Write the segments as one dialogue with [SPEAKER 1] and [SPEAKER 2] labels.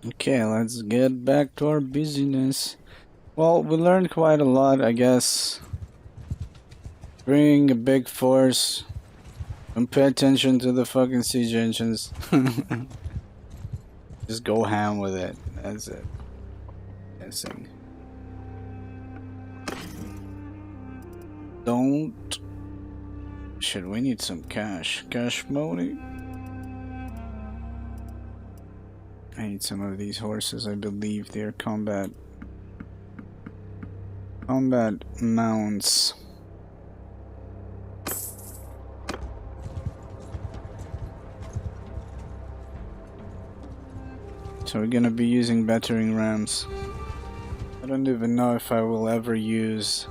[SPEAKER 1] Okay, let's get back to our busyness. Well, we learned quite a lot, I guess. Bring a big force and pay attention to the fucking siege engines. Just go ham with it. That's it. Missing. Don't. Shit, we need some cash. Cash money. I need some of these horses. I believe they're combat mounts. So we're gonna be using battering rams. I don't even know if I will ever use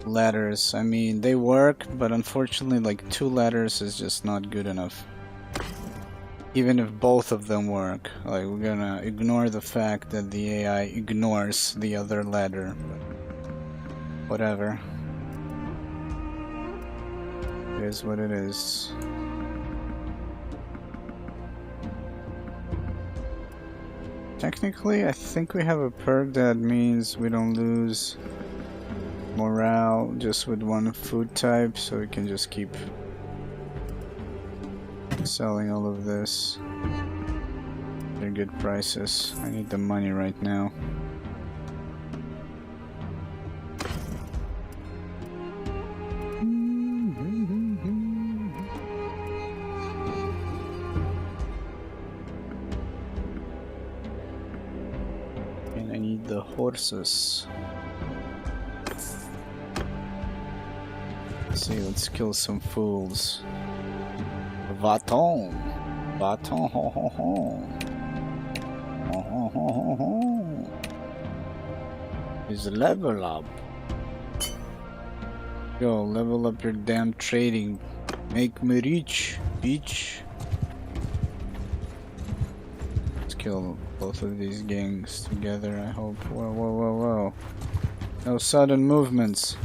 [SPEAKER 1] ladders. I mean, they work, but unfortunately, like 2 ladders is just not good enough. Even if both of them work, like we're gonna ignore the fact that the AI ignores the other ladder. But whatever. It is what it is. Technically, I think we have a perk that means we don't lose morale just with one food type, so we can just keep selling all of this. They're good prices. I need the money right now. And I need the horses. Let's see, let's kill some fools. Va-t'en! Va-t'en, ho ho ho! Ho ho ho ho ho! Is level up. Yo, level up your damn trading. Make me rich, bitch. Let's kill both of these gangs together, I hope. Whoa, whoa, whoa, whoa. No sudden movements.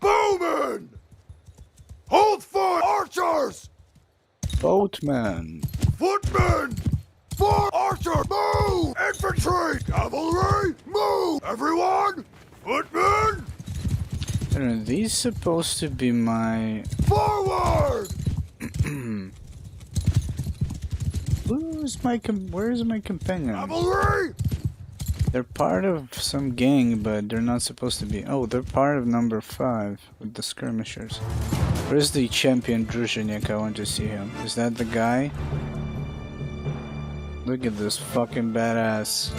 [SPEAKER 2] Bowmen! Hold for archers!
[SPEAKER 1] Boatman.
[SPEAKER 2] Footmen! For archer, move! Infantry! Cavalry, move! Everyone! Footmen!
[SPEAKER 1] Are these supposed to be my...
[SPEAKER 2] Forward!
[SPEAKER 1] Where's my companion?
[SPEAKER 2] Cavalry!
[SPEAKER 1] They're part of some gang, but they're not supposed to be. Oh, they're part of number 5 with the skirmishers. Where's the champion Druzhnik? I want to see him. Is that the guy? Look at this fucking badass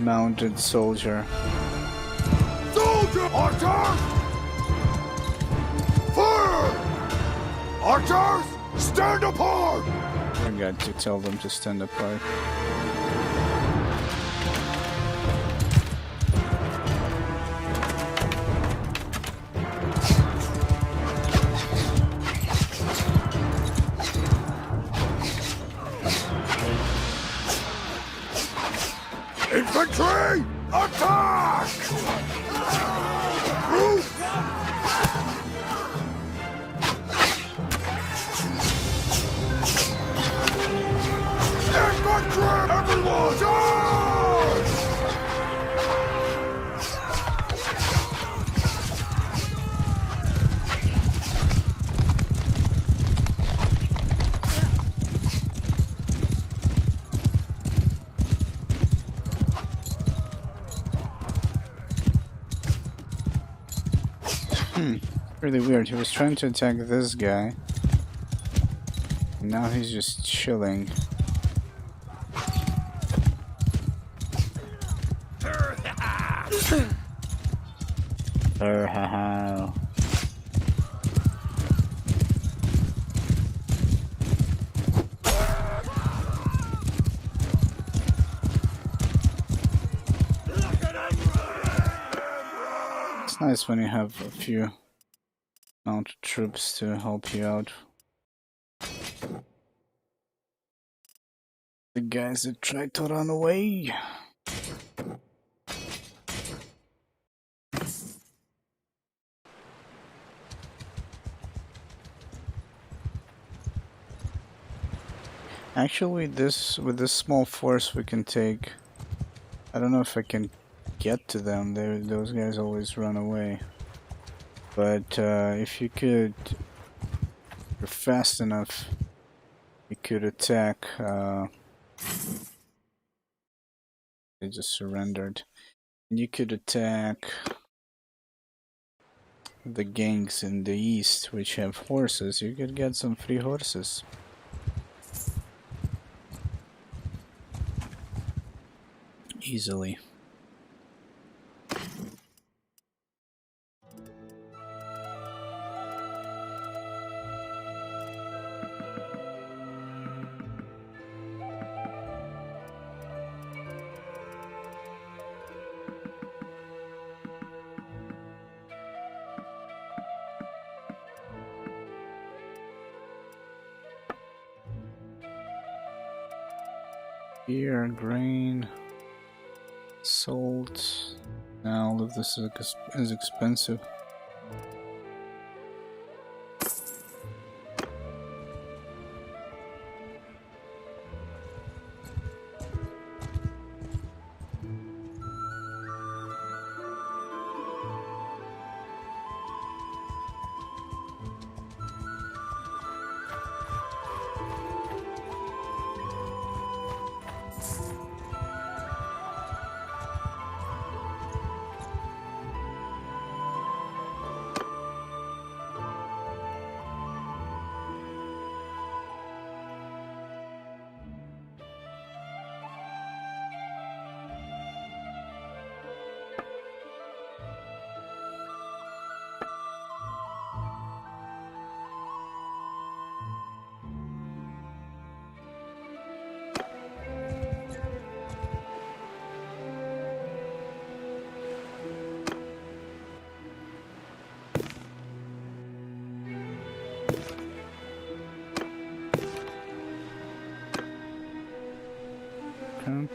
[SPEAKER 1] mounted soldier.
[SPEAKER 2] Soldier! Archers! Fire! Archers, stand apart!
[SPEAKER 1] I got to tell them to stand apart.
[SPEAKER 2] Infantry, attack! Move! Infantry, everyone, charge!
[SPEAKER 1] Really weird. He was trying to attack this guy. Now he's just chilling. Haha. It's nice when you have a few mounted troops to help you out. The guys that tried to run away. Actually, with this small force we can take. I don't know if I can get to them. Those guys always run away. But if you could, if you're fast enough, you could attack. They just surrendered. And you could attack the gangs in the east, which have horses. You could get some free horses. Easily. Beer, grain, salt. Now all of this is expensive. Okay.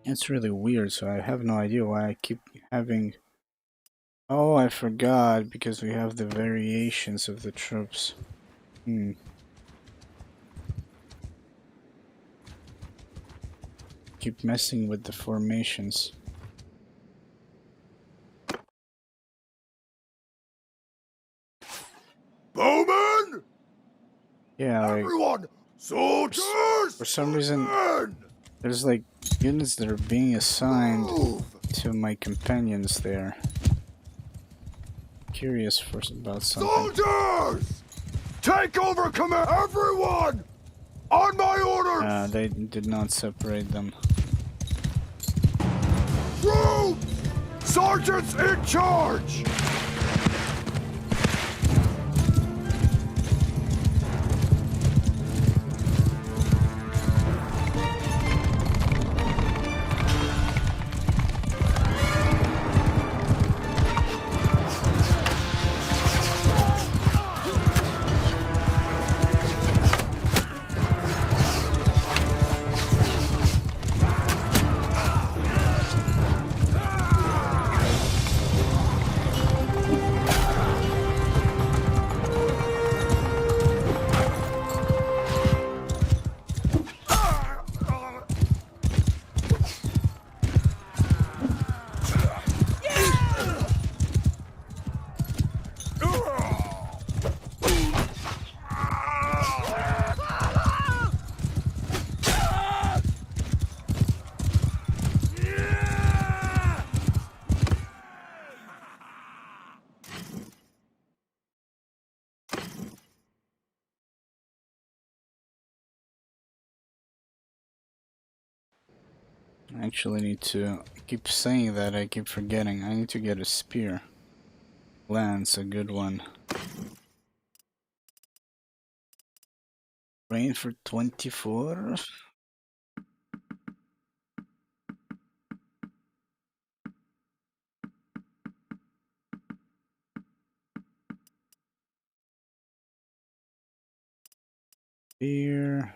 [SPEAKER 1] It's really weird, so I have no idea why I keep having... Oh, I forgot, because we have the variations of the troops. Keep messing with the formations.
[SPEAKER 2] Bowman!
[SPEAKER 1] Yeah, like...
[SPEAKER 2] Everyone! Soldiers!
[SPEAKER 1] For some reason,
[SPEAKER 2] Men!
[SPEAKER 1] there's like units that are being assigned
[SPEAKER 2] Move!
[SPEAKER 1] to my companions there. Curious about something.
[SPEAKER 2] Soldiers! Take over command! Everyone! On my orders!
[SPEAKER 1] They did not separate them.
[SPEAKER 2] Troops! Sergeants in charge!
[SPEAKER 1] I actually need to keep saying that, I keep forgetting. I need to get a spear. Lance, a good one. Rain for 24. Beer,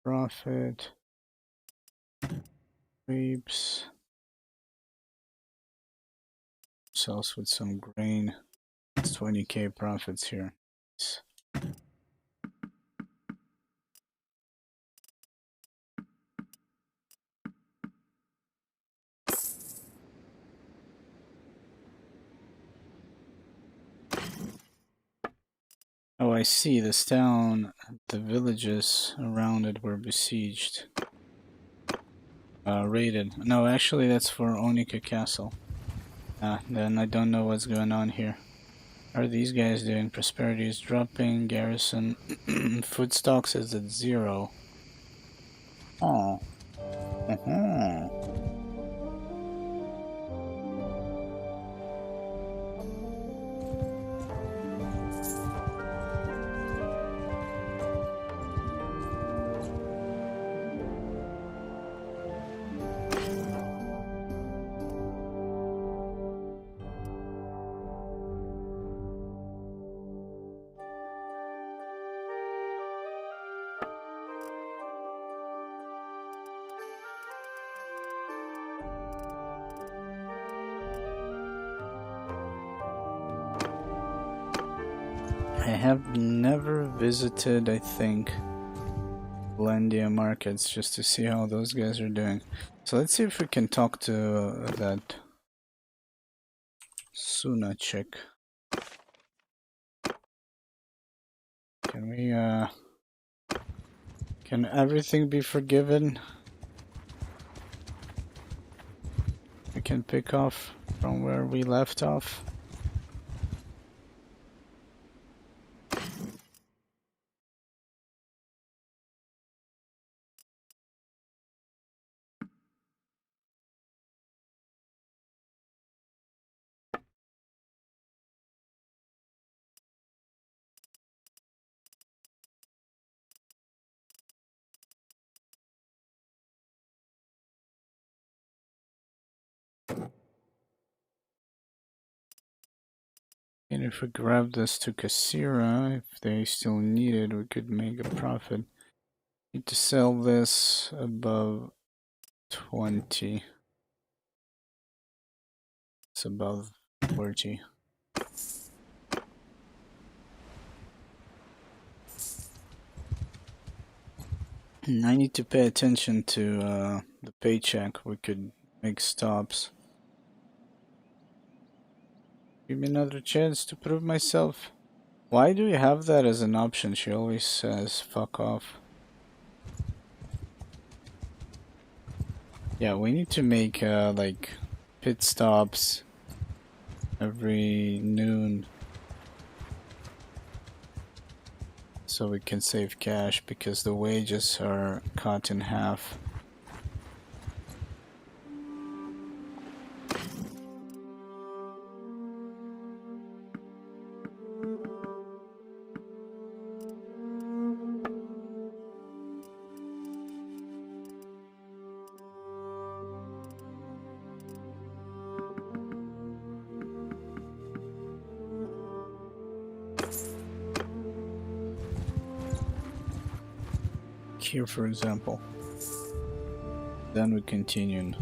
[SPEAKER 1] profit, grapes. Sells with some grain. It's 20k profits here. Oh, I see. This town, the villages around it were besieged. Raided. No, actually that's for Onika Castle. Then I don't know what's going on here. How are these guys doing? Prosperity is dropping, garrison food stocks is at 0. Oh. I have never visited, I think, Landia markets just to see how those guys are doing. So let's see if we can talk to that Suna chick. Can we, can everything be forgiven? We can pick off from where we left off. And if we grab this to Kasira, if they still need it, we could make a profit. Need to sell this above 20. It's above 40. I need to pay attention to the paycheck. We could make stops. Give me another chance to prove myself. Why do you have that as an option? She always says fuck off. Yeah, we need to make like pit stops every noon so we can save cash because the wages are cut in half. Here, for example. Then we continue.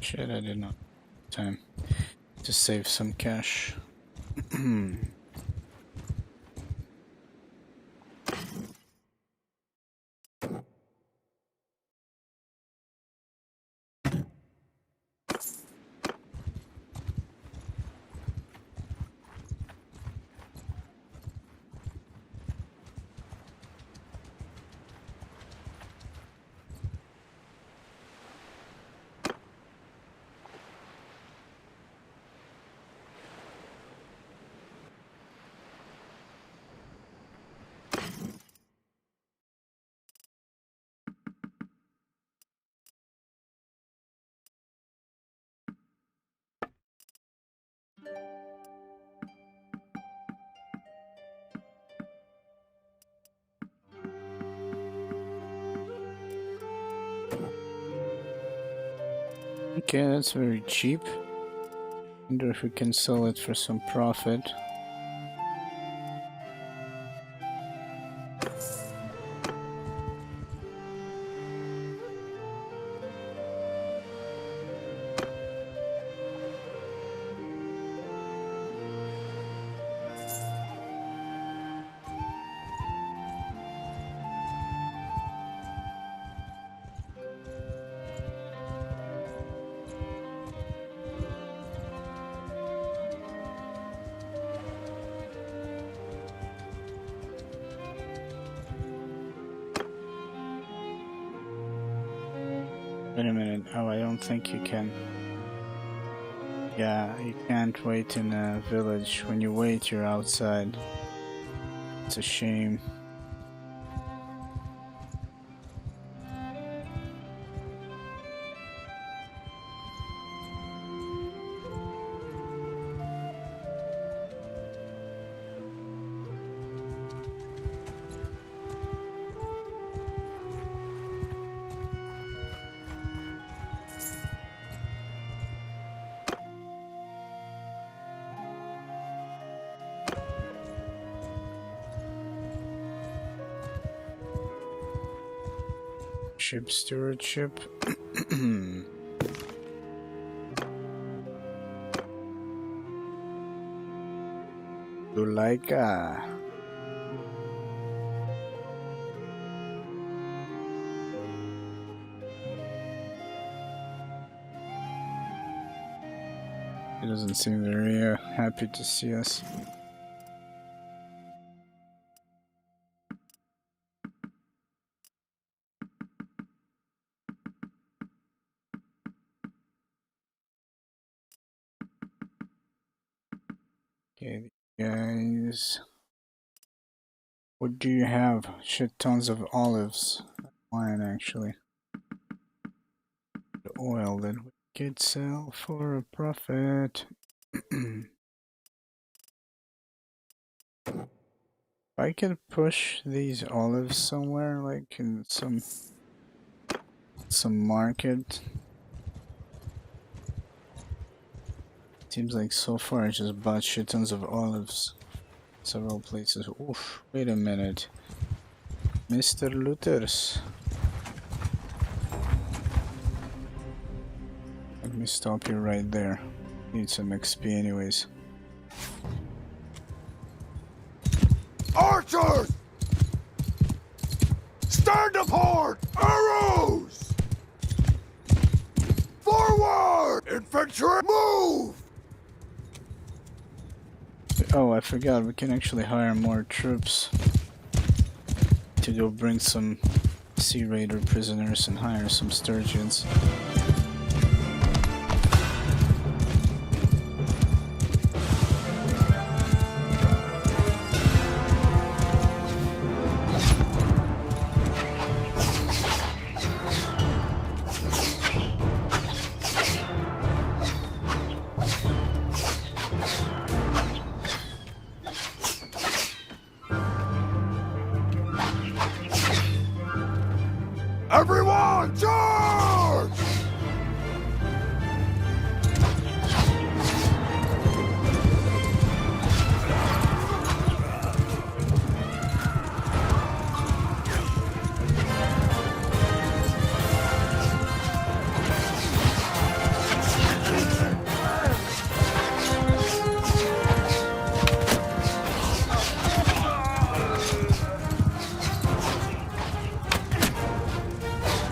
[SPEAKER 1] Shit, I did not have time to save some cash. Okay, that's very cheap. Wonder if we can sell it for some profit. Wait a minute. Oh, I don't think you can. Yeah, you can't wait in a village. When you wait, you're outside. It's a shame. Ship stewardship. Zuleika. He doesn't seem very happy to see us. Okay, guys. What do you have? Shit tons of olives. Wine, actually. The oil that we could sell for a profit. I could push these olives somewhere, like in some market. Seems like so far I just bought shit tons of olives. Several places. Oof, wait a minute. Mr. Looters. Let me stop you right there. Need some XP anyways.
[SPEAKER 2] Archers! Stand apart! Arrows! Forward! Infantry, move!
[SPEAKER 1] Oh, I forgot, we can actually hire more troops to go bring some Sea Raider prisoners and hire some sturgeons.
[SPEAKER 2] Everyone, charge!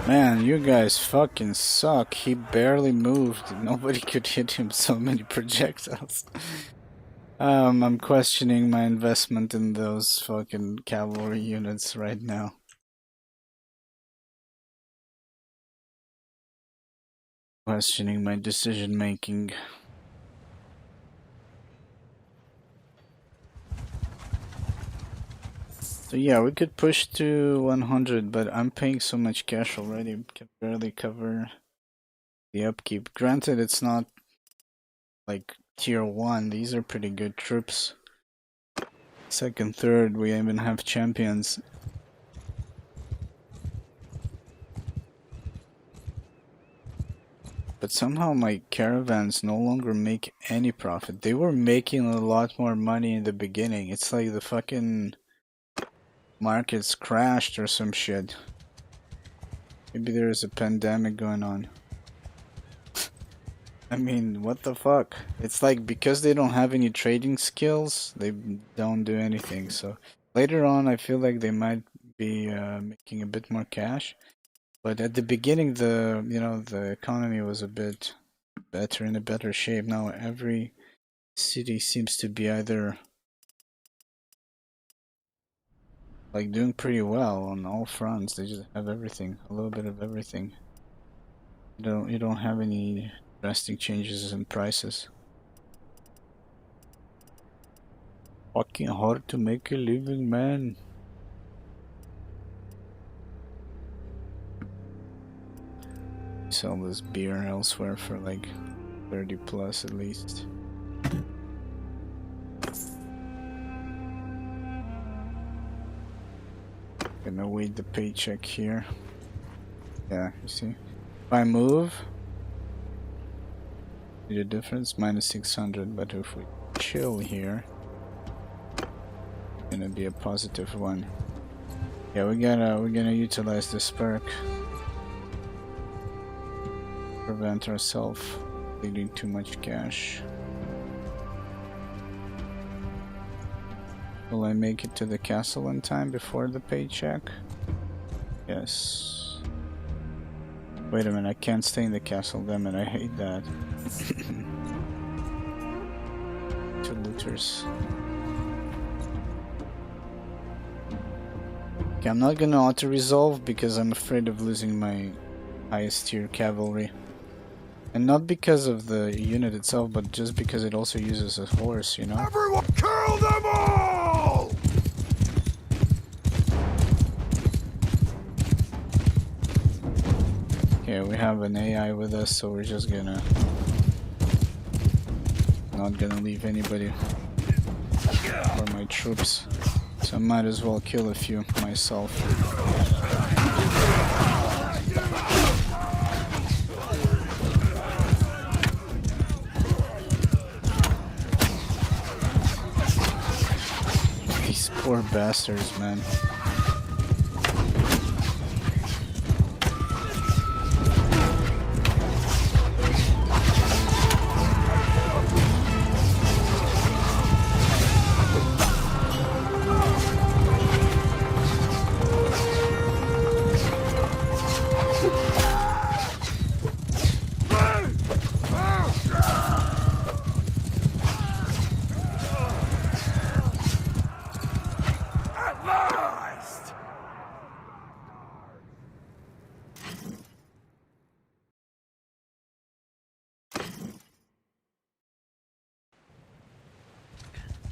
[SPEAKER 1] Man, you guys fucking suck. He barely moved. Nobody could hit him, so many projectiles. I'm questioning my investment in those fucking cavalry units right now. Questioning my decision making. So yeah, we could push to 100, but I'm paying so much cash already, can barely cover the upkeep. Granted, it's not like tier 1. These are pretty good troops. Second, third, we even have champions. But somehow my caravans no longer make any profit. They were making a lot more money in the beginning. It's like the fucking markets crashed or some shit. Maybe there's a pandemic going on. I mean, what the fuck? It's like because they don't have any trading skills, they don't do anything. So later on, I feel like they might be making a bit more cash. But at the beginning, the economy was a bit better, in a better shape. Now every city seems to be either like doing pretty well on all fronts. They just have everything, a little bit of everything. You don't have any drastic changes in prices. Fucking hard to make a living, man. Sell this beer elsewhere for like 30 plus at least. Gonna wait the paycheck here. Yeah, you see. If I move, see the difference? Minus 600, but if we chill here, it's gonna be a positive one. Yeah, we're gonna utilize this perk. Prevent ourselves bleeding too much cash. Will I make it to the castle in time before the paycheck? Yes. Wait a minute, I can't stay in the castle, damn it, I hate that. Two looters. Okay, I'm not gonna auto-resolve because I'm afraid of losing my highest tier cavalry. And not because of the unit itself, but just because it also uses a horse, you know?
[SPEAKER 2] Everyone, kill them all!
[SPEAKER 1] Okay, we have an AI with us, so we're just gonna... not gonna leave anybody for my troops. So I might as well kill a few myself. These poor bastards, man.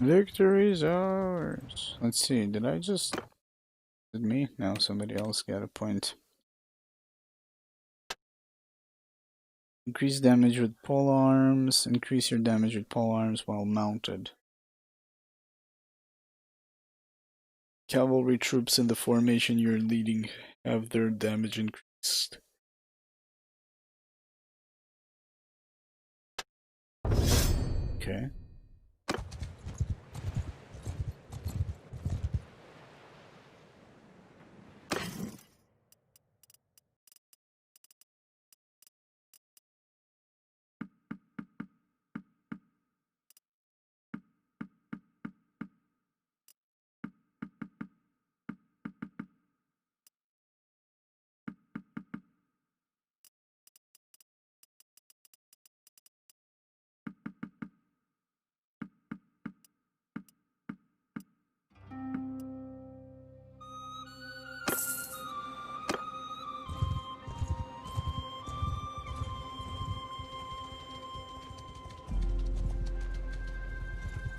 [SPEAKER 1] Victory's ours. Let's see, did I just... Did me? No, somebody else got a point. Increase damage with pole arms. Increase your damage with pole arms while mounted. Cavalry troops in the formation you're leading have their damage increased. Okay.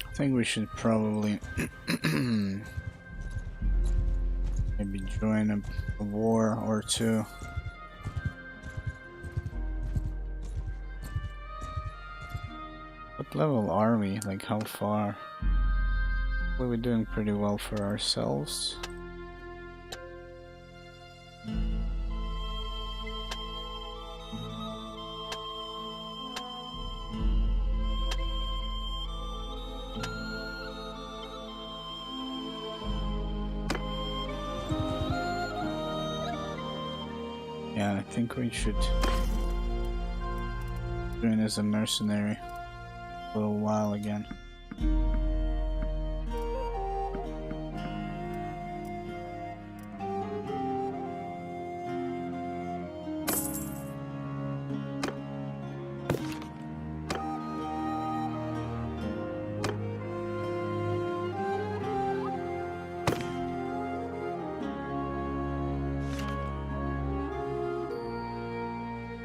[SPEAKER 1] I think we should probably maybe join a war or two. What level are we? Like how far? Well, we're doing pretty well for ourselves. Yeah, I think we should join as a mercenary a little while again.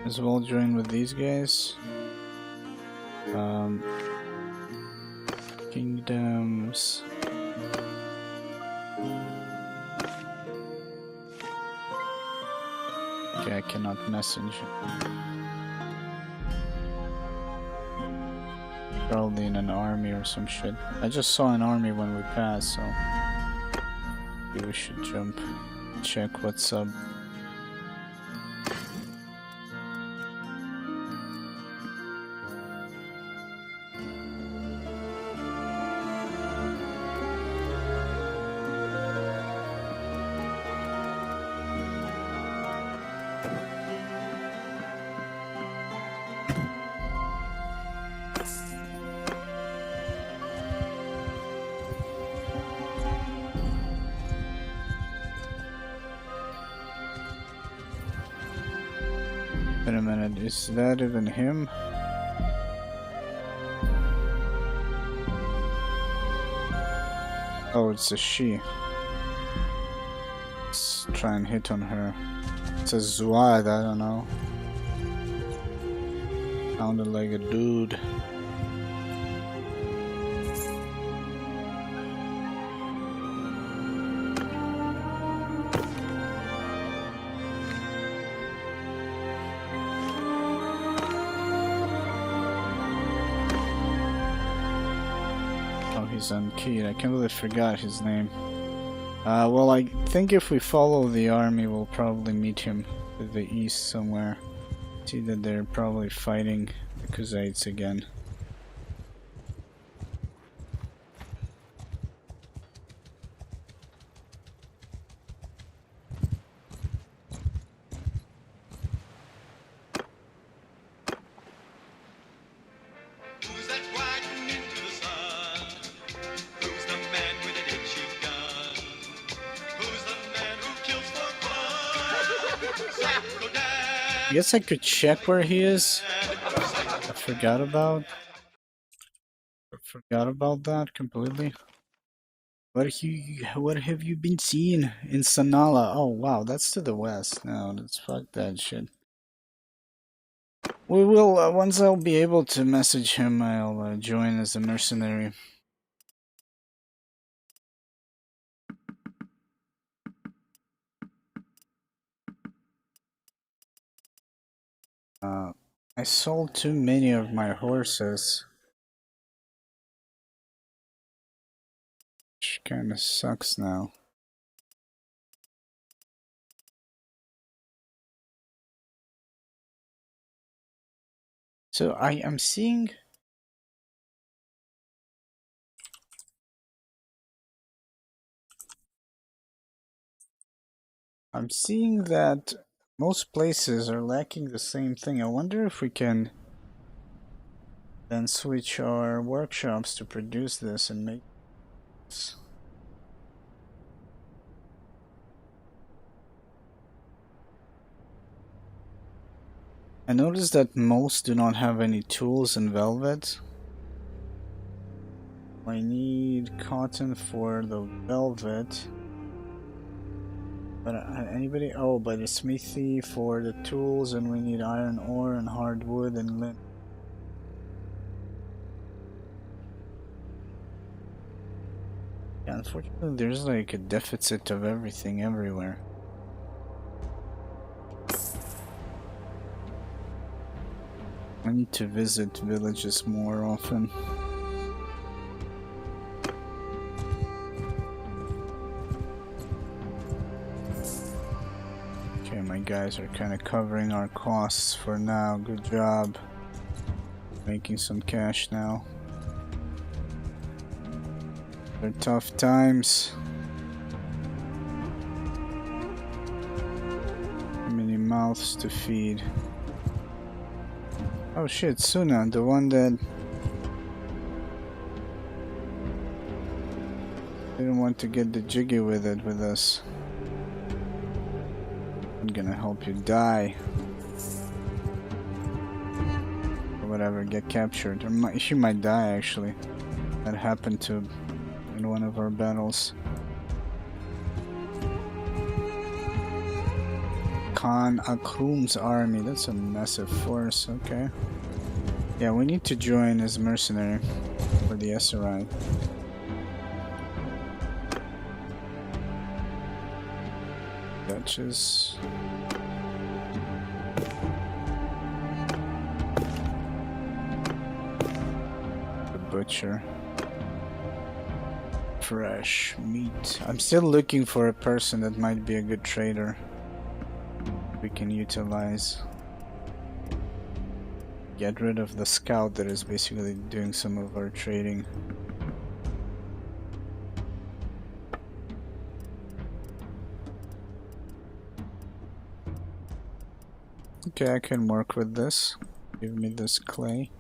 [SPEAKER 1] As well join with these guys. Kingdoms. Okay, I cannot message. Probably in an army or some shit. I just saw an army when we passed, so maybe we should jump, check what's up. Wait a minute, is that even him? Oh, it's a she. Let's try and hit on her. It's a Zwad, I don't know. Sounded like a dude. He's unkeyed. I can't believe I forgot his name. Well, I think if we follow the army, we'll probably meet him to the east somewhere. See that they're probably fighting the Khuzaits again. I guess I could check where he is. I forgot about that completely. What have you been seeing in Sanala? Oh wow, that's to the west. No, let's fuck that shit. We will once I'll be able to message him, I'll join as a mercenary. I sold too many of my horses. Which kinda sucks now. So I am seeing... I'm seeing that most places are lacking the same thing. I wonder if we can then switch our workshops to produce this and make this. I noticed that most do not have any tools in velvet. I need cotton for the velvet. But anybody? Oh, but a smithy for the tools, and we need iron ore and hardwood and lint. Yeah, unfortunately, there's like a deficit of everything everywhere. I need to visit villages more often. Okay, my guys are kind of covering our costs for now. Good job. Making some cash now. They're tough times. Too many mouths to feed. Oh shit, Suna, the one that didn't want to get the jiggy with it with us. I'm gonna help you die. Or whatever, get captured. Or she might die actually. That happened to in one of our battles. Khan Akrum's army, that's a massive force, okay. Yeah, we need to join as mercenary for the SRI. Duchess. The butcher. Fresh meat. I'm still looking for a person that might be a good trader. We can utilize. Get rid of the scout that is basically doing some of our trading. Okay, I can work with this. Give me this clay.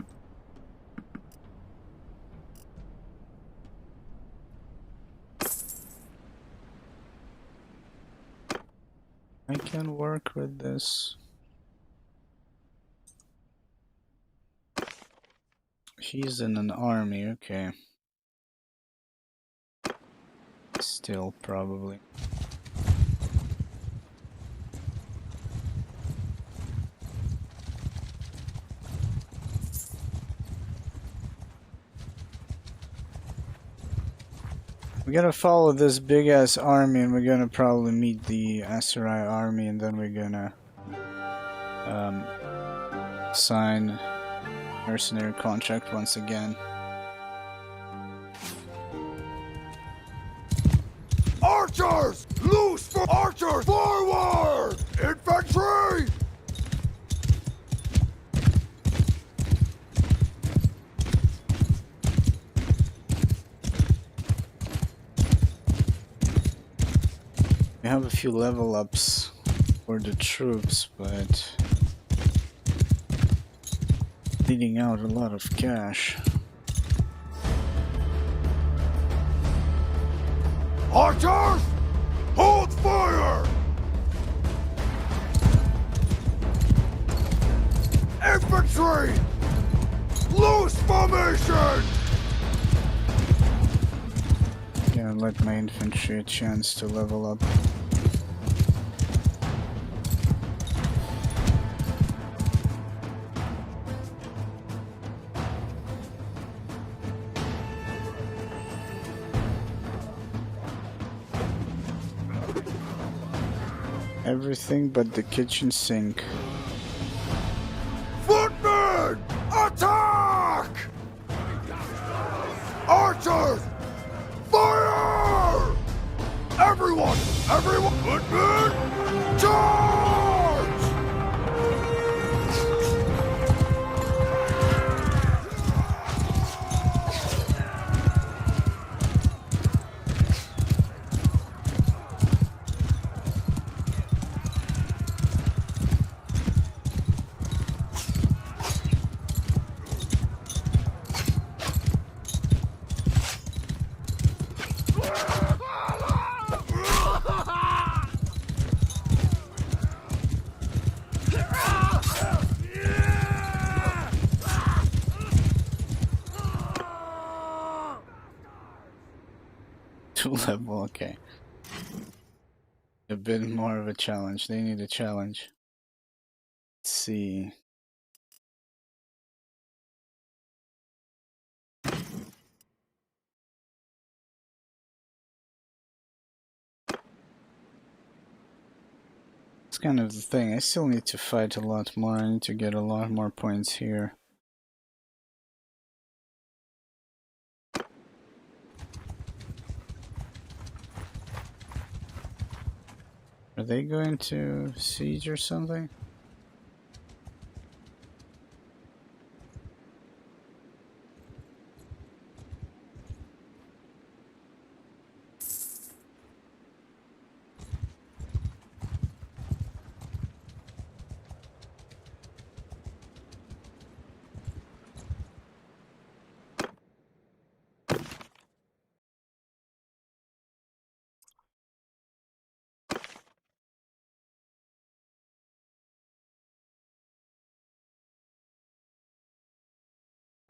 [SPEAKER 1] I can work with this. He's in an army, okay. Still, probably. We're gonna follow this big ass army and we're gonna probably meet the Aserai army and then we're gonna sign mercenary contract once again.
[SPEAKER 2] Archers! Loose for archers! Forward! Infantry!
[SPEAKER 1] We have a few level ups for the troops, but bleeding out a lot of cash.
[SPEAKER 2] Archers! Hold fire! Infantry! Loose formation!
[SPEAKER 1] Yeah, let my infantry a chance to level up. Everything but the kitchen sink.
[SPEAKER 2] Footmen! Attack! Archers! Fire! Everyone! Everyone! Footmen! Charge!
[SPEAKER 1] Level, okay. A bit more of a challenge. They need a challenge. Let's see. It's kind of the thing. I still need to fight a lot more. I need to get a lot more points here. Are they going to siege or something?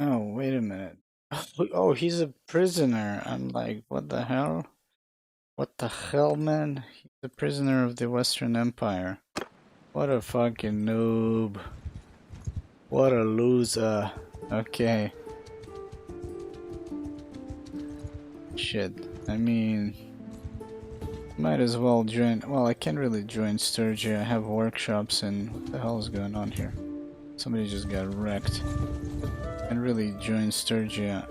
[SPEAKER 1] Oh, wait a minute. Oh, he's a prisoner. I'm like, what the hell? What the hell, man? He's a prisoner of the Western Empire. What a fucking noob. What a loser. Okay. Shit. I mean, might as well join. Well, I can't really join Sturgia. I have workshops and what the hell is going on here? Somebody just got wrecked. Can't really join Sturgia.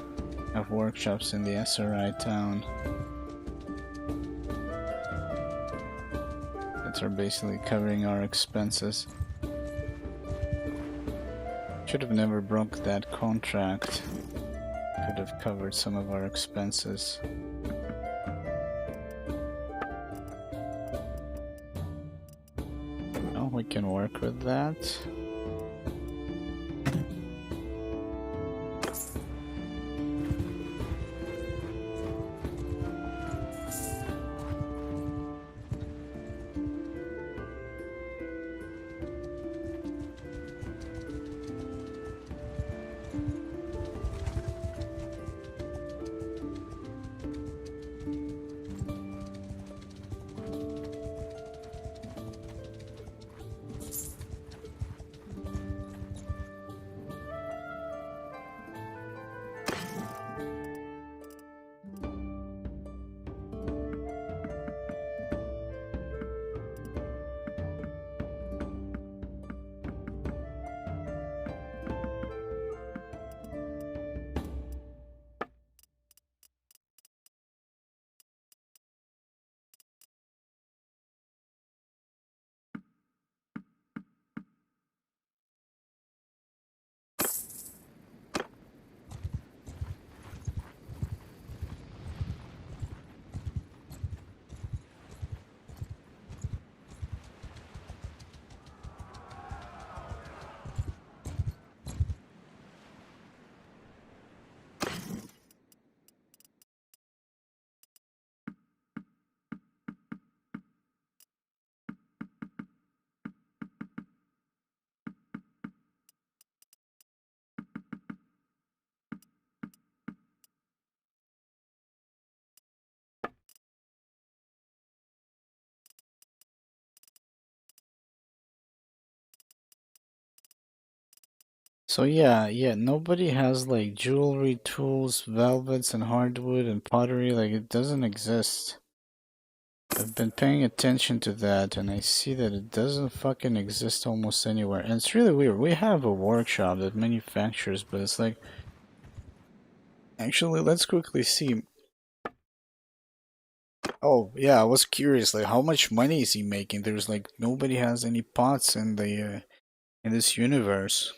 [SPEAKER 1] I have workshops in the SRI town. That are basically covering our expenses. Should have never broke that contract. Could have covered some of our expenses. Oh, we can work with that. So yeah, nobody has like jewelry, tools, velvets, and hardwood and pottery. Like it doesn't exist. I've been paying attention to that, and I see that it doesn't fucking exist almost anywhere. And it's really weird. We have a workshop that manufactures, but it's like... Actually, let's quickly see. Oh, yeah, I was curious, like, how much money is he making? There's like, nobody has any pots in the, in this universe.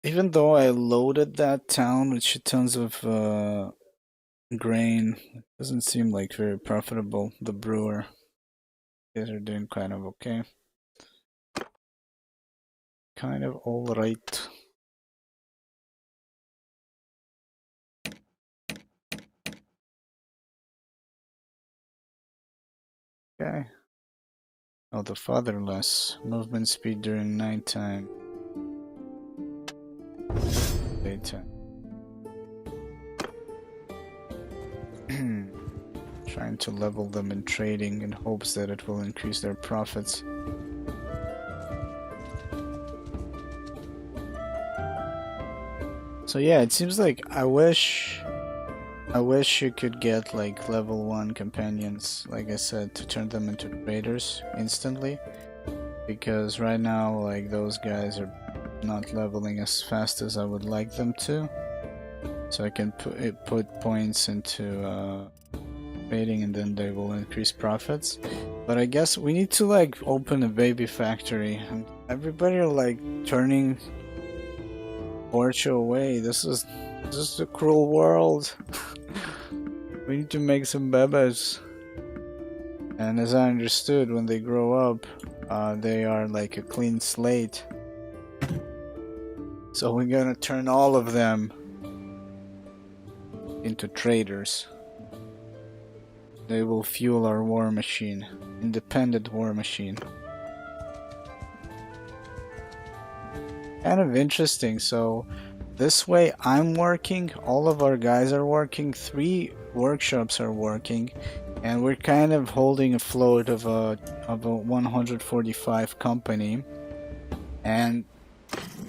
[SPEAKER 1] Even though I loaded that town with shit tons of, grain, it doesn't seem like very profitable. The brewer. You guys are doing kind of okay. Kind of alright. Okay. Oh, the fatherless. Movement speed during nighttime. Daytime. Trying to level them in trading in hopes that it will increase their profits. So yeah, it seems like I wish I wish you could get like level 1 companions, like I said, to turn them into traders instantly. Because right now, like, those guys are not leveling as fast as I would like them to. So I can put points into trading and then they will increase profits. But I guess we need to like open a baby factory, and everybody are like turning Orcho away. This is a cruel world. We need to make some bebes. And as I understood, when they grow up, they are like a clean slate. So we're gonna turn all of them into traders. They will fuel our war machine. Independent war machine. Kind of interesting. So this way I'm working, all of our guys are working, 3 workshops are working, and we're kind of holding afloat of a 145 company. And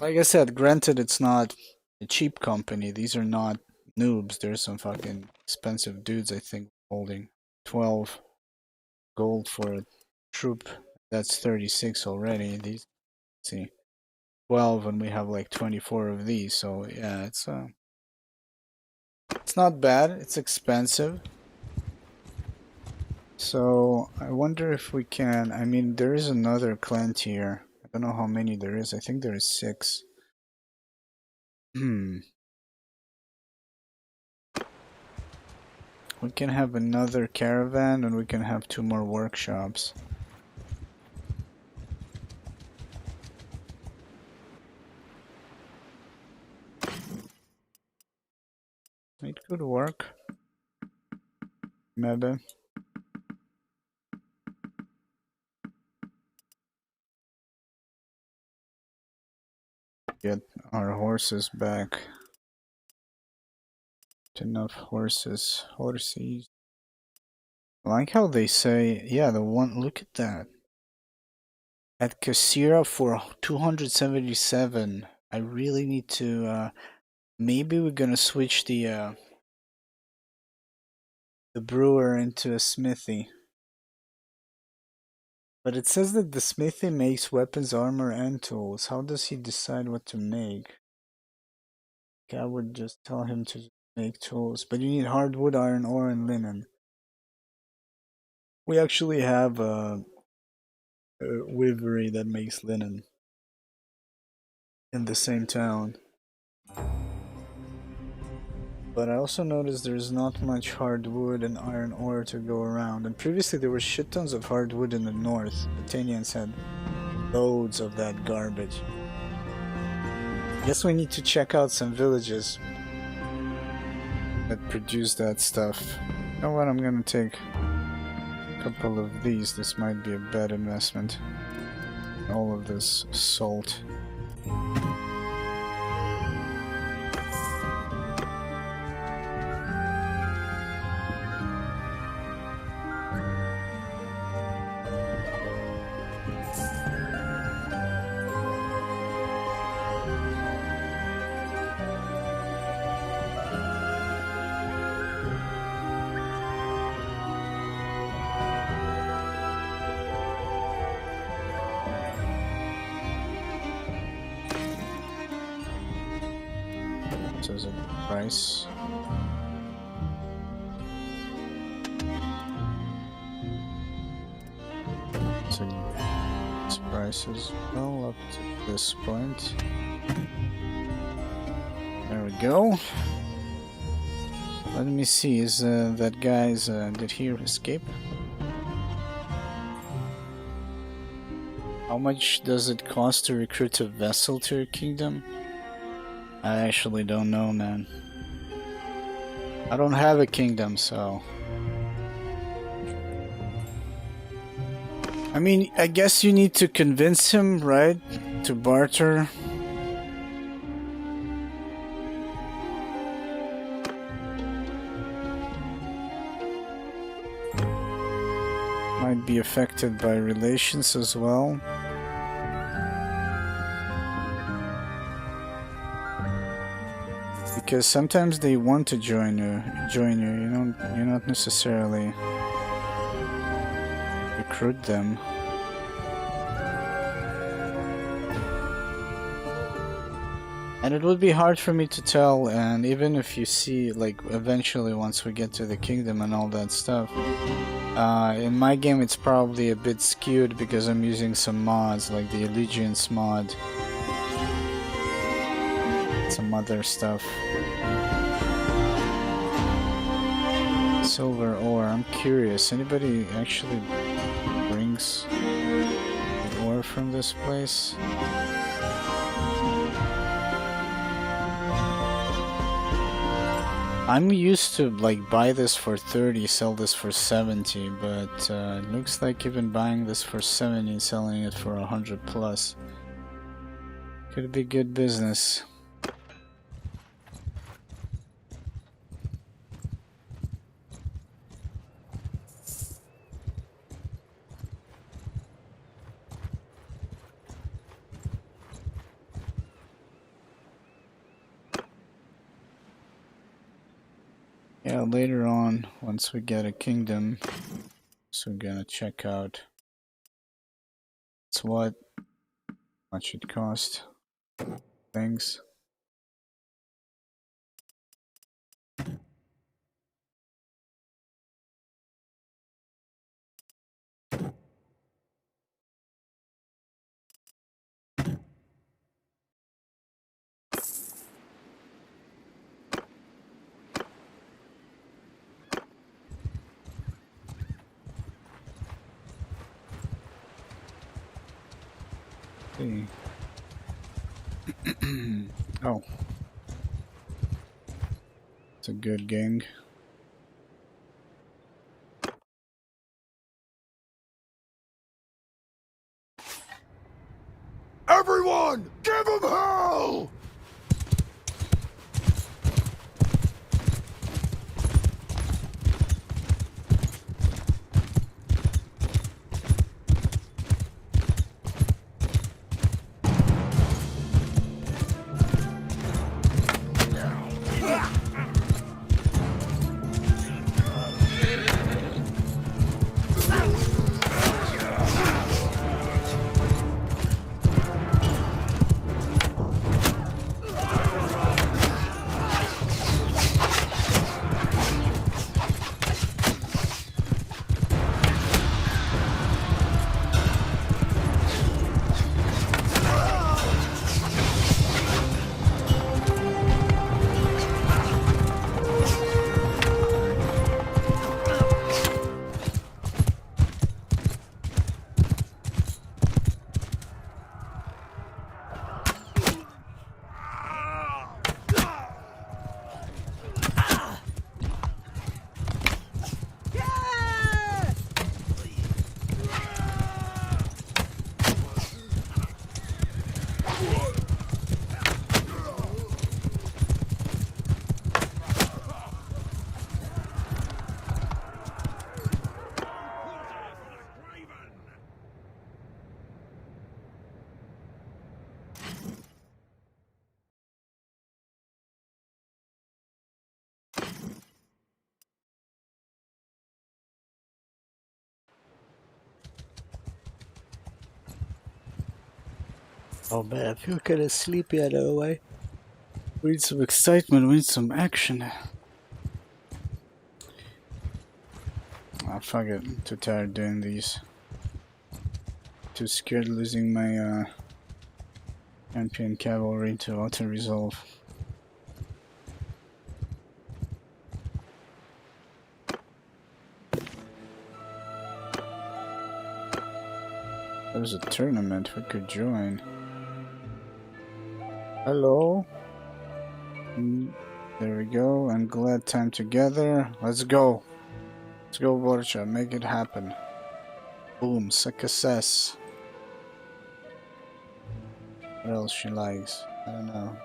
[SPEAKER 1] like I said, granted it's not a cheap company. These are not noobs. There's some fucking expensive dudes, I think, holding 12 gold for a troop. That's 36 already. These, let's see, 12, and we have like 24 of these. So yeah, it's not bad. It's expensive. So I wonder if we can. I mean, there is another clan tier. I don't know how many there is. I think there is 6. We can have another caravan, and we can have 2 more workshops. It could work. Maybe. Get our horses back. Enough horses. Horses. I like how they say, yeah, the one, look at that. At Kasira for 277. I really need to, maybe we're gonna switch the brewer into a smithy. But it says that the smithy makes weapons, armor, and tools. How does he decide what to make? I would just tell him to make tools. But you need hardwood, iron ore, and linen. We actually have a weavery that makes linen in the same town. But I also noticed there's not much hardwood and iron ore to go around. And previously there were shit tons of hardwood in the north. The Tanians had loads of that garbage. Guess we need to check out some villages that produce that stuff. You know what? I'm gonna take a couple of these. This might be a bad investment. All of this salt. Says a price. So this price is well up to this point. There we go. Let me see, is that guy's did he escape? How much does it cost to recruit a vessel to your kingdom? I actually don't know, man. I don't have a kingdom, so... I mean, I guess you need to convince him, right? To barter. Might be affected by relations as well. because sometimes they want to join you. You're not necessarily recruit them. And it would be hard for me to tell, and even if you see, like, eventually once we get to the kingdom and all that stuff, in my game it's probably a bit skewed because I'm using some mods, like the Allegiance mod, some other stuff. Silver ore, I'm curious, anybody actually brings the ore from this place? I'm used to like buy this for 30, sell this for 70, but it looks like even buying this for 70 and selling it for 100 plus could be good business. Yeah, later on, once we get a kingdom, so we're gonna check out what much it cost, things. See. Oh, it's a good gang.
[SPEAKER 2] Everyone, give him hell!
[SPEAKER 1] Oh man, I feel kind of sleepy, I know why. We need some excitement, we need some action. Ah, fuck it, I'm too tired doing these. Too scared losing my champion cavalry to auto-resolve. There's a tournament we could join. Hello? There we go, I'm glad time together. Let's go. Let's go, Borcha, make it happen. Boom, success. What else she likes? I don't know.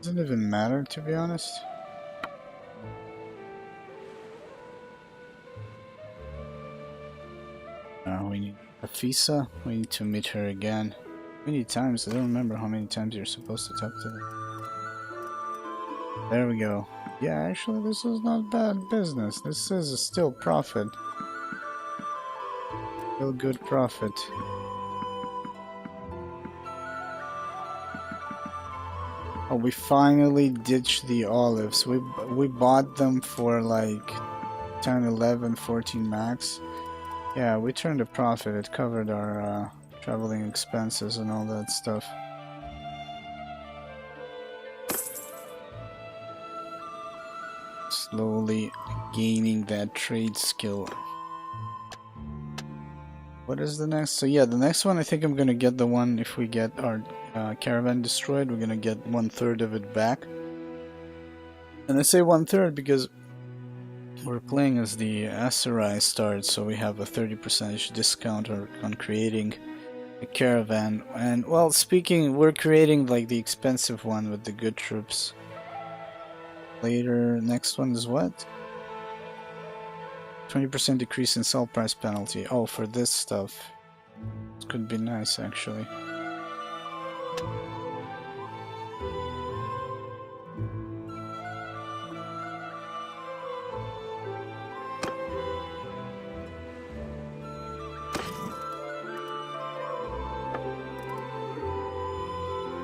[SPEAKER 1] Doesn't even matter, to be honest. We need Afisa. We need to meet her again. Many times? I don't remember how many times you're supposed to talk to them. There we go. Yeah, actually, this is not bad business. This is still profit. Still good profit. Oh, we finally ditched the olives. We bought them for like 10, 11, 14 max. Yeah, we turned a profit. It covered our traveling expenses and all that stuff. Slowly gaining that trade skill. What is the next? So yeah, the next one I think I'm gonna get the one if we get our caravan destroyed, we're gonna get 1/3 of it back. And I say 1/3 because we're playing as the Aserai start, so we have a 30% discount on creating a caravan. And well, we're creating like the expensive one with the good troops. Later, next one is what? 20% decrease in sell price penalty. Oh, for this stuff. This could be nice actually.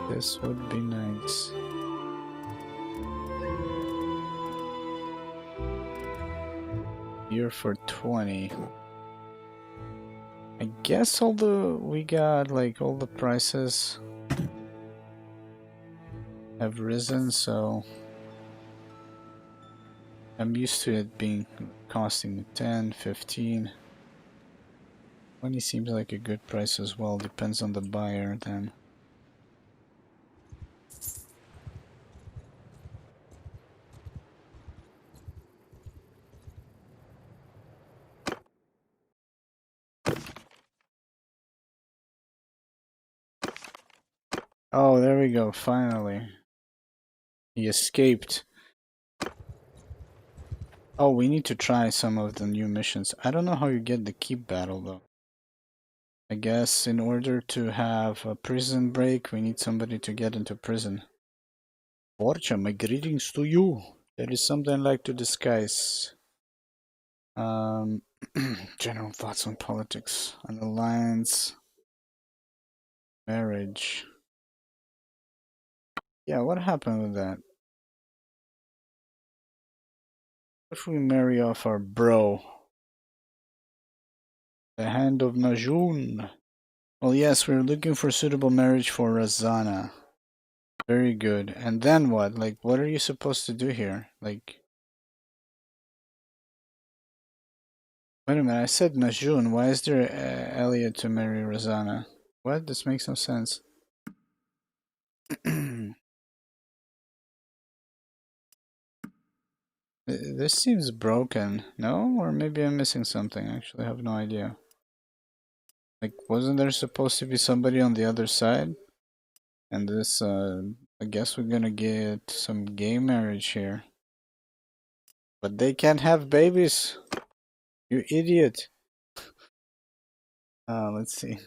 [SPEAKER 1] This would be nice. Here for 20. I guess we got like all the prices have risen, so I'm used to it being costing 10, 15. 20 seems like a good price as well, depends on the buyer then. Oh, there we go, finally. He escaped. Oh, we need to try some of the new missions. I don't know how you get the keep battle though. I guess in order to have a prison break, we need somebody to get into prison. Porcha, my greetings to you. There is something I'd like to discuss. General thoughts on politics. An alliance. Marriage. Yeah, what happened with that? If we marry off our bro? The Hand of Najun. Well, yes, we're looking for suitable marriage for Razana. Very good. And then what? Like, what are you supposed to do here? Like... Wait a minute, I said Najun. Why is there Elliot to marry Razana? What? This makes no sense. This seems broken, no? Or maybe I'm missing something. I actually have no idea. Like, wasn't there supposed to be somebody on the other side? And this, I guess we're gonna get some gay marriage here. But they can't have babies! You idiot! Let's see.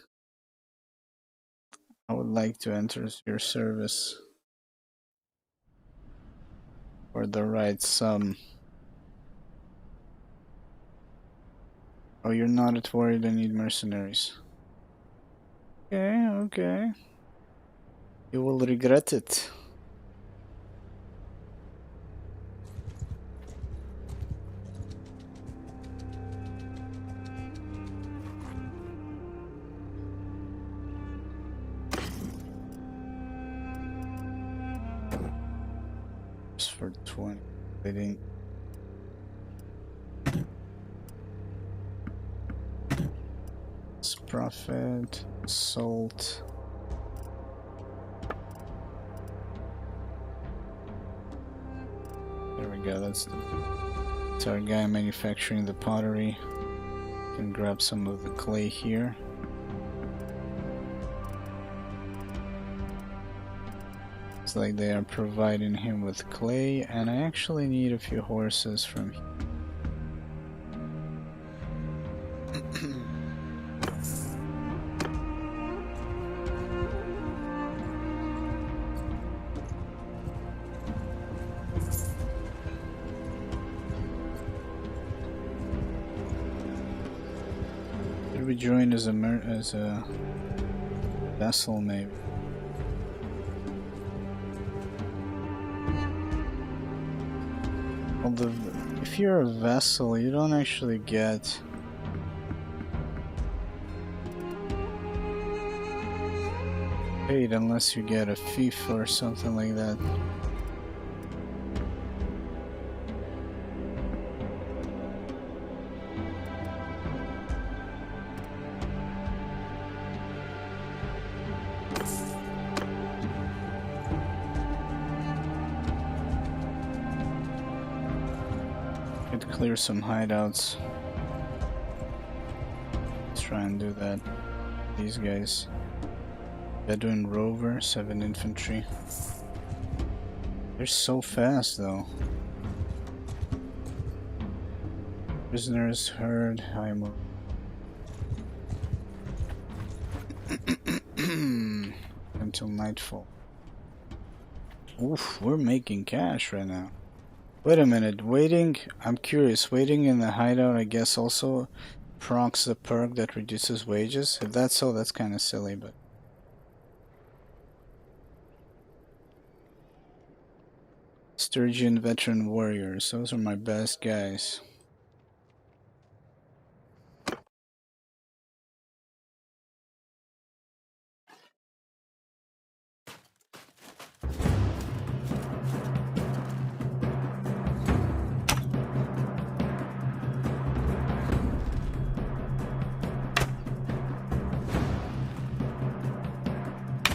[SPEAKER 1] I would like to enter your service for the right sum. Oh, you're not at worried I need mercenaries. Okay, okay. You will regret it. Just for 20. Waiting. Profit, salt. There we go, that's our guy manufacturing the pottery. Can grab some of the clay here. It's like they are providing him with clay, and I actually need a few horses from here. we join as a vessel, maybe? Well, if you're a vessel, you don't actually get paid unless you get a fief or something like that. Could clear some hideouts. Let's try and do that. These guys. Bedouin rover, 7 infantry. They're so fast though. Prisoners herd, high move. Until nightfall. Oof, we're making cash right now. Wait a minute, waiting, I'm curious, waiting in the hideout I guess also procs the perk that reduces wages? If that's so, that's kind of silly, but... Sturgeon veteran warriors, those are my best guys.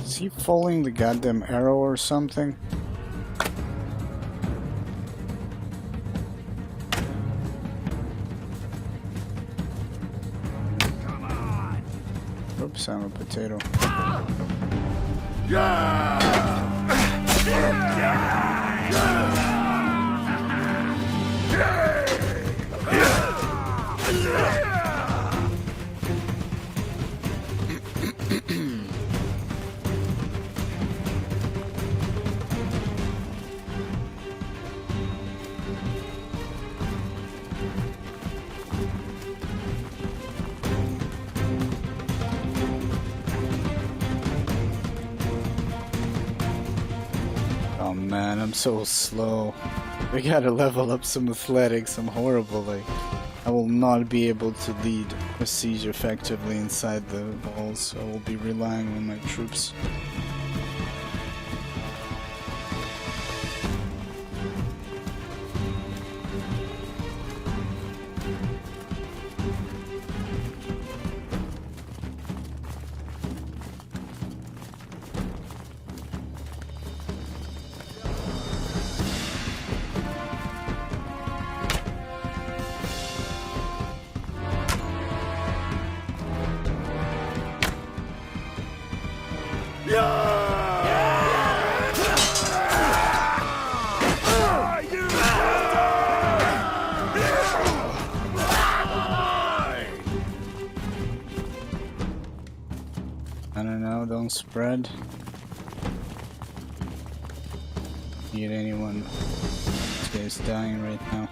[SPEAKER 1] Is he following the goddamn arrow or something?
[SPEAKER 2] Come on!
[SPEAKER 1] Oops, I'm a potato. Oh man, I'm so slow. We gotta level up some athletics. I'm horrible. Like, I will not be able to lead a siege effectively inside the walls, so I will be relying on my troops. I don't know, don't spread. Need anyone. This guy's dying right now.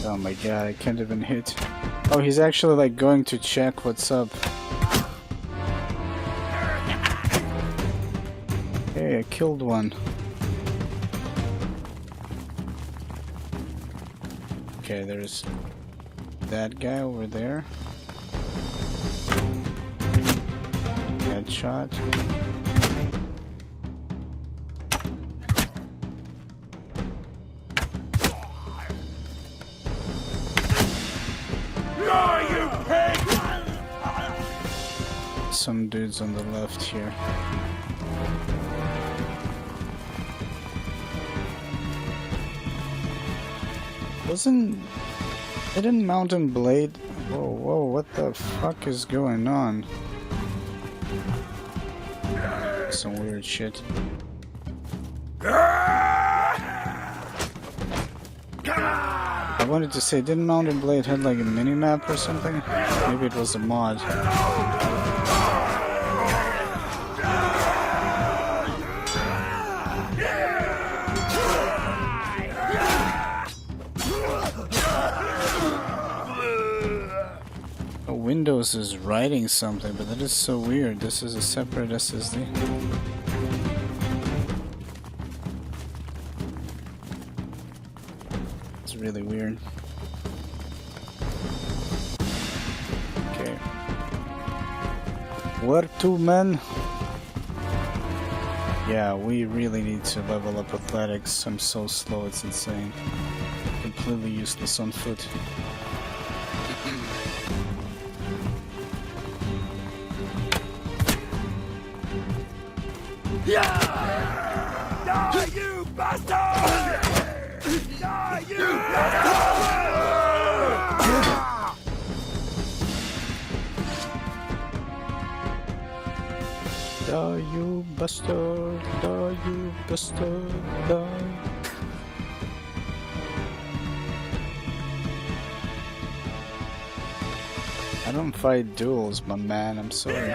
[SPEAKER 1] Oh my god, I can't even hit. Oh, he's actually like going to check what's up. Hey, I killed one. Okay, there's that guy over there. Headshot. Some dudes on the left here. Didn't Mountain Blade? Whoa, whoa, what the fuck is going on? some weird shit. I wanted to say, didn't Mountain Blade have like a mini-map or something? Maybe it was a mod. Windows is writing something, but that is so weird. This is a separate SSD. It's really weird. Okay. Where to, men? Yeah, we really need to level up athletics. I'm so slow, it's insane. Completely useless on foot.
[SPEAKER 2] Die, you bastard! Die, you bastard!
[SPEAKER 1] Die, you bastard! Die, you bastard! Die! I don't fight duels, my man. I'm sorry.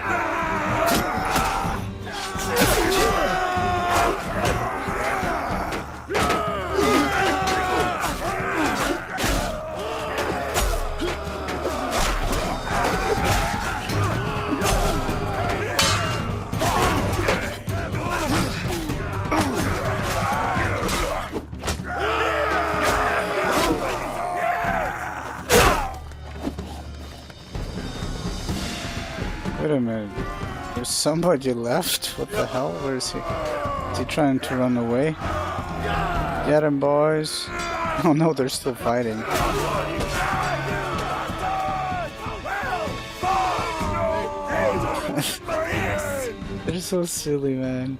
[SPEAKER 1] Wait a minute. There's somebody left? What the hell? Where is he? Is he trying to run away? Get him, boys! Oh no, they're still fighting. They're so silly, man.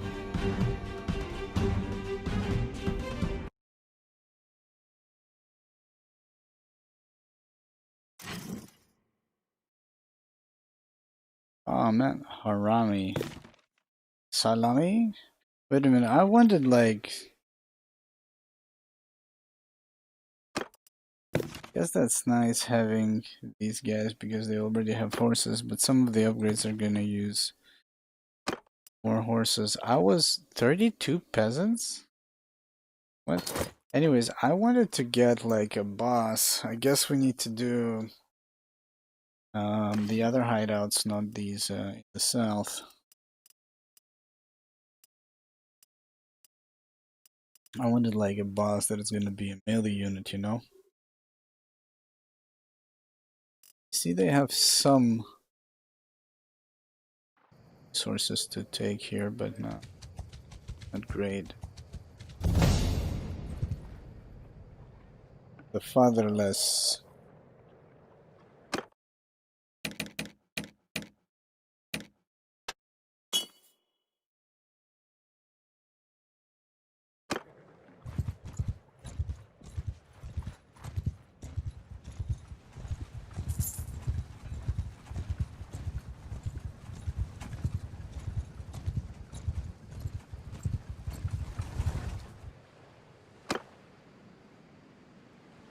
[SPEAKER 1] Oh man, Harami. Salami? Wait a minute, I wanted like... Guess that's nice having these guys because they already have horses, but some of the upgrades are gonna use more horses. I was 32 peasants? What? Anyways, I wanted to get like a boss. I guess we need to do the other hideouts, not these in the south. I wanted like a boss that is gonna be a melee unit, you know? See, they have some sources to take here, but not great. The fatherless.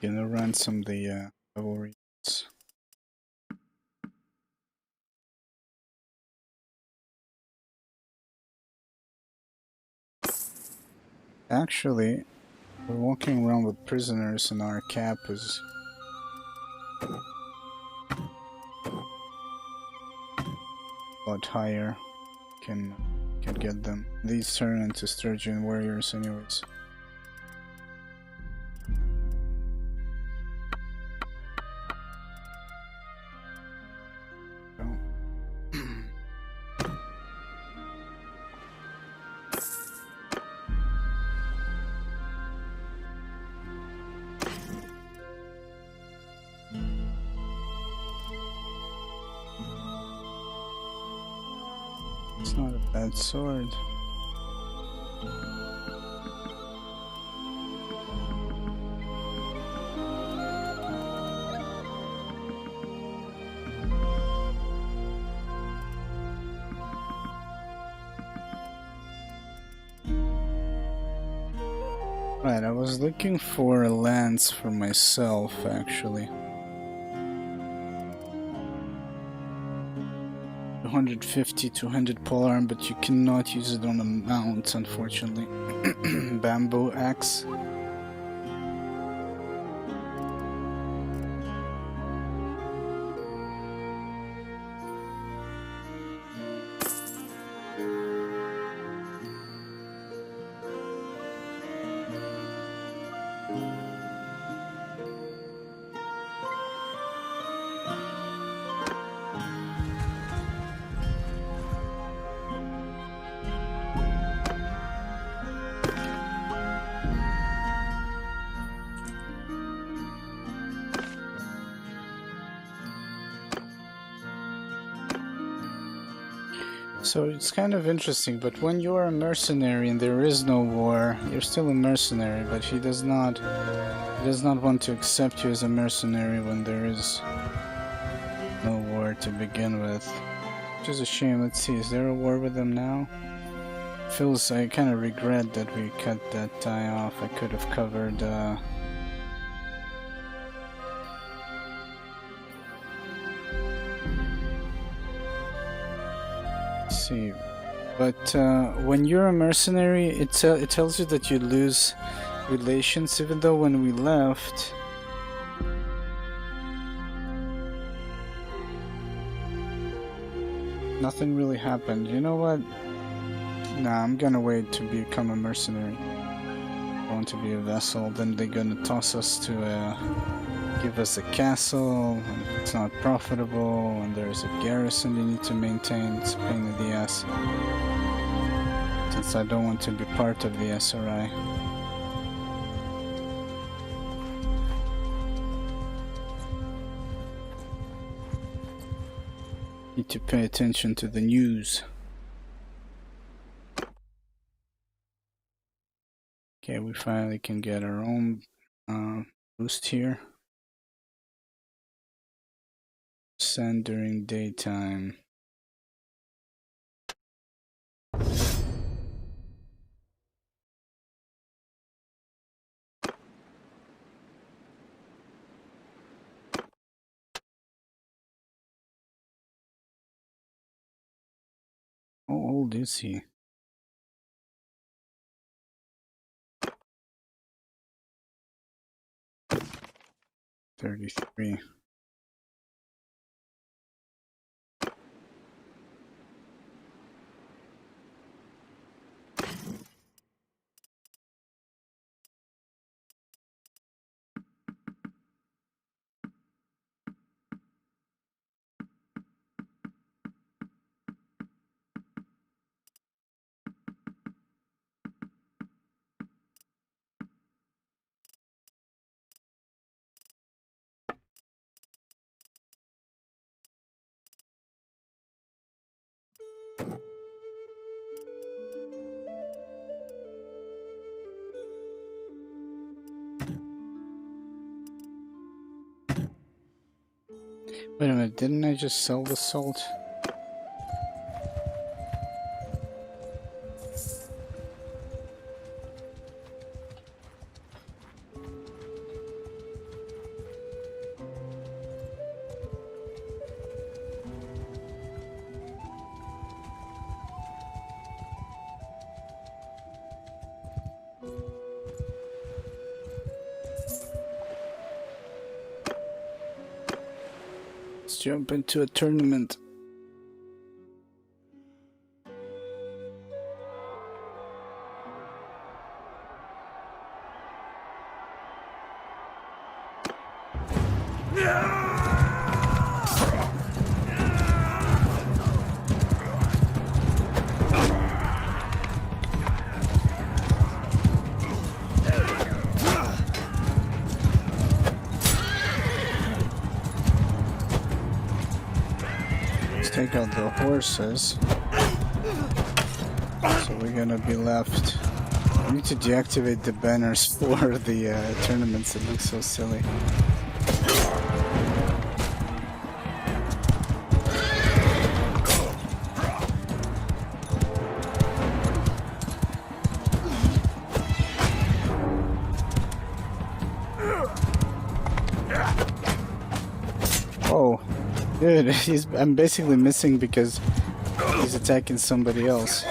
[SPEAKER 1] Gonna ransom the cavalry. Actually, we're walking around with prisoners and our cap is a lot higher. Can get them. These turn into Sturgeon warriors anyways. It's not a bad sword. Right, I was looking for a lance for myself, actually. 250, 200 polearm, but you cannot use it on a mount, unfortunately. Bamboo axe. So it's kind of interesting, but when you're a mercenary and there is no war, you're still a mercenary, but he does not want to accept you as a mercenary when there is no war to begin with. Which is a shame. Let's see, is there a war with them now? I kind of regret that we cut that tie off. I could have covered see, but when you're a mercenary, it tells you that you lose relations, even though when we left, nothing really happened. You know what? Nah, I'm gonna wait to become a mercenary. I want to be a vessel, then they're gonna toss us to give us a castle, and it's not profitable, and there's a garrison you need to maintain. It's a pain in the ass. Since I don't want to be part of the SRI. Need to pay attention to the news. Okay, we finally can get our own boost here. Send during daytime. How old is he? 33. Wait a minute, didn't I just sell the salt? Let's jump into a tournament. Take out the horses. So we're gonna be left. I need to deactivate the banners for the tournaments. It looks so silly. Oh, dude, I'm basically missing because he's attacking somebody else.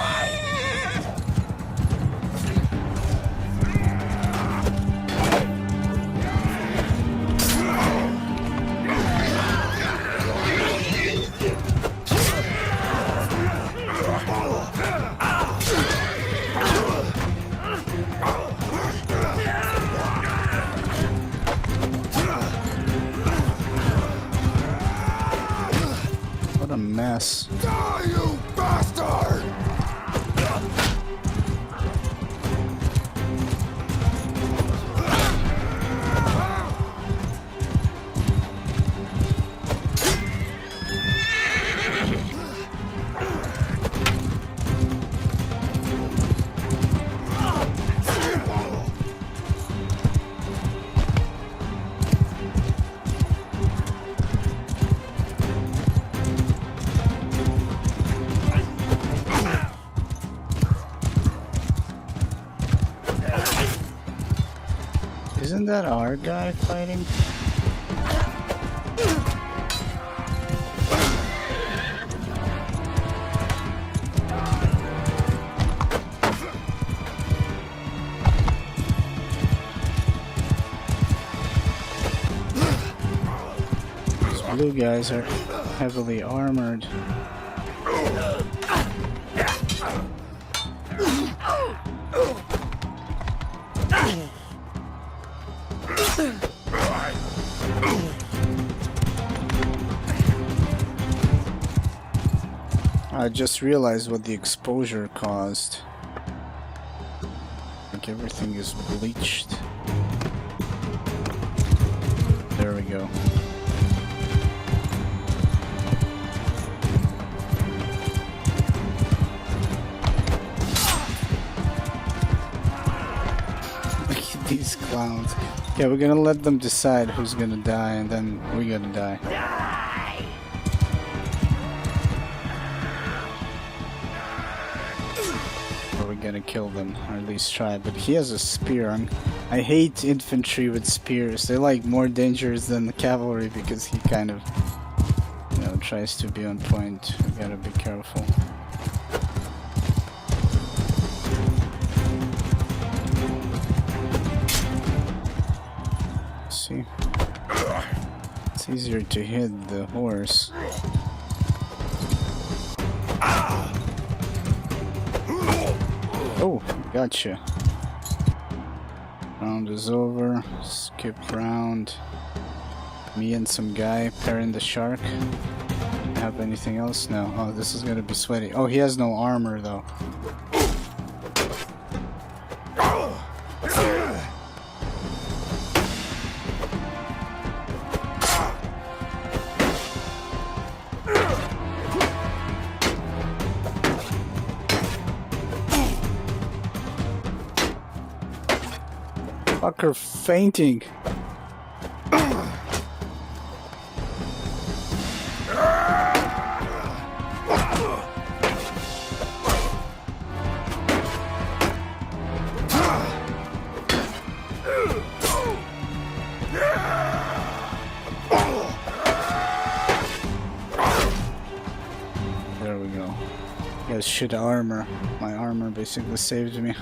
[SPEAKER 1] What a mess.
[SPEAKER 2] Die, you bastard!
[SPEAKER 1] Isn't that our guy fighting? These blue guys are heavily armored. I just realized what the exposure caused. Like everything is bleached. There we go. Look at these clowns. Yeah, we're gonna let them decide who's gonna die, and then we're gonna die. We're gonna kill them, or at least try. But he has a spear. I hate infantry with spears. They're like more dangerous than the cavalry because he kind of, you know, tries to be on point. We gotta be careful. See, it's easier to hit the horse. Oh, gotcha. Round is over. Skip round. Me and some guy parrying the shark. Have anything else? No. Oh, this is gonna be sweaty. Oh, he has no armor though. Fucker fainting. There we go. He has shit armor. My armor basically saved me.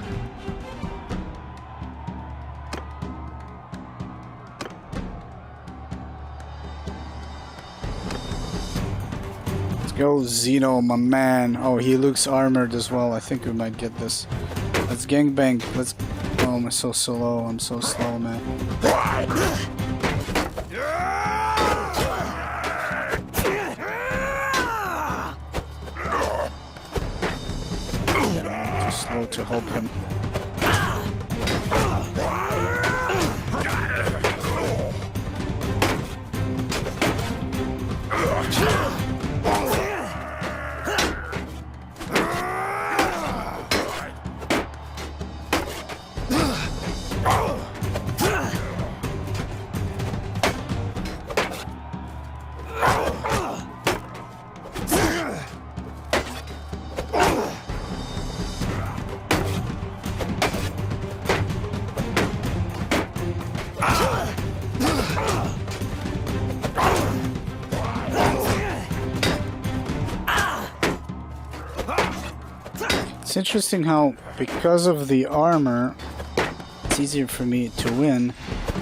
[SPEAKER 1] Go Zeno, my man. Oh, he looks armored as well. I think we might get this. Let's gangbang. Let's. Oh, I'm so slow. I'm so slow, man. Yeah, I'm too slow to help him. It's interesting how, because of the armor, it's easier for me to win,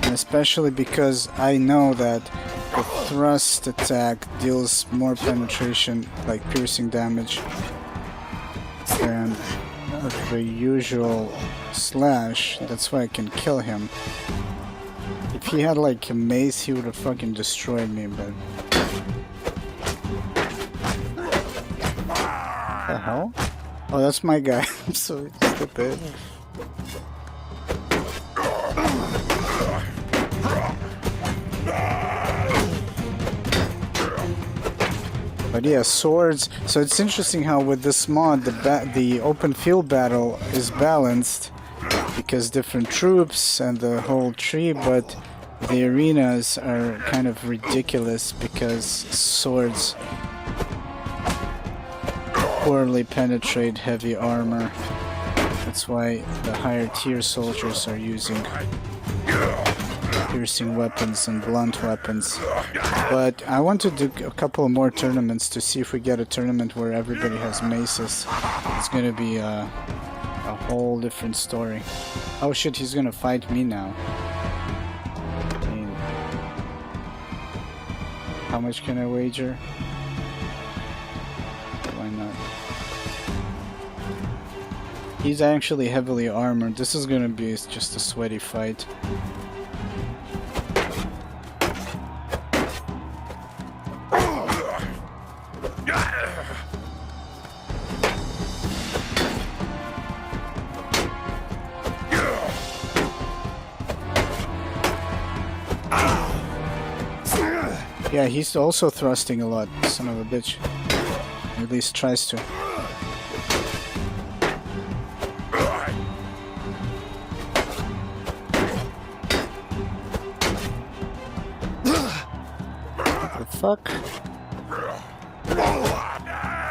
[SPEAKER 1] and especially because I know that the thrust attack deals more penetration, like piercing damage, than the usual slash. That's why I can kill him. If he had like a mace, he would have fucking destroyed me, but... The hell? Oh, that's my guy. I'm so stupid. But yeah, swords. So it's interesting how with this mod, the open field battle is balanced because different troops and the whole tree, but the arenas are kind of ridiculous because swords poorly penetrate heavy armor. That's why the higher tier soldiers are using piercing weapons and blunt weapons. But I want to do a couple more tournaments to see if we get a tournament where everybody has maces. It's gonna be a whole different story. Oh shit, he's gonna fight me now. I mean, how much can I wager? Why not? He's actually heavily armored. This is gonna be just a sweaty fight. Yeah, he's also thrusting a lot, son of a bitch. At least tries to. What the fuck?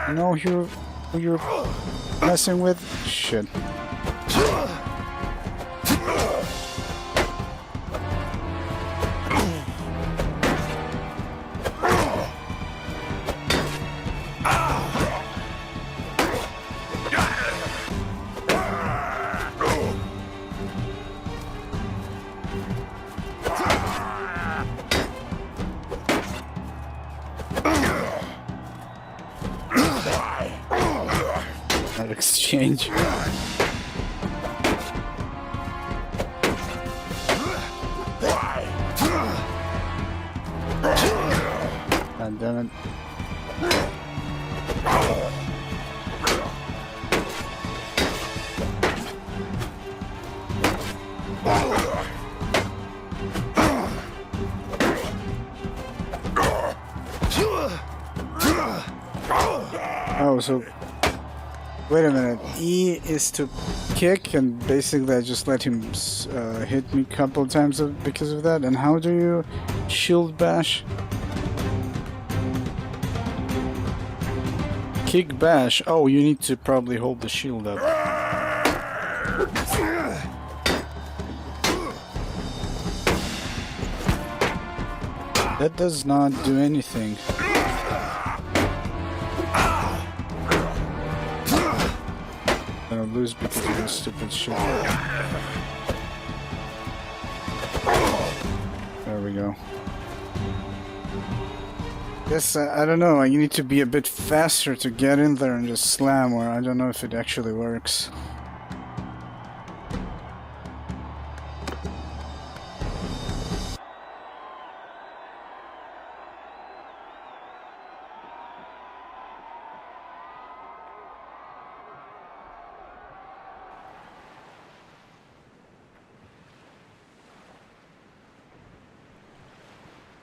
[SPEAKER 1] You know who you're messing with? Shit. That exchange. God damn it. Oh, so wait a minute. E is to kick, and basically I just let him hit me a couple times because of that. And how do you shield bash? Kick bash. Oh, you need to probably hold the shield up. That does not do anything. I'm gonna lose because of this stupid shit. There we go. Guess I don't know. You need to be a bit faster to get in there and just slam, or I don't know if it actually works.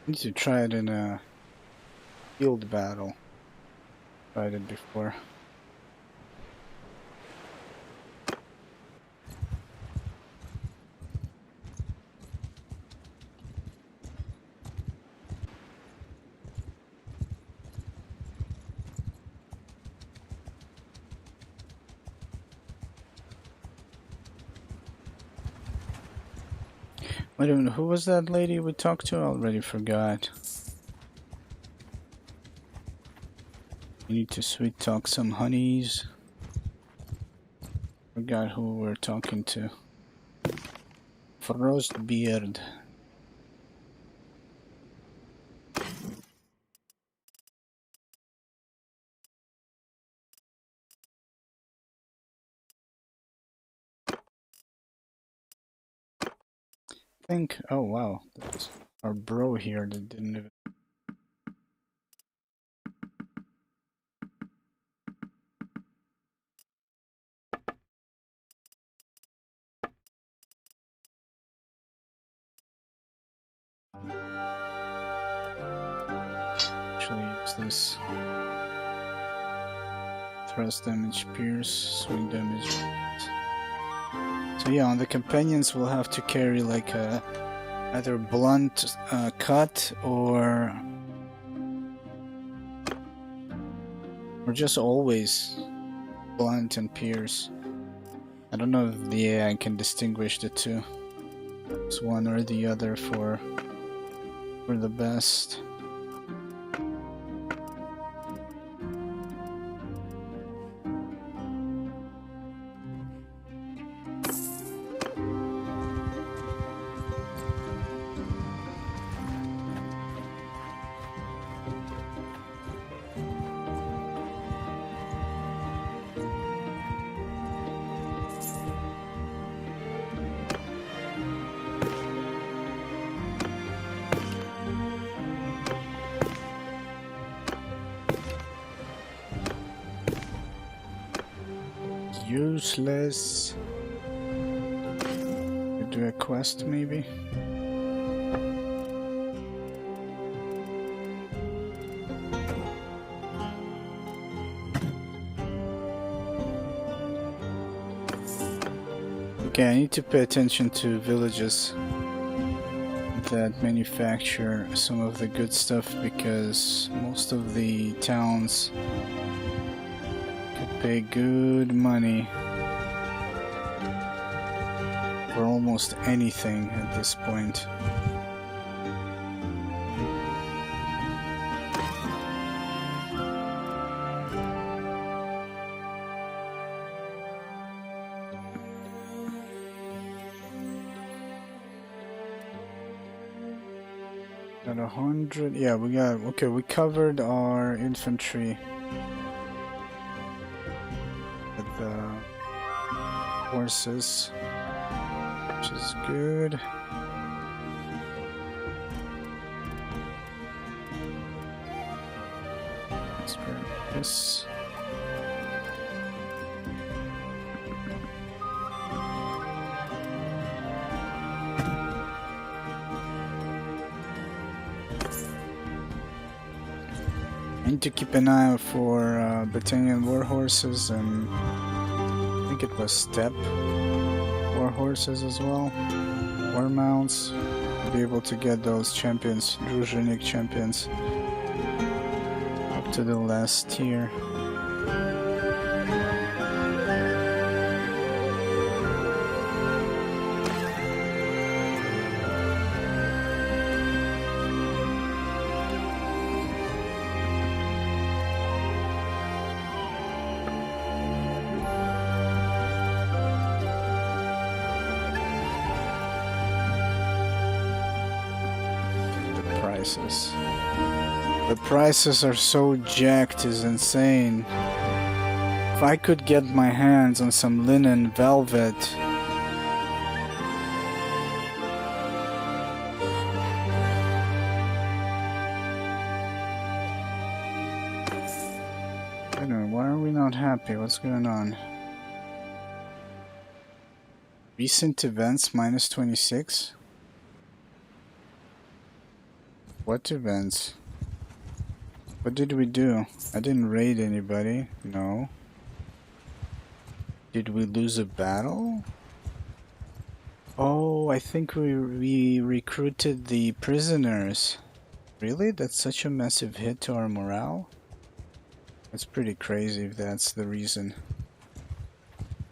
[SPEAKER 1] Need to try it in a field battle. Tried it before. Wait a minute, who was that lady we talked to? I already forgot. You need to sweet talk some honeys. Forgot who we're talking to. Frostbeard. Oh wow, that's our bro here that didn't even. Actually use this. Thrust damage, pierce, swing damage. So yeah, on the companions we'll have to carry like a either blunt cut or just always blunt and pierce. I don't know if the AI can distinguish the two. It's one or the other for the best. Useless. Do a quest maybe? Okay, I need to pay attention to villages that manufacture some of the good stuff because most of the towns could pay good money for almost anything at this point. Got 100. Yeah, we got. Okay, we covered our infantry with the horses, which is good. Let's grab this. I need to keep an eye out for battalion war horses and I think it was steppe war horses as well. War mounts. To be able to get those champions, Drużynik champions, up to the last tier. The prices are so jacked, is insane. If I could get my hands on some linen velvet, I don't know, why are we not happy? What's going on? Recent events minus 26? What events? What did we do? I didn't raid anybody. No. Did we lose a battle? Oh, I think we recruited the prisoners. Really? That's such a massive hit to our morale? That's pretty crazy if that's the reason.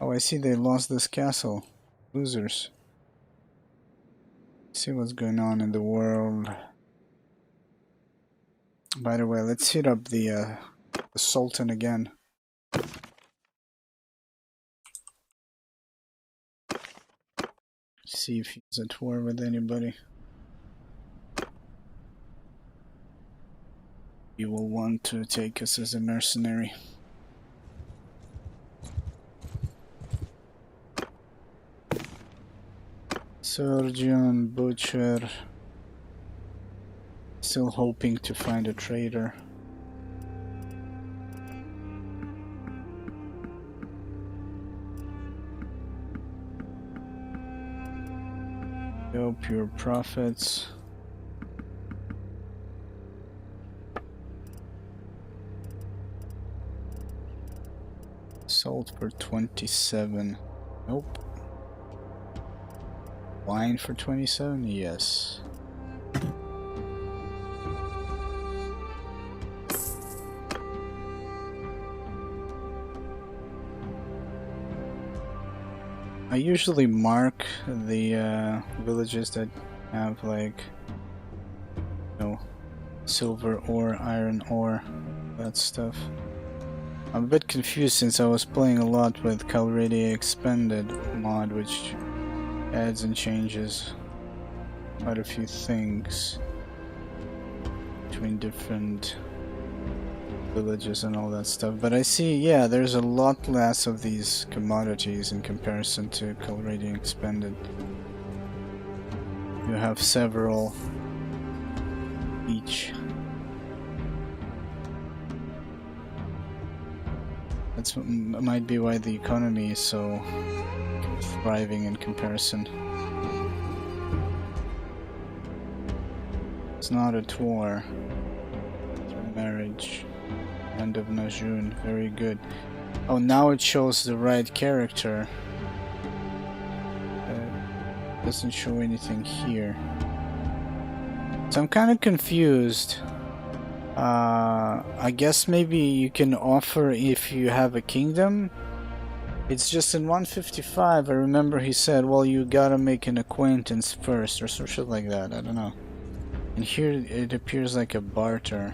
[SPEAKER 1] Oh, I see they lost this castle. Losers. Let's see what's going on in the world. By the way, let's hit up the Sultan again. See if he's at war with anybody. He will want to take us as a mercenary. Surgeon, Butcher. Still hoping to find a trader. Go pure profits. Sold for 27. Nope. Wine for 27? Yes. I usually mark the villages that have like, you know, silver ore, iron ore, that stuff. I'm a bit confused since I was playing a lot with Calradia Expanded mod, which adds and changes quite a few things between different villages and all that stuff. But I see, yeah, there's a lot less of these commodities in comparison to Calradia Expanded. You have several each. That might be why the economy is so thriving in comparison. It's not at war. Through marriage. End of Najun. Very good. Oh, now it shows the right character. Doesn't show anything here. So I'm kind of confused. I guess maybe you can offer if you have a kingdom. It's just in 155, I remember he said, well, you gotta make an acquaintance first, or some shit like that, I don't know. And here it appears like a barter.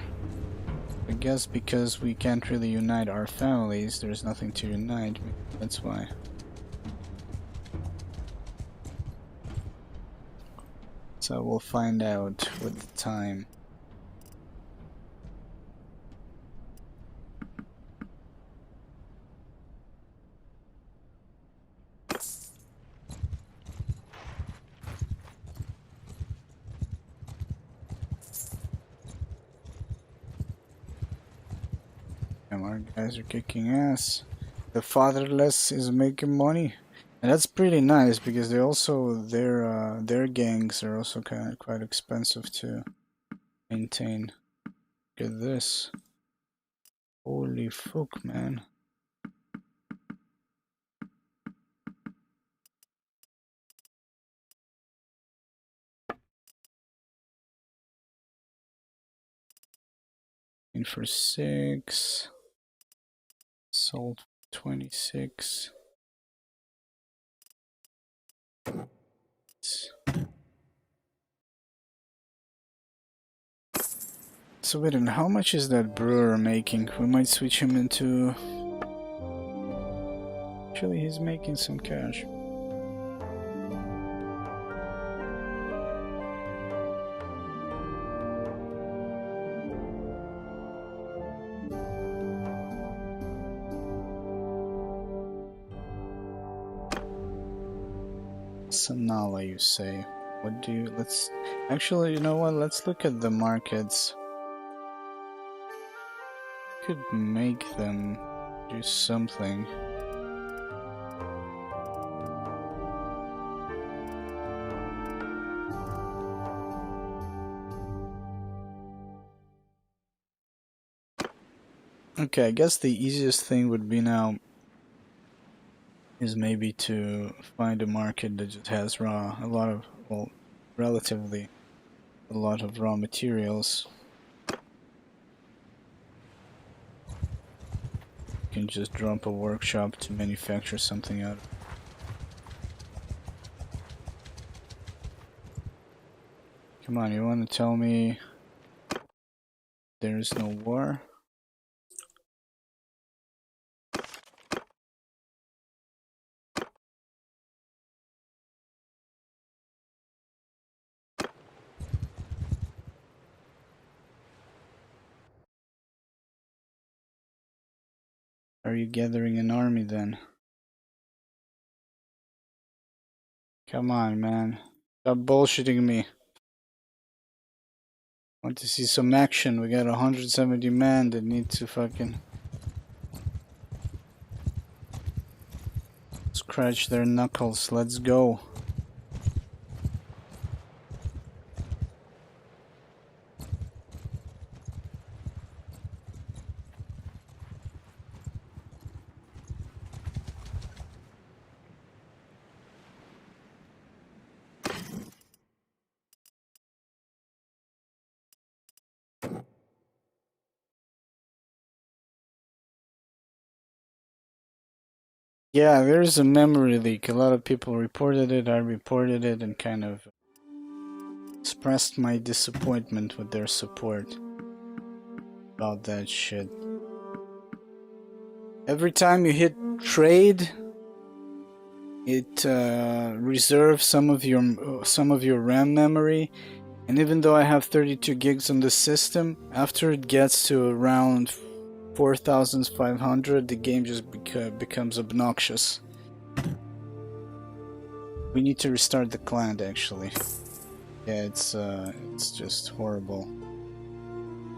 [SPEAKER 1] I guess because we can't really unite our families, there's nothing to unite, that's why. So we'll find out with time. Our guys are kicking ass. The fatherless is making money, and that's pretty nice because they also their gangs are also quite expensive to maintain. Look at this! Holy fuck, man! In for 6, sold 26. So wait, and how much is that brewer making? We might switch him into... Actually, he's making some cash. Sanala, you say? What do you... Let's... Actually, you know what? Let's look at the markets. Could make them do something. Okay, I guess the easiest thing would be now is maybe to find a market that just has a lot of, well, relatively a lot of raw materials. You can just drop a workshop to manufacture something out of it. Come on, you want to tell me there is no war? are you gathering an army then? Come on, man. Stop bullshitting me. Want to see some action. We got 170 men that need to fucking scratch their knuckles. Let's go. Yeah, there's a memory leak. A lot of people reported it. I reported it and kind of expressed my disappointment with their support about that shit. Every time you hit trade, it reserves some of your RAM memory, and even though I have 32 gigs on the system, after it gets to around 4,500, the game just becomes obnoxious. We need to restart the client, actually. Yeah, it's just horrible.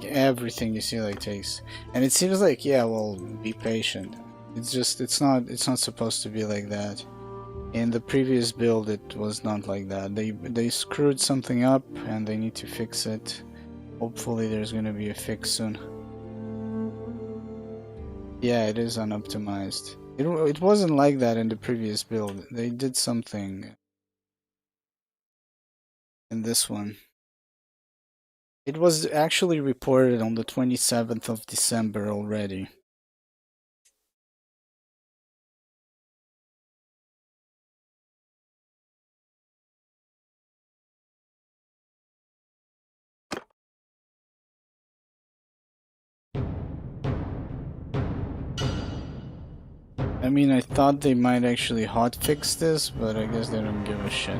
[SPEAKER 1] Everything you see like takes, and it seems like, yeah, well, be patient. It's not supposed to be like that. In the previous build, it was not like that. They screwed something up, and they need to fix it. Hopefully, there's gonna be a fix soon. Yeah, it is unoptimized. It wasn't like that in the previous build. They did something in this one. It was actually reported on the 27th of December already. I mean, I thought they might actually hotfix this, but I guess they don't give a shit.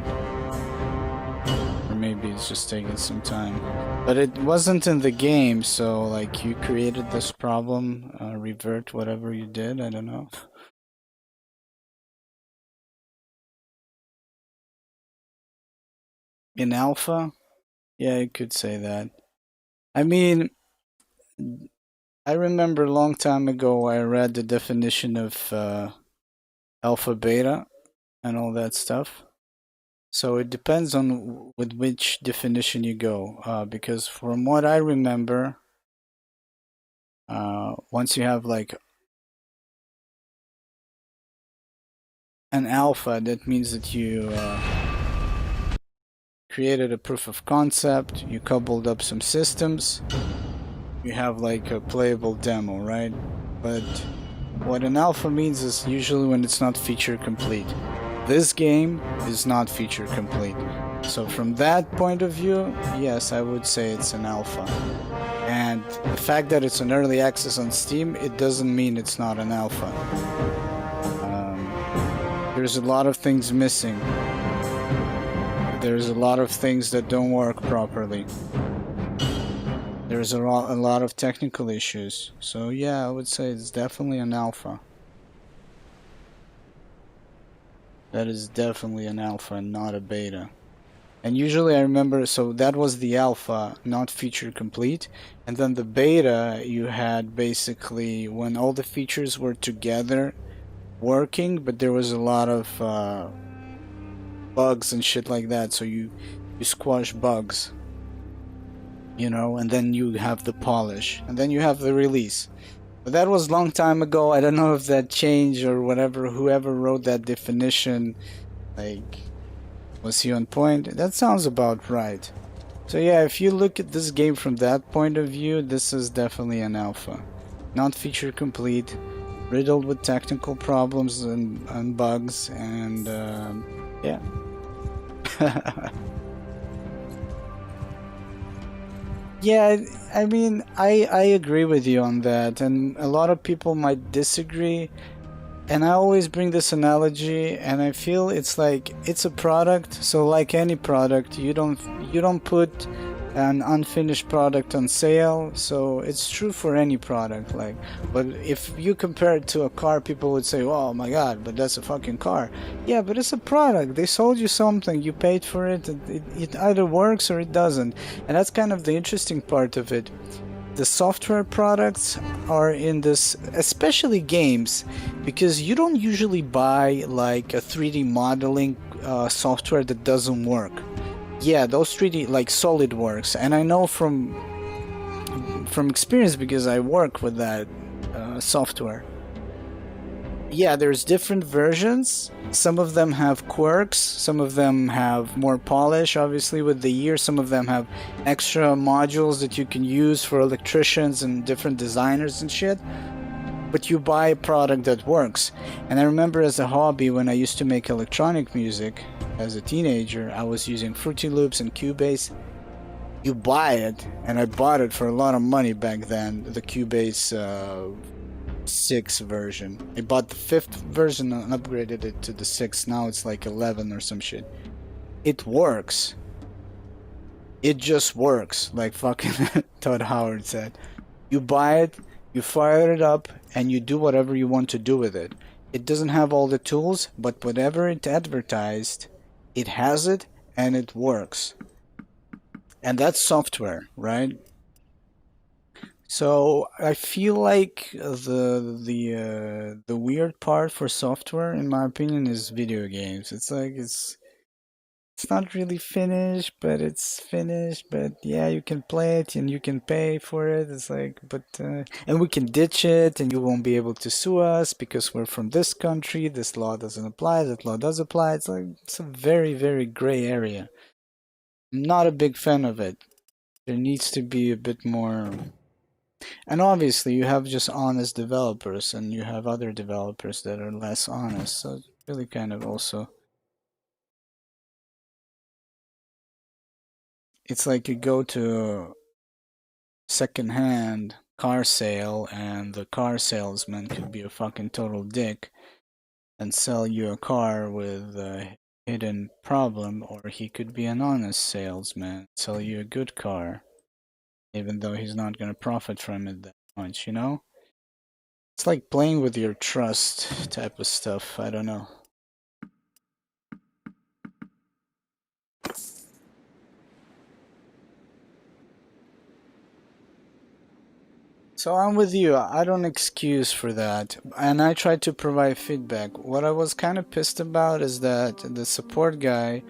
[SPEAKER 1] Or maybe it's just taking some time. But it wasn't in the game, so like you created this problem, revert whatever you did, I don't know. In alpha? Yeah, you could say that. I mean, I remember a long time ago I read the definition of alpha beta and all that stuff. So it depends on with which definition you go, because from what I remember, once you have like an alpha, that means that you created a proof of concept, you coupled up some systems, you have like a playable demo, right? But what an alpha means is usually when it's not feature complete. This game is not feature complete. So from that point of view, yes, I would say it's an alpha. And the fact that it's an early access on Steam, it doesn't mean it's not an alpha. There's a lot of things missing. There's a lot of things that don't work properly. There's a lot of technical issues. So yeah, I would say it's definitely an alpha. That is definitely an alpha and not a beta. And usually I remember, so that was the alpha, not feature complete. And then the beta, you had basically when all the features were together working, but there was a lot of bugs and shit like that. So you squash bugs, you know, and then you have the polish, and then you have the release. But that was a long time ago. I don't know if that changed or whatever. Whoever wrote that definition, like, was he on point? That sounds about right. So yeah, if you look at this game from that point of view, this is definitely an alpha. Not feature complete, riddled with technical problems and bugs, and yeah. Yeah, I mean, I agree with you on that, and a lot of people might disagree. And I always bring this analogy, and I feel it's like it's a product. So like any product, you don't put an unfinished product on sale. So it's true for any product, like, but if you compare it to a car, people would say, oh my god, but that's a fucking car. Yeah, but it's a product. They sold you something, you paid for it, it either works or it doesn't. And that's kind of the interesting part of it. The software products are in this, especially games, because you don't usually buy like a 3D modeling software that doesn't work. Yeah, those 3D, like SolidWorks, and I know from experience because I work with that software. Yeah, there's different versions. Some of them have quirks, some of them have more polish, obviously, with the year. Some of them have extra modules that you can use for electricians and different designers and shit. But you buy a product that works. And I remember as a hobby, when I used to make electronic music as a teenager, I was using Fruity Loops and Cubase. You buy it, and I bought it for a lot of money back then, the Cubase 6 version. I bought the 5th version and upgraded it to the 6th. Now it's like 11 or some shit. It works. It just works, like fucking Todd Howard said. You buy it, you fire it up, and you do whatever you want to do with it. It doesn't have all the tools, but whatever it advertised, it has it, and it works. And that's software, right? So I feel like the weird part for software, in my opinion, is video games. It's like it's not really finished, but it's finished. But yeah, you can play it and you can pay for it. It's like, but and we can ditch it, and you won't be able to sue us because we're from this country. This law doesn't apply. That law does apply. It's like it's a very, very gray area. I'm not a big fan of it. There needs to be a bit more. And obviously, you have just honest developers, and you have other developers that are less honest. So it's really kind of also. It's like you go to secondhand car sale, and the car salesman could be a fucking total dick and sell you a car with a hidden problem, or he could be an honest salesman, sell you a good car, even though he's not going to profit from it that much, you know? It's like playing with your trust type of stuff. I don't know. So I'm with you. I don't excuse for that. And I try to provide feedback. What I was kind of pissed about is that the support guy,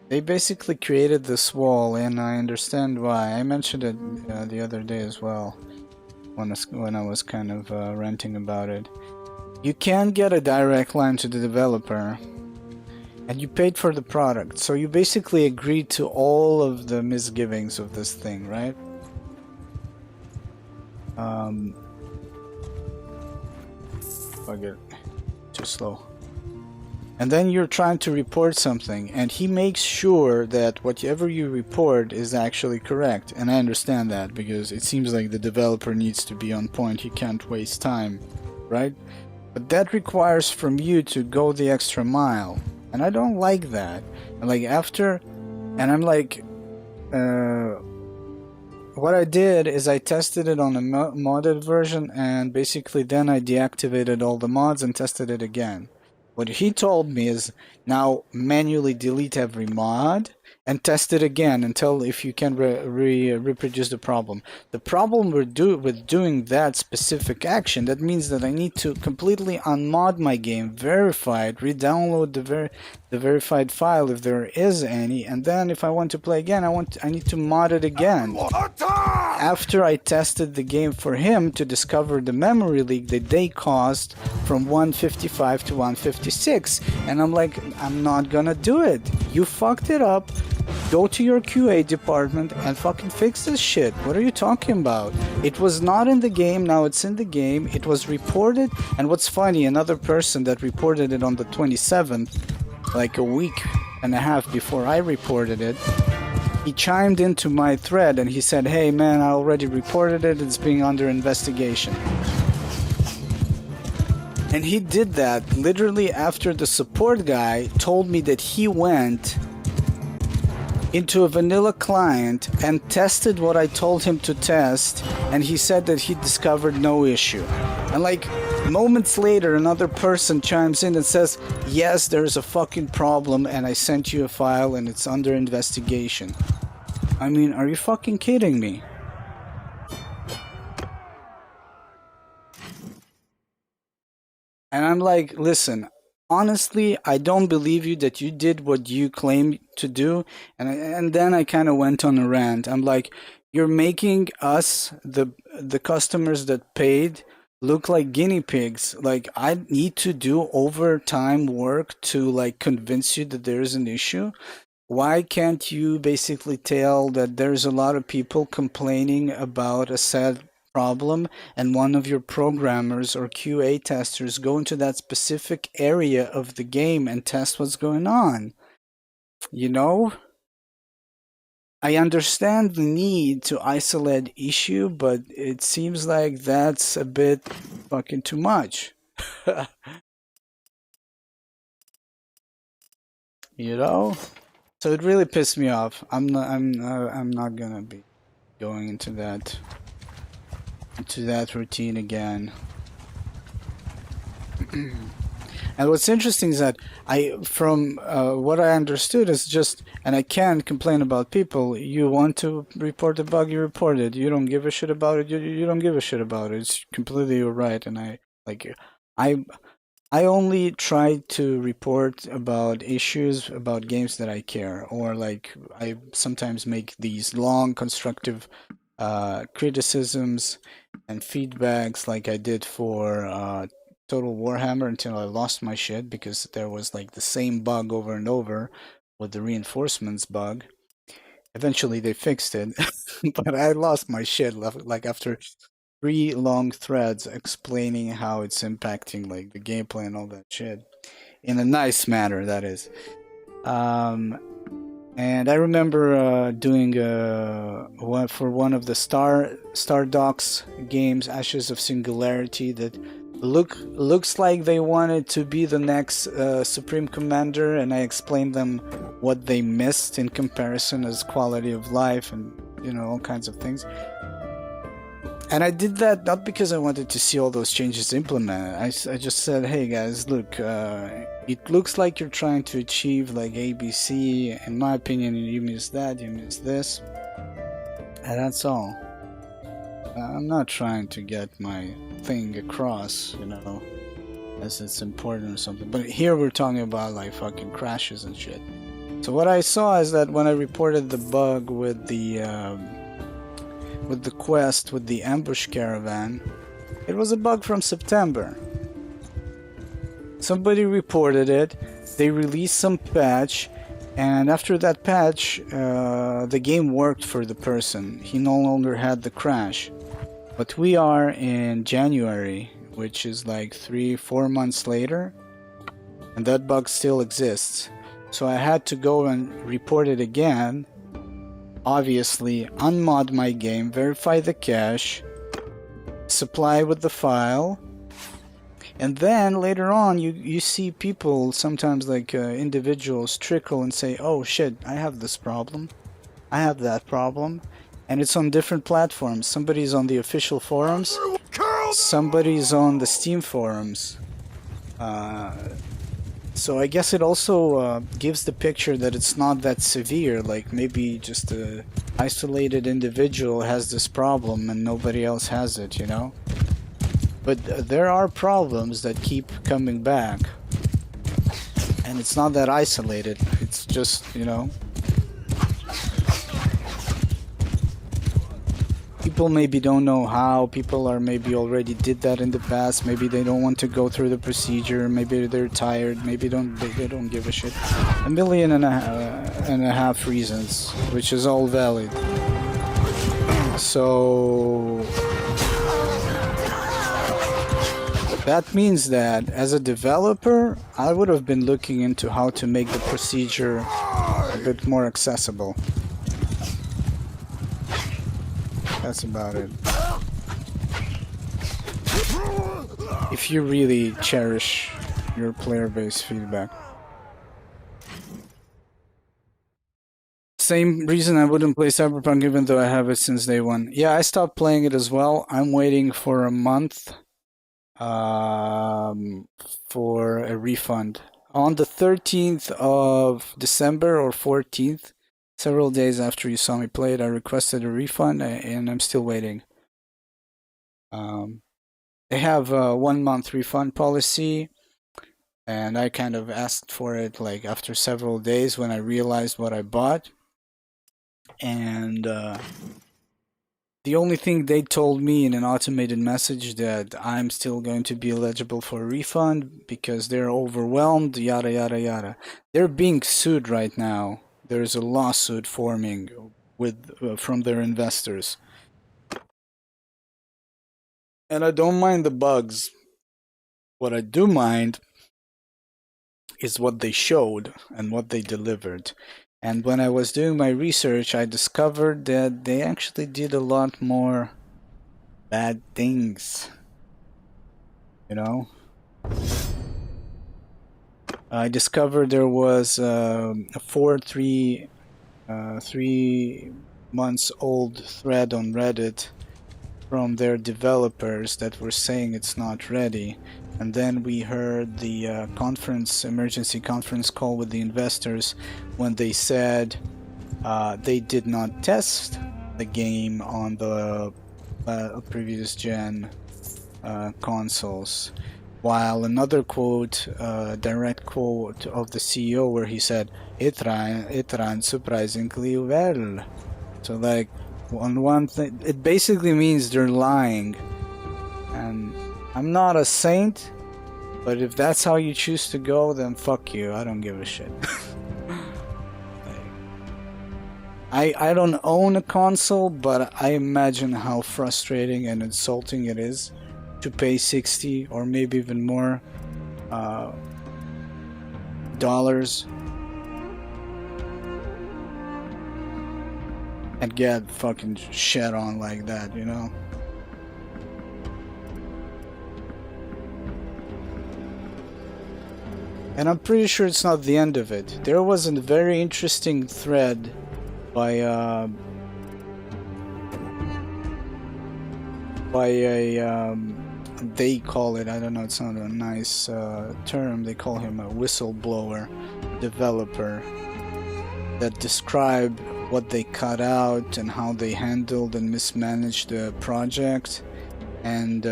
[SPEAKER 1] they basically created this wall, and I understand why. I mentioned it the other day as well, when I was kind of ranting about it. You can't get a direct line to the developer, and you paid for the product, so you basically agreed to all of the misgivings of this thing, right? Fuck it. Too slow. And then you're trying to report something, and he makes sure that whatever you report is actually correct. And I understand that, because it seems like the developer needs to be on point. He can't waste time, right? But that requires from you to go the extra mile. And I don't like that. And like after, and I'm like, what I did is I tested it on a modded version, and basically then I deactivated all the mods and tested it again. What he told me is now manually delete every mod and test it again until if you can reproduce the problem. The problem with doing that specific action, that means that I need to completely unmod my game, verify it, re-download the verified file if there is any, and then if I want to play again, I need to mod it again. After I tested the game for him to discover the memory leak that they caused from 155 to 156, and I'm like, I'm not gonna do it. You fucked it up. Go to your QA department and fucking fix this shit. What are you talking about? It was not in the game, now it's in the game. It was reported, and what's funny, another person that reported it on the 27th, like a week and a half before I reported it, he chimed into my thread and he said, hey man, I already reported it, it's being under investigation. And he did that literally after the support guy told me that he went into a vanilla client and tested what I told him to test, and he said that he discovered no issue. And like moments later, another person chimes in and says, yes, there's a fucking problem and I sent you a file and it's under investigation. I mean, are you fucking kidding me? And I'm like, listen, honestly, I don't believe you that you did what you claim to do. And then I kind of went on a rant. I'm like, you're making us, the customers that paid, look like guinea pigs. Like, I need to do overtime work to like convince you that there is an issue. Why can't you basically tell that there's a lot of people complaining about a sad problem, and one of your programmers or QA testers go into that specific area of the game and test what's going on? You know? I understand the need to isolate issue, but it seems like that's a bit fucking too much. You know? So it really pissed me off. I'm not gonna be going into that routine again. And what's interesting is that from what I understood is just, and I can't complain about people. You want to report a bug, you report it. You don't give a shit about it. You don't give a shit about it. It's completely your right. And I only try to report about issues about games that I care, or like I sometimes make these long constructive criticisms and feedbacks, like I did for Total Warhammer, until I lost my shit because there was like the same bug over and over with the reinforcements bug. Eventually they fixed it, but I lost my shit like after 3 long threads explaining how it's impacting like the gameplay and all that shit in a nice manner, that is. And I remember doing one for one of the Star Docs games, Ashes of Singularity, that looks like they wanted to be the next Supreme Commander, and I explained them what they missed in comparison as quality of life and, you know, all kinds of things. And I did that not because I wanted to see all those changes implemented. I just said, hey guys, look, it looks like you're trying to achieve like ABC. In my opinion, you missed that, you missed this. And that's all. I'm not trying to get my thing across, you know, as it's important or something. But here we're talking about like fucking crashes and shit. So what I saw is that when I reported the bug with the quest with the ambush caravan, it was a bug from September. Somebody reported it, they released some patch, and after that patch, the game worked for the person. He no longer had the crash. But we are in January, which is like 3-4 months later, and that bug still exists. So I had to go and report it again. Obviously, unmod my game, verify the cache, supply with the file, and then later on you see people, sometimes like individuals, trickle and say, oh shit, I have this problem, I have that problem, and it's on different platforms. Somebody's on the official forums, somebody's on the Steam forums. So I guess it also gives the picture that it's not that severe, like maybe just a isolated individual has this problem and nobody else has it, you know? But there are problems that keep coming back, and it's not that isolated, it's just, you know, people maybe don't know how, people are maybe already did that in the past, maybe they don't want to go through the procedure, maybe they're tired, maybe they don't give a shit. 1.5 million reasons, which is all valid. So that means that as a developer, I would have been looking into how to make the procedure a bit more accessible. That's about it. If you really cherish your player base feedback. same reason I wouldn't play Cyberpunk even though I have it since day one. Yeah, I stopped playing it as well. I'm waiting for a month for a refund. On the 13th of December or 14th, several days after you saw me play it, I requested a refund and I'm still waiting. They have a 1 month refund policy, and I kind of asked for it like after several days when I realized what I bought. And the only thing they told me in an automated message that I'm still going to be eligible for a refund because they're overwhelmed, yada yada yada. They're being sued right now. There's a lawsuit forming with from their investors. And I don't mind the bugs. What I do mind is what they showed and what they delivered. And when I was doing my research, I discovered that they actually did a lot more bad things. You know? I discovered there was a 3 months old thread on Reddit from their developers that were saying it's not ready. And then we heard the emergency conference call with the investors when they said they did not test the game on the previous gen consoles. While another quote, direct quote of the CEO where he said, it ran surprisingly well. So like, on one thing, it basically means they're lying. And I'm not a saint, but if that's how you choose to go, then fuck you. I don't give a shit. I don't own a console, but I imagine how frustrating and insulting it is to pay 60 or maybe even more dollars and get fucking shit on like that, you know? And I'm pretty sure it's not the end of it. There was a very interesting thread by a they call it, I don't know, it's not a nice term, they call him a whistleblower developer, that described what they cut out and how they handled and mismanaged the project. And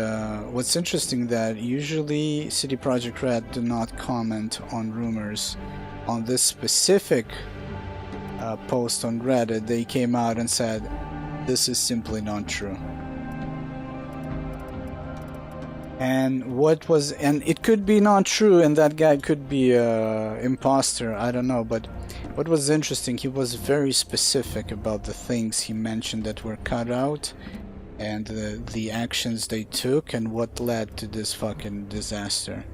[SPEAKER 1] what's interesting that usually CD Projekt Red do not comment on rumors. On this specific post on Reddit, they came out and said, this is simply not true. And it could be not true, and that guy could be an imposter, I don't know, but what was interesting, he was very specific about the things he mentioned that were cut out, and the actions they took, and what led to this fucking disaster.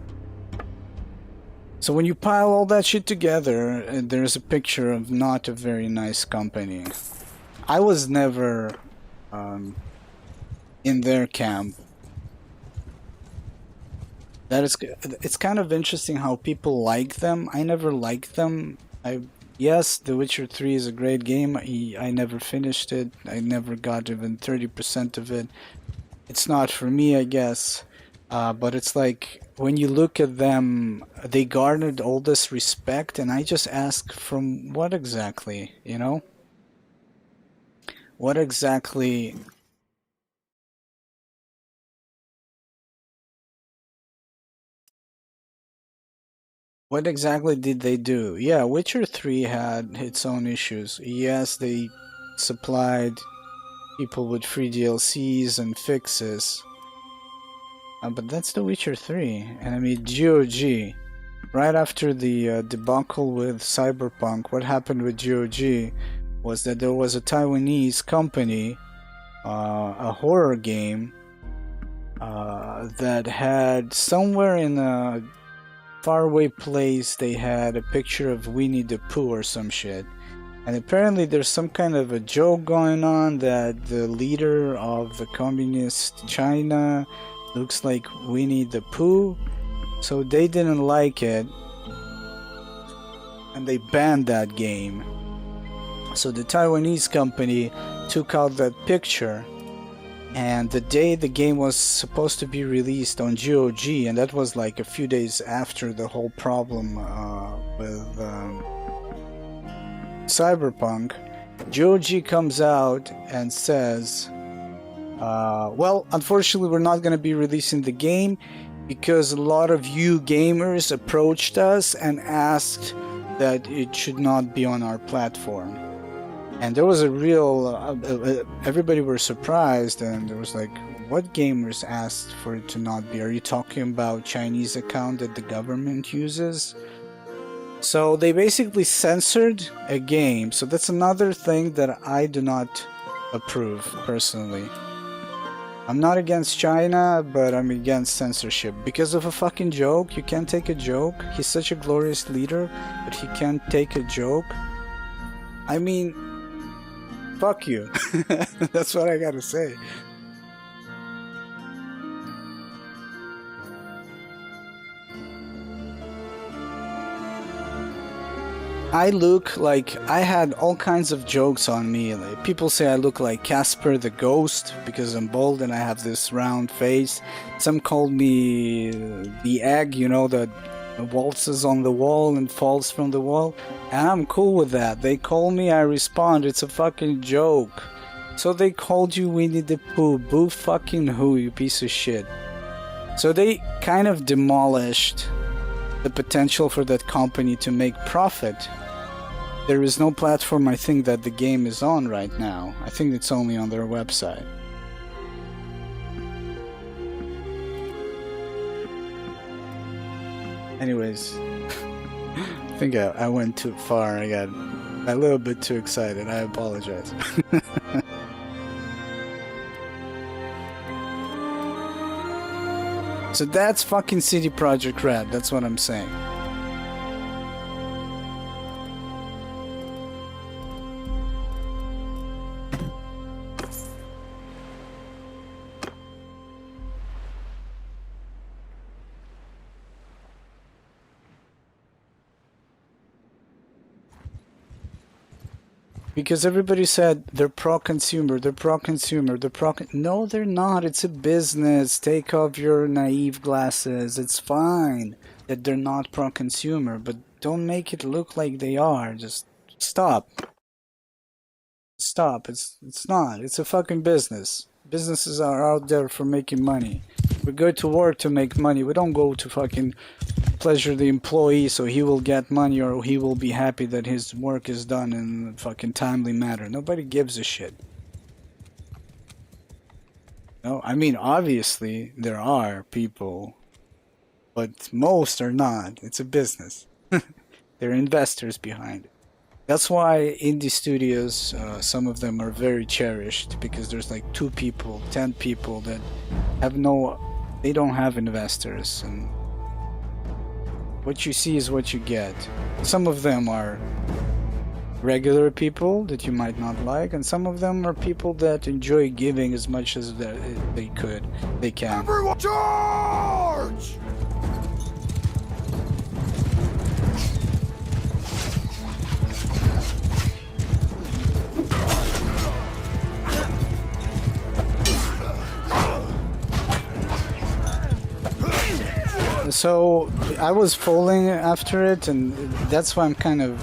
[SPEAKER 1] So when you pile all that shit together, there's a picture of not a very nice company. I was never in their camp. It's kind of interesting how people like them. I never liked them. Yes, The Witcher 3 is a great game. I never finished it. I never got even 30% of it. It's not for me, I guess. But it's like, when you look at them, they garnered all this respect, and I just ask, from what exactly, you know? What exactly... What exactly did they do? Yeah, Witcher 3 had its own issues. Yes, they supplied people with free DLCs and fixes. But that's The Witcher 3. And I mean, GOG. Right after the debacle with Cyberpunk, what happened with GOG was that there was a Taiwanese company, a horror game, that had somewhere in a faraway place, they had a picture of Winnie the Pooh or some shit. And apparently there's some kind of a joke going on that the leader of the communist China looks like Winnie the Pooh. So they didn't like it, and they banned that game. So the Taiwanese company took out that picture, and the day the game was supposed to be released on GOG, and that was like a few days after the whole problem with Cyberpunk, GOG comes out and says, well, unfortunately we're not going to be releasing the game because a lot of you gamers approached us and asked that it should not be on our platform. And there was a real, everybody were surprised, and there was like, what gamers asked for it to not be? Are you talking about Chinese account that the government uses? So they basically censored a game. So that's another thing that I do not approve personally. I'm not against China, but I'm against censorship. Because of a fucking joke, you can't take a joke. He's such a glorious leader, but he can't take a joke. I mean, fuck you. That's what I gotta say. I look like I had all kinds of jokes on me. Like, people say I look like Casper the Ghost because I'm bald and I have this round face. Some called me the egg, you know, that waltzes on the wall and falls from the wall. And I'm cool with that. They call me, I respond. It's a fucking joke. So they called you Winnie the Pooh. Boo fucking who, you piece of shit. So they kind of demolished the potential for that company to make profit. There is no platform, I think, that the game is on right now. I think it's only on their website. Anyways, I think I went too far. I got a little bit too excited. I apologize. So that's fucking CD Projekt Red. That's what I'm saying. Because everybody said they're pro-consumer, they're pro-consumer, they're pro... No, they're not. It's a business. Take off your naive glasses. It's fine that they're not pro-consumer, but don't make it look like they are. Just stop. Stop. It's not. It's a fucking business. Businesses are out there for making money. We go to work to make money. We don't go to fucking pleasure the employee so he will get money or he will be happy that his work is done in a fucking timely manner. Nobody gives a shit. No, I mean, obviously there are people, but most are not. It's a business. There are investors behind it. That's why indie studios, some of them are very cherished, because there's like 2 people, 10 people that have they don't have investors, and what you see is what you get. Some of them are regular people that you might not like, and some of them are people that enjoy giving as much as they can.
[SPEAKER 2] Everyone charge!
[SPEAKER 1] So I was falling after it, and that's why I'm kind of,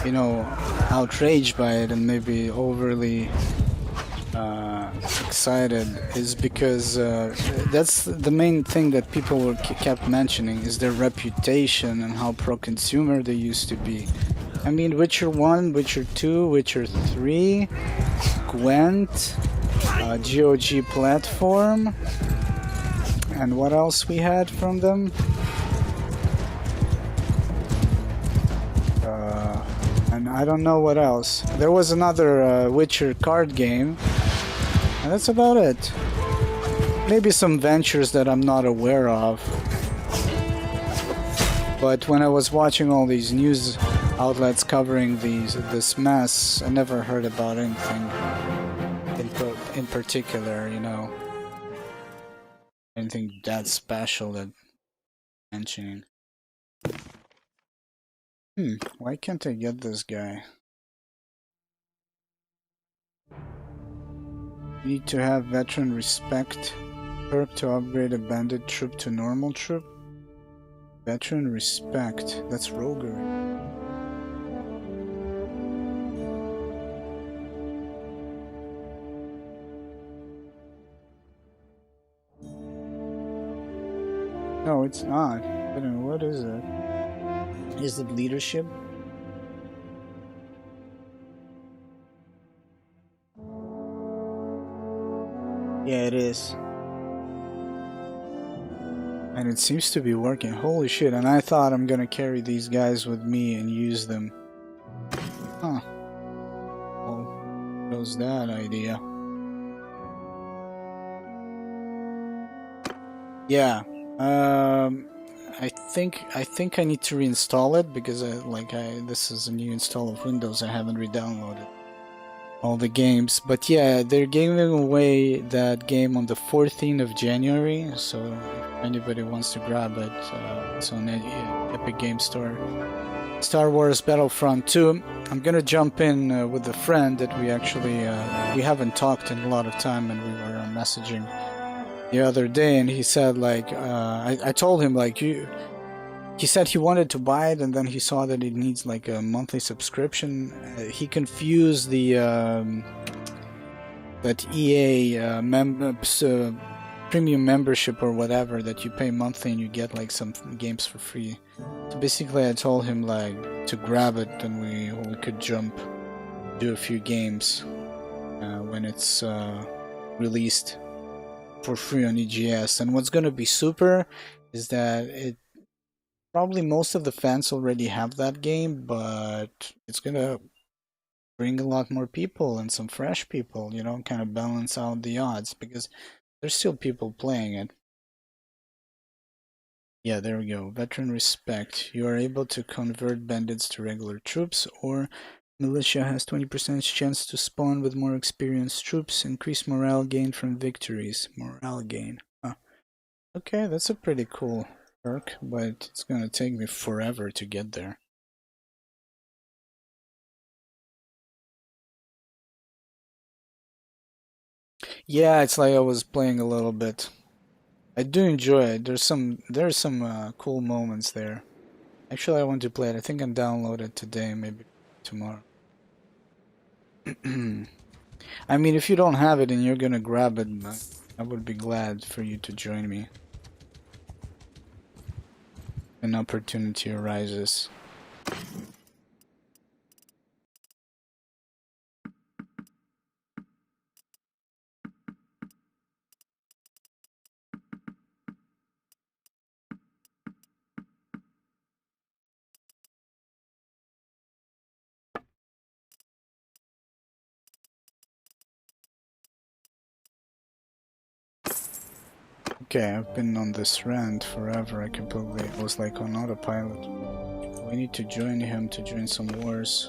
[SPEAKER 1] you know, outraged by it and maybe overly excited, is because that's the main thing that people kept mentioning, is their reputation and how pro-consumer they used to be. I mean, Witcher 1, Witcher 2, Witcher 3, Gwent, GOG platform, and what else we had from them? And I don't know what else. There was another Witcher card game, and that's about it. Maybe some ventures that I'm not aware of. But when I was watching all these news outlets covering this mess, I never heard about anything in particular, you know. Anything that special that mentioning. Why can't I get this guy? You need to have veteran respect perk to upgrade a bandit troop to normal troop. Veteran respect, that's roguery. No, it's not. I don't know, what is it? Is it leadership? Yeah, it is. And it seems to be working. Holy shit, and I thought I'm gonna carry these guys with me and use them. Huh. Well, goes that idea. Yeah. I think I need to reinstall it because this is a new install of Windows. I haven't re-downloaded all the games, but yeah, they're giving away that game on the 14th of January, so if anybody wants to grab it, it's on Epic Game Store. Star Wars Battlefront 2. I'm gonna jump in with a friend that we actually we haven't talked in a lot of time, and we were messaging the other day, and he said like I told him like he said he wanted to buy it, and then he saw that it needs like a monthly subscription. He confused the that EA premium membership or whatever that you pay monthly and you get like some games for free. So basically, I told him like to grab it, and we could jump, do a few games when it's released for free on EGS. And what's gonna be super is that it probably most of the fans already have that game, but it's gonna bring a lot more people and some fresh people, you know, kind of balance out the odds because there's still people playing it. Yeah, there we go. Veteran respect. You are able to convert bandits to regular troops, or militia has 20% chance to spawn with more experienced troops. Increase morale gain from victories. Morale gain. Huh. Okay, that's a pretty cool perk, but it's gonna take me forever to get there. Yeah, it's like I was playing a little bit. I do enjoy it. There's some cool moments there. Actually, I want to play it. I think I'll download it today, maybe tomorrow. I mean, if you don't have it and you're gonna grab it, I would be glad for you to join me. An opportunity arises. Okay, I've been on this rant forever. I completely was like on autopilot. We need to join him to join some wars.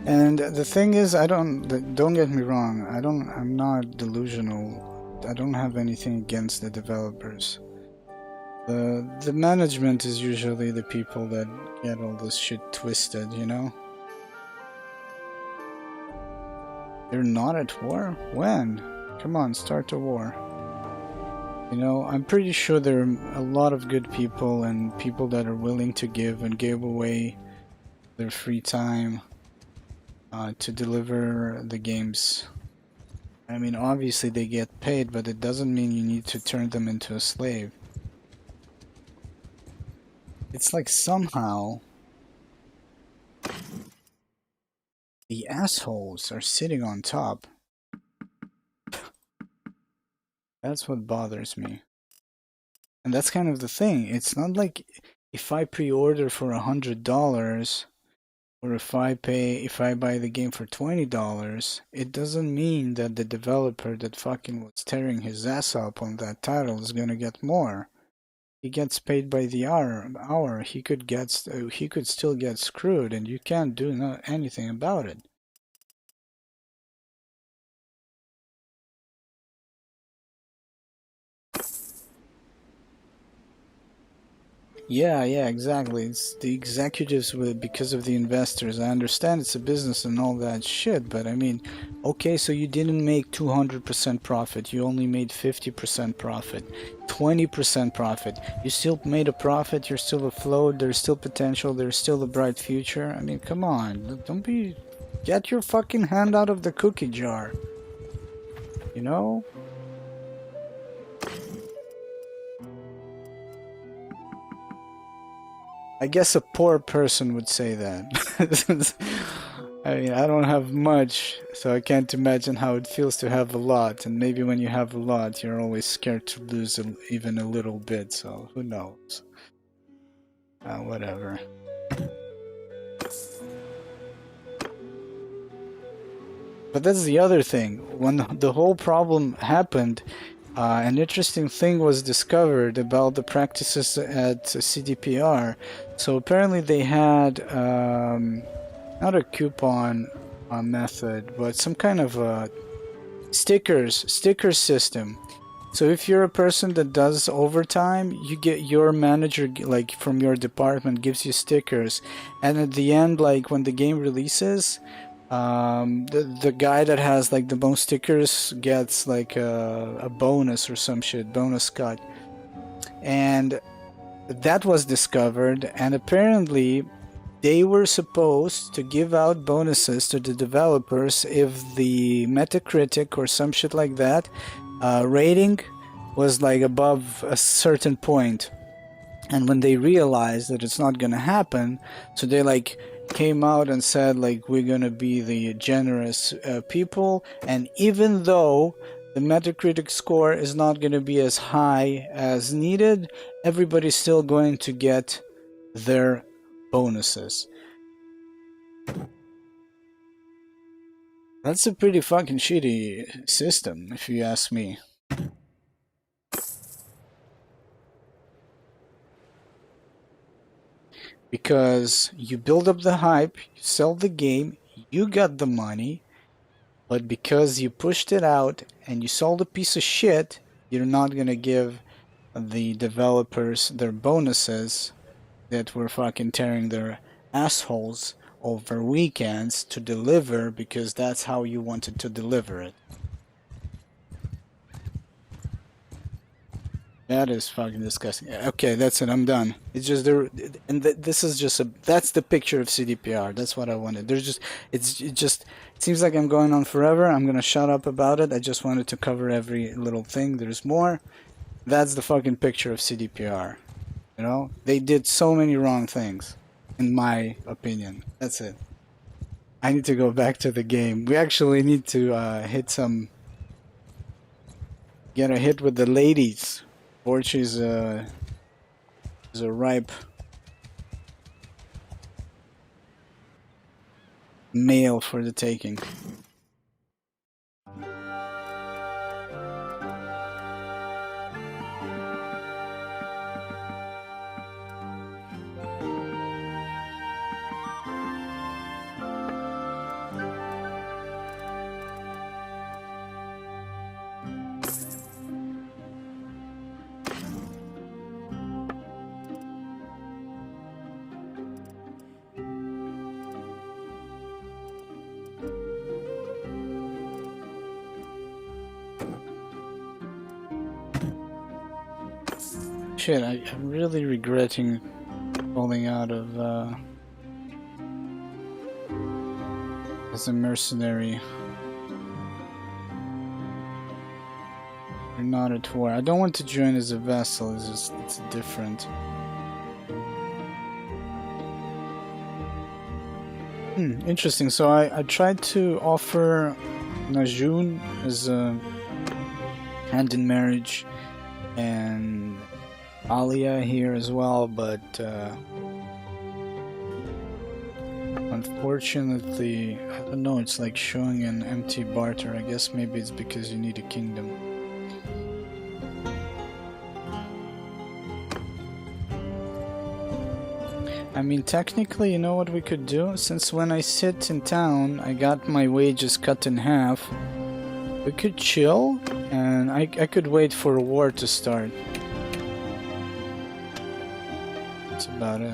[SPEAKER 1] And the thing is, don't get me wrong, I'm not delusional. I don't have anything against the developers. The management is usually the people that get all this shit twisted, you know? They're not at war? When? Come on, start a war. You know, I'm pretty sure there are a lot of good people and people that are willing to give and give away their free time to deliver the games. I mean, obviously they get paid, but it doesn't mean you need to turn them into a slave. It's like somehow the assholes are sitting on top. That's what bothers me. And that's kind of the thing. It's not like if I pre-order for $100 or if I buy the game for $20, it doesn't mean that the developer that fucking was tearing his ass up on that title is gonna get more. He gets paid by the hour. He could still get screwed, and you can't do anything about it. Yeah, yeah, exactly. It's the executives with because of the investors. I understand it's a business and all that shit, but I mean, okay, so you didn't make 200% profit. You only made 50% profit, 20% profit. You still made a profit. You're still afloat. There's still potential. There's still a bright future. I mean, come on. Don't be get your fucking hand out of the cookie jar. You know? I guess a poor person would say that. I mean, I don't have much, so I can't imagine how it feels to have a lot. And maybe when you have a lot, you're always scared to lose even a little bit, so who knows? Whatever. But that's the other thing. When the whole problem happened, an interesting thing was discovered about the practices at CDPR. So apparently they had not a coupon method, but some kind of a sticker system. So if you're a person that does overtime, you get your manager, like from your department, gives you stickers, and at the end, like when the game releases, the guy that has like the most stickers gets like a bonus or some shit, bonus cut. And that was discovered, and apparently they were supposed to give out bonuses to the developers if the Metacritic or some shit like that rating was like above a certain point. And when they realized that it's not gonna happen, so they like came out and said like, we're gonna be the generous people, and even though the Metacritic score is not gonna be as high as needed, everybody's still going to get their bonuses. That's a pretty fucking shitty system, if you ask me. Because you build up the hype, you sell the game, you got the money, but because you pushed it out and you sold a piece of shit, you're not gonna give the developers their bonuses that were fucking tearing their assholes over weekends to deliver because that's how you wanted to deliver it. That is fucking disgusting. Okay, that's it. I'm done. It's just there, and this is just a. That's the picture of CDPR. That's what I wanted. There's just. It seems like I'm going on forever. I'm gonna shut up about it. I just wanted to cover every little thing. There's more. That's the fucking picture of CDPR. You know, they did so many wrong things, in my opinion. That's it. I need to go back to the game. We actually need to hit some. Get a hit with the ladies. Borch is a ripe male for the taking. Shit, I'm really regretting falling out of as a mercenary. You're not at war. I don't want to join as a vessel. It's different. Interesting. So I tried to offer Najun as a hand in marriage and Alia here as well, but unfortunately, I don't know, it's like showing an empty barter. I guess maybe it's because you need a kingdom. I mean, technically, you know what we could do? Since when I sit in town, I got my wages cut in half. We could chill, and I could wait for a war to start. That's about it.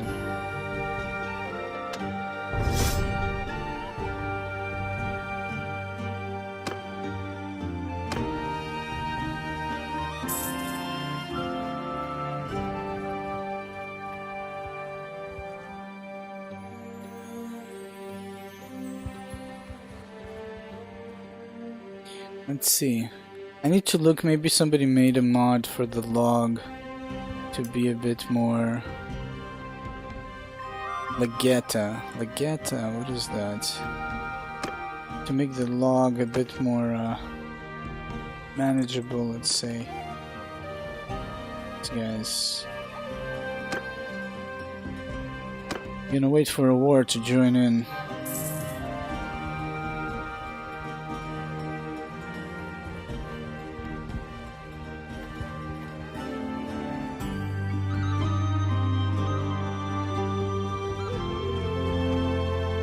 [SPEAKER 1] Let's see. I need to look, maybe somebody made a mod for the log to be a bit more Legetta. Legetta, what is that? To make the log a bit more manageable, let's say. These guys. Gonna wait for a war to join in.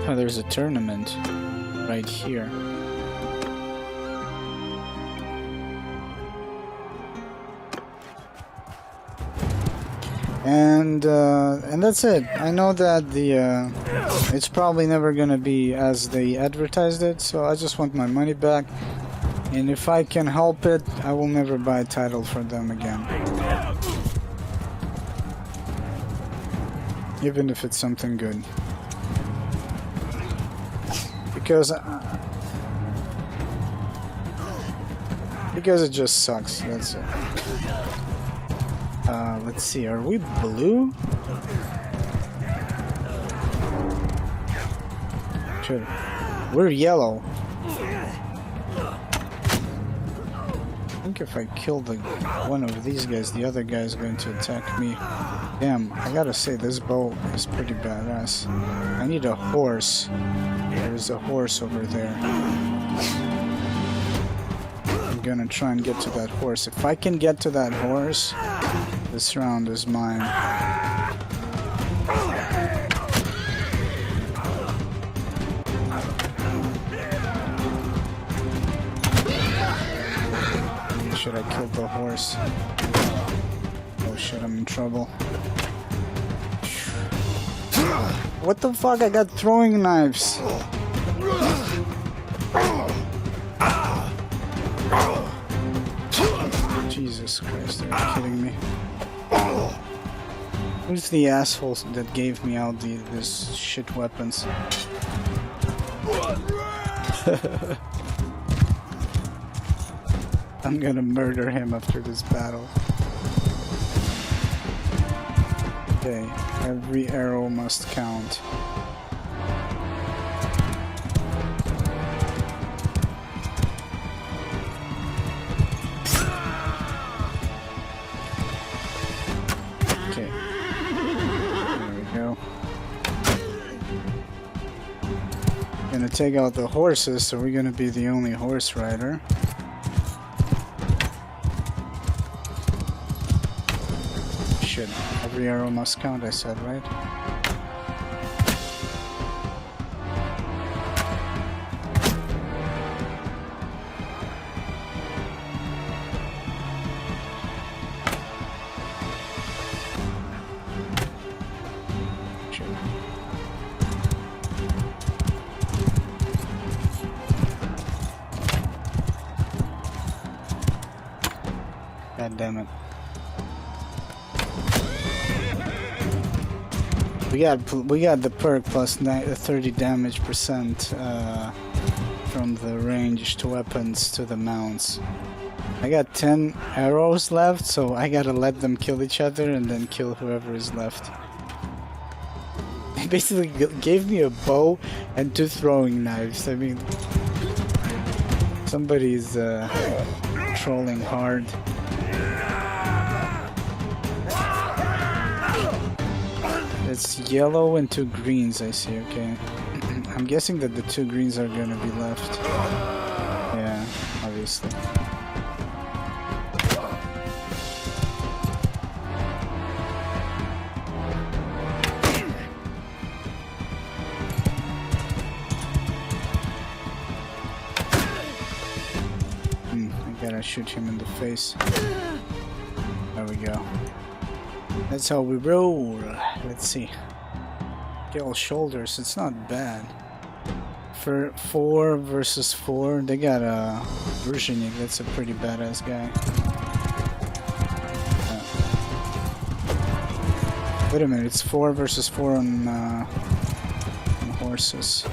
[SPEAKER 1] Oh, there's a tournament right here. And that's it. I know that the it's probably never gonna be as they advertised it, so I just want my money back. And if I can help it, I will never buy a title for them again. Even if it's something good. Because it just sucks, that's it. Let's see, are we blue? Sure. We're yellow. I think if I kill one of these guys, the other guy is going to attack me. Damn, I gotta say, this bow is pretty badass. I need a horse. There's a horse over there. I'm gonna try and get to that horse. If I can get to that horse, this round is mine. Should I kill the horse? Oh shit, I'm in trouble. What the fuck? I got throwing knives. Jesus Christ, are you kidding me? Who's the asshole that gave me out these shit weapons? I'm gonna murder him after this battle. Okay, every arrow must count. Okay, there we go. Gonna take out the horses, so we're gonna be the only horse rider. Shit, every arrow must count, I said, right? Shit. God damn it. We got the perk plus 30 damage percent from the ranged weapons to the mounts. I got 10 arrows left, so I gotta let them kill each other and then kill whoever is left. They basically gave me a bow and 2 throwing knives. I mean, somebody's trolling hard. It's yellow and 2 greens, I see, okay. I'm guessing that the 2 greens are gonna be left. Yeah, obviously. I gotta shoot him in the face. There we go. That's how we roll. let's see. Kill shoulders, it's not bad. For 4 versus 4, they got a Versionik, that's a pretty badass guy. Wait a minute, it's 4 versus 4 on horses.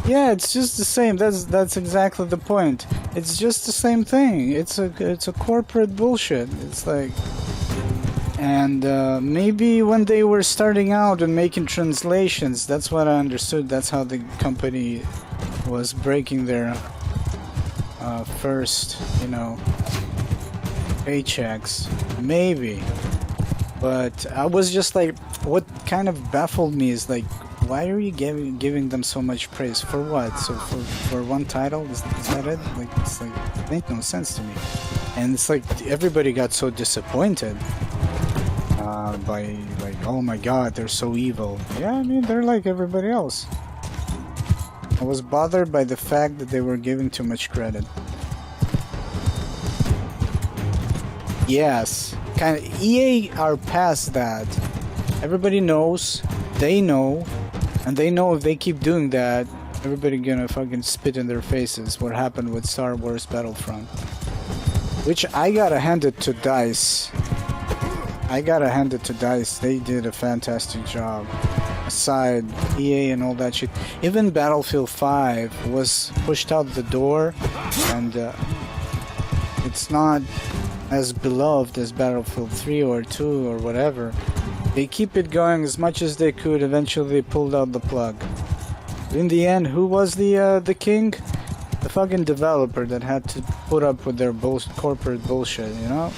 [SPEAKER 1] Yeah, it's just the same. That's exactly the point. It's just the same thing. It's a corporate bullshit. It's like, and maybe when they were starting out and making translations, that's what I understood. That's how the company was breaking their first, you know, paychecks. Maybe, but I was just like, what kind of baffled me is like, why are you giving them so much praise? For what? So for one title? Is that it? Like, it's like, it makes no sense to me. And it's like everybody got so disappointed by like, oh my god, they're so evil. Yeah, I mean, they're like everybody else. I was bothered by the fact that they were giving too much credit. Yes, kind of. EA are past that. Everybody knows. They know. And they know if they keep doing that, everybody gonna fucking spit in their faces. What happened with Star Wars Battlefront. Which I gotta hand it to DICE. They did a fantastic job. Aside EA and all that shit. Even Battlefield 5 was pushed out the door. And it's not as beloved as Battlefield 3 or 2 or whatever. They keep it going as much as they could. Eventually they pulled out the plug. In the end, who was the king? The fucking developer that had to put up with their corporate bullshit, you know?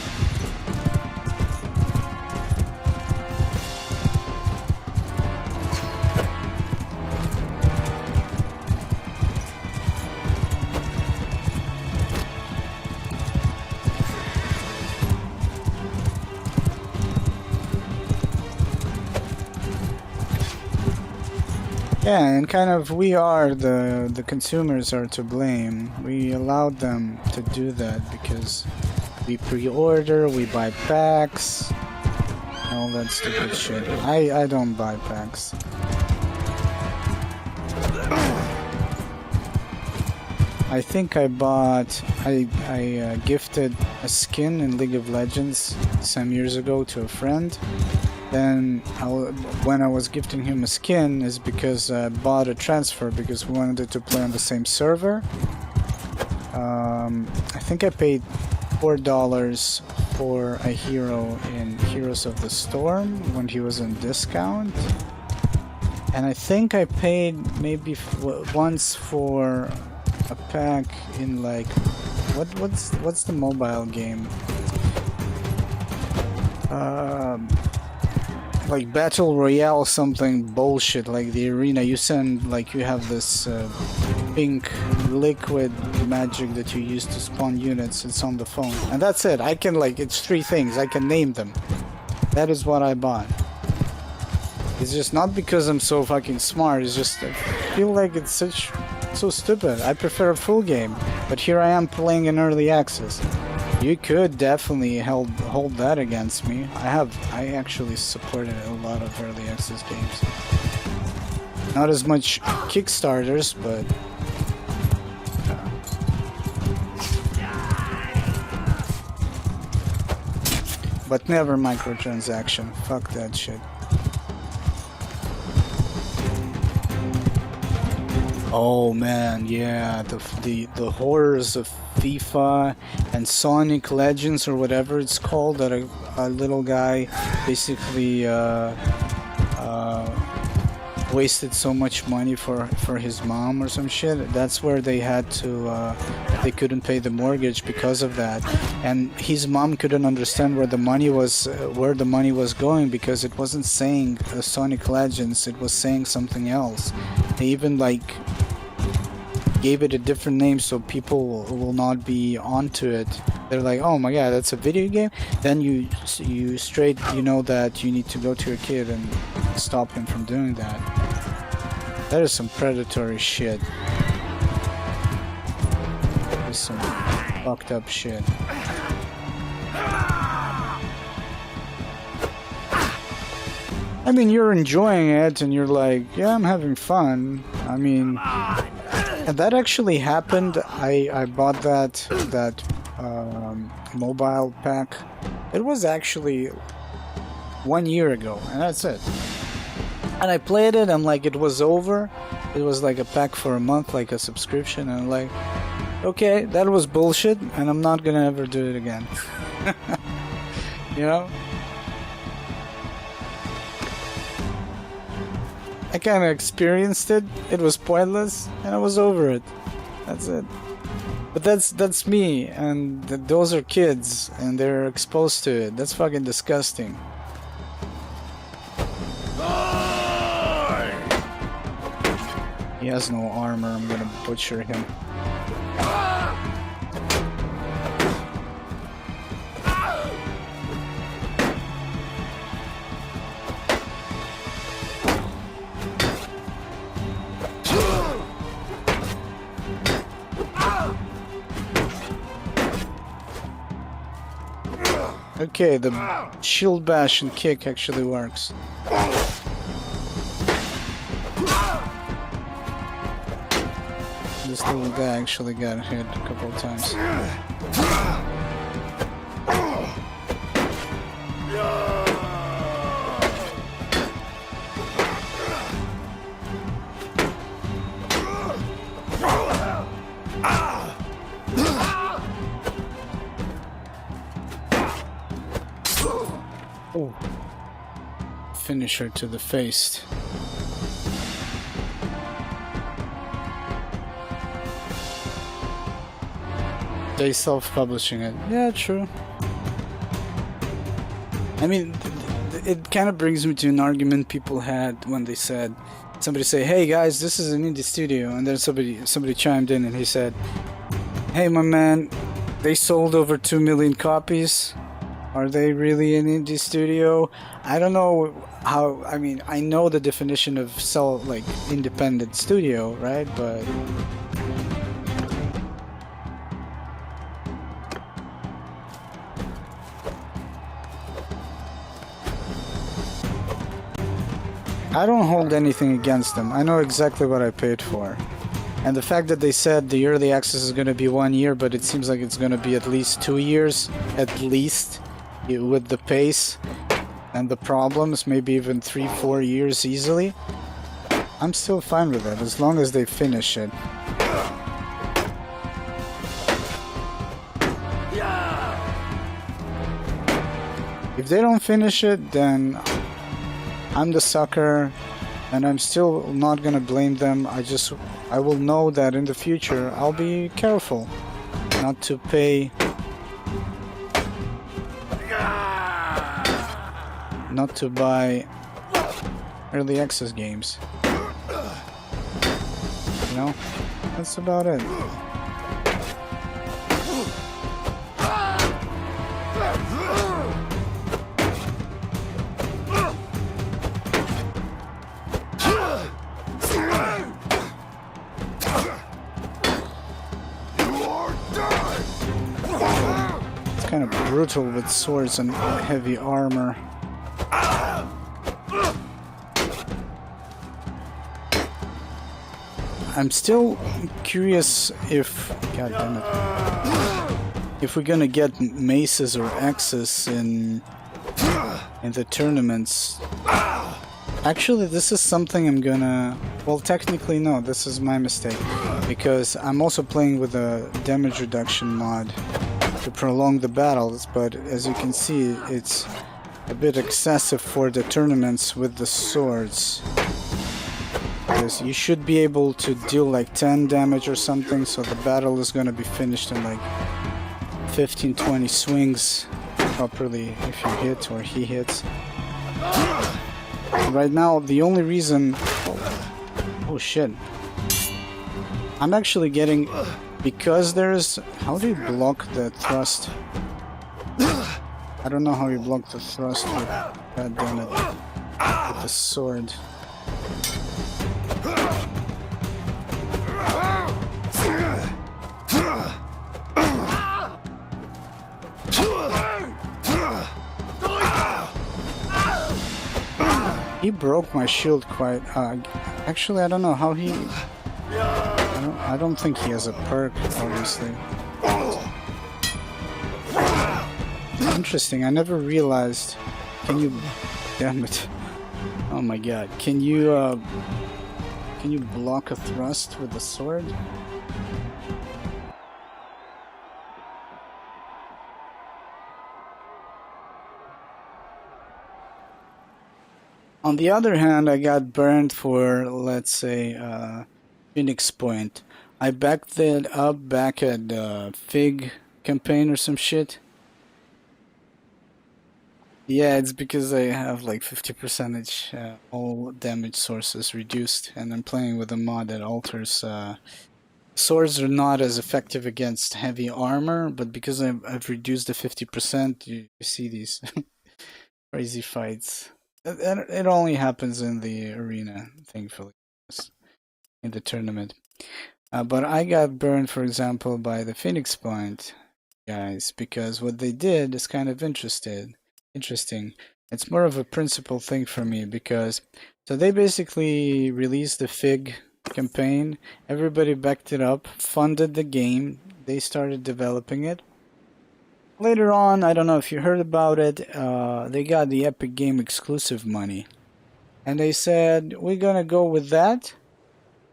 [SPEAKER 1] Yeah, and kind of we are the consumers are to blame. We allowed them to do that because we pre-order, we buy packs, all that stupid shit. I don't buy packs. I think I gifted a skin in League of Legends some years ago to a friend. Then when I was gifting him a skin is because I bought a transfer because we wanted to play on the same server. I think I paid $4 for a hero in Heroes of the Storm when he was on discount. And I think I paid maybe once for a pack in like what's the mobile game? Like Battle Royale something bullshit, like the arena. You send, like, you have this pink liquid magic that you use to spawn units. It's on the phone. And that's it. I can, like, it's 3 things. I can name them. That is what I bought. It's just not because I'm so fucking smart. It's just, I feel like it's so stupid. I prefer a full game. But here I am playing in early access. You could definitely hold that against me. I actually supported a lot of early access games. Not as much Kickstarters, but never microtransaction. Fuck that shit. Oh man, yeah, the horrors of FIFA and Sonic Legends or whatever it's called, that a little guy basically wasted so much money for his mom or some shit. That's where they had to they couldn't pay the mortgage because of that, and his mom couldn't understand where the money was going because it wasn't saying Sonic Legends, it was saying something else. They even like gave it a different name so people will not be onto it. They're like, oh my god, that's a video game. Then you know that you need to go to your kid and stop him from doing that. That is some predatory shit. There's some fucked up shit. I mean, you're enjoying it and you're like, yeah, I'm having fun. I mean, and that actually happened. I bought that mobile pack. It was actually 1 year ago, and that's it. And I played it, and like it was over. It was like a pack for a month, like a subscription, and I'm like, okay, that was bullshit, and I'm not gonna ever do it again. You know? I kind of experienced it. It was pointless, and I was over it. That's it. But that's me, and those are kids, and they're exposed to it. That's fucking disgusting. He has no armor. I'm gonna butcher him. Okay, the shield bash and kick actually works. This little guy actually got hit a couple of times. Oh. Finisher to the face. They self-publishing it. Yeah, true. I mean, it kind of brings me to an argument people had when they said, somebody say, "Hey guys, this is an indie studio," and then somebody chimed in and he said, "Hey my man, they sold over 2 million copies. Are they really an indie studio?" I don't know how. I mean, I know the definition of independent studio, right? But I don't hold anything against them. I know exactly what I paid for. And the fact that they said the early access is going to be 1 year, but it seems like it's going to be at least 2 years, at least, with the pace and the problems, maybe even 3-4 years easily. I'm still fine with that, as long as they finish it. If they don't finish it, then I'm the sucker, and I'm still not gonna blame them. I will know that in the future I'll be careful not to pay, not to buy early access games. You know, that's about it. Kind of brutal with swords and heavy armor. I'm still curious if, god damn it, if we're gonna get maces or axes in the tournaments. Actually, this is something I'm gonna, well, technically no, this is my mistake, because I'm also playing with a damage reduction mod to prolong the battles, but as you can see, it's a bit excessive for the tournaments with the swords. Because you should be able to deal like 10 damage or something, so the battle is going to be finished in like 15-20 swings properly if you hit or he hits. Right now, the only reason... Oh shit. I'm actually getting... Because there's... How do you block the thrust? I don't know how you block the thrust with... God damn it. With the sword. He broke my shield quite... actually, I don't know how he... I don't think he has a perk, obviously. Interesting, I never realized... Can you... Damn it. Oh my god. Can you block a thrust with a sword? On the other hand, I got burned for, let's say, Phoenix Point. I backed it up back at Fig campaign or some shit. Yeah, it's because I have like 50% all damage sources reduced, and I'm playing with a mod that alters. Swords are not as effective against heavy armor, but because I've reduced the 50%, you see these crazy fights. It only happens in the arena, thankfully, in the tournament. But I got burned, for example, by the Phoenix Point guys, because what they did is kind of interesting. It's more of a principle thing for me, because so they basically released the Fig campaign, everybody backed it up, funded the game, they started developing it. Later on, I don't know if you heard about it, they got the Epic Game exclusive money, and they said, we're gonna go with that.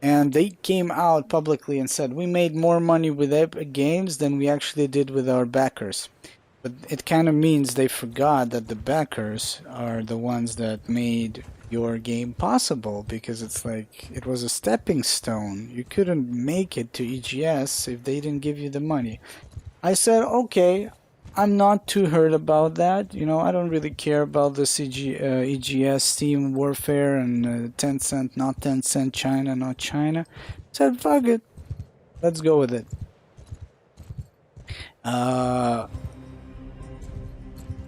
[SPEAKER 1] And they came out publicly and said, we made more money with Epic Games than we actually did with our backers. But it kind of means they forgot that the backers are the ones that made your game possible, because it's like it was a stepping stone. You couldn't make it to EGS if they didn't give you the money. I said, okay, I'm not too hurt about that. You know, I don't really care about the EGS, Steam Warfare, and Tencent, not Tencent, China, not China. I said, fuck it. Let's go with it.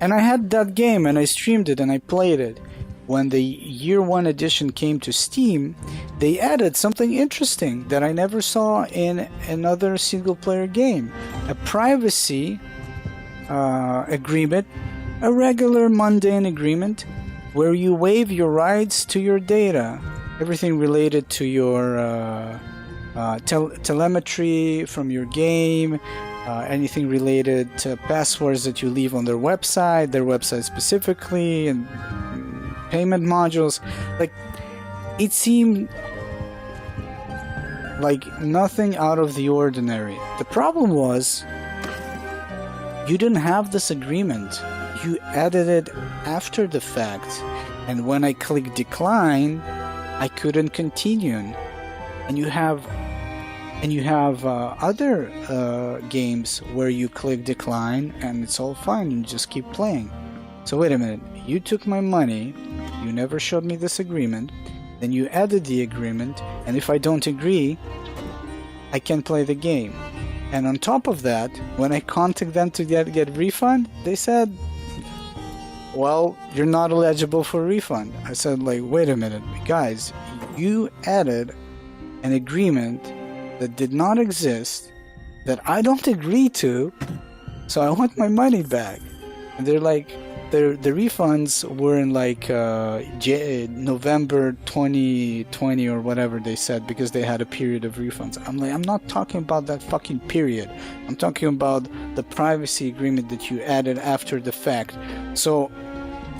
[SPEAKER 1] And I had that game, and I streamed it, and I played it. When the Year 1 edition came to Steam, they added something interesting that I never saw in another single-player game. A privacy agreement, a regular mundane agreement, where you waive your rights to your data, everything related to your telemetry from your game, anything related to passwords that you leave on their website specifically, and payment modules. Like, it seemed like nothing out of the ordinary. The problem was, you didn't have this agreement. You added it after the fact, and when I clicked decline, I couldn't continue. And you have other games where you click decline and it's all fine, you just keep playing. So wait a minute, you took my money, you never showed me this agreement, then you added the agreement, and if I don't agree, I can't play the game. And on top of that, when I contacted them to get refund, they said, well, you're not eligible for refund. I said, like, wait a minute, guys, you added an agreement that did not exist, that I don't agree to, so I want my money back. And they're like, the refunds were in like November 2020 or whatever they said, because they had a period of refunds. I'm like, I'm not talking about that fucking period. I'm talking about the privacy agreement that you added after the fact. So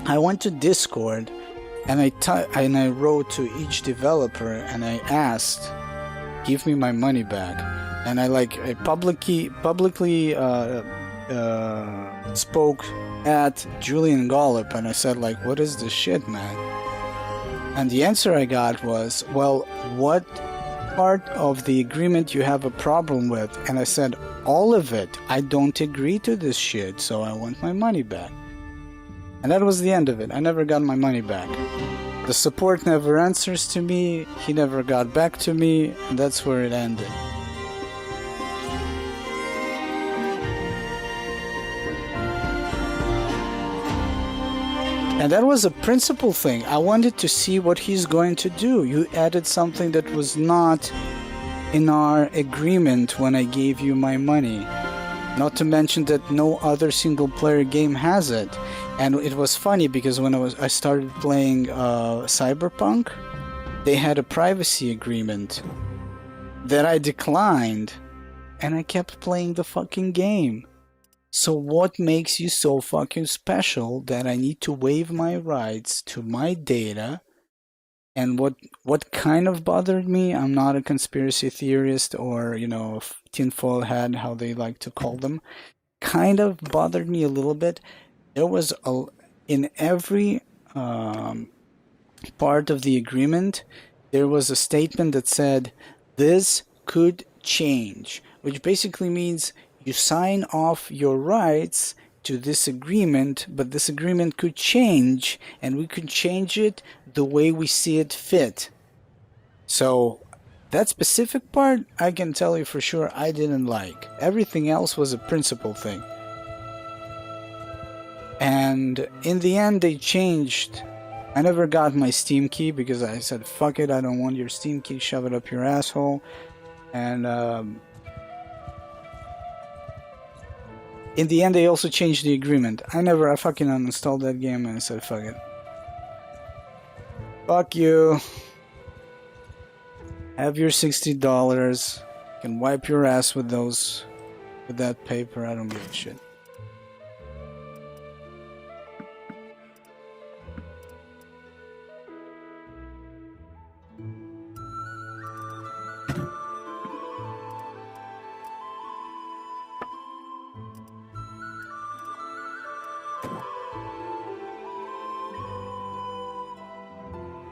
[SPEAKER 1] I went to Discord and I wrote to each developer and I asked, give me my money back. And I publicly spoke at Julian Gollop, and I said, like, what is this shit, man? And the answer I got was, well, what part of the agreement you have a problem with? And I said, all of it. I don't agree to this shit, so I want my money back. And that was the end of it. I never got my money back. The support never answers to me, he never got back to me, and that's where it ended. And that was a principle thing. I wanted to see what he's going to do. You added something that was not in our agreement when I gave you my money. Not to mention that no other single player game has it. And it was funny because when I started playing Cyberpunk, they had a privacy agreement that I declined, and I kept playing the fucking game. So what makes you so fucking special that I need to waive my rights to my data? And what kind of bothered me, I'm not a conspiracy theorist or, tinfoil hat, how they like to call them, kind of bothered me a little bit. There was in every part of the agreement, there was a statement that said, this could change, which basically means you sign off your rights to this agreement, but this agreement could change, and we could change it the way we see it fit. So that specific part, I can tell you for sure I didn't like. Everything else was a principle thing. And in the end, they changed. I never got my Steam key because I said, fuck it, I don't want your Steam key, shove it up your asshole. And in the end, they also changed the agreement. I fucking uninstalled that game and I said, fuck it. Fuck you. Have your $60. You can wipe your ass with that paper. I don't give a shit.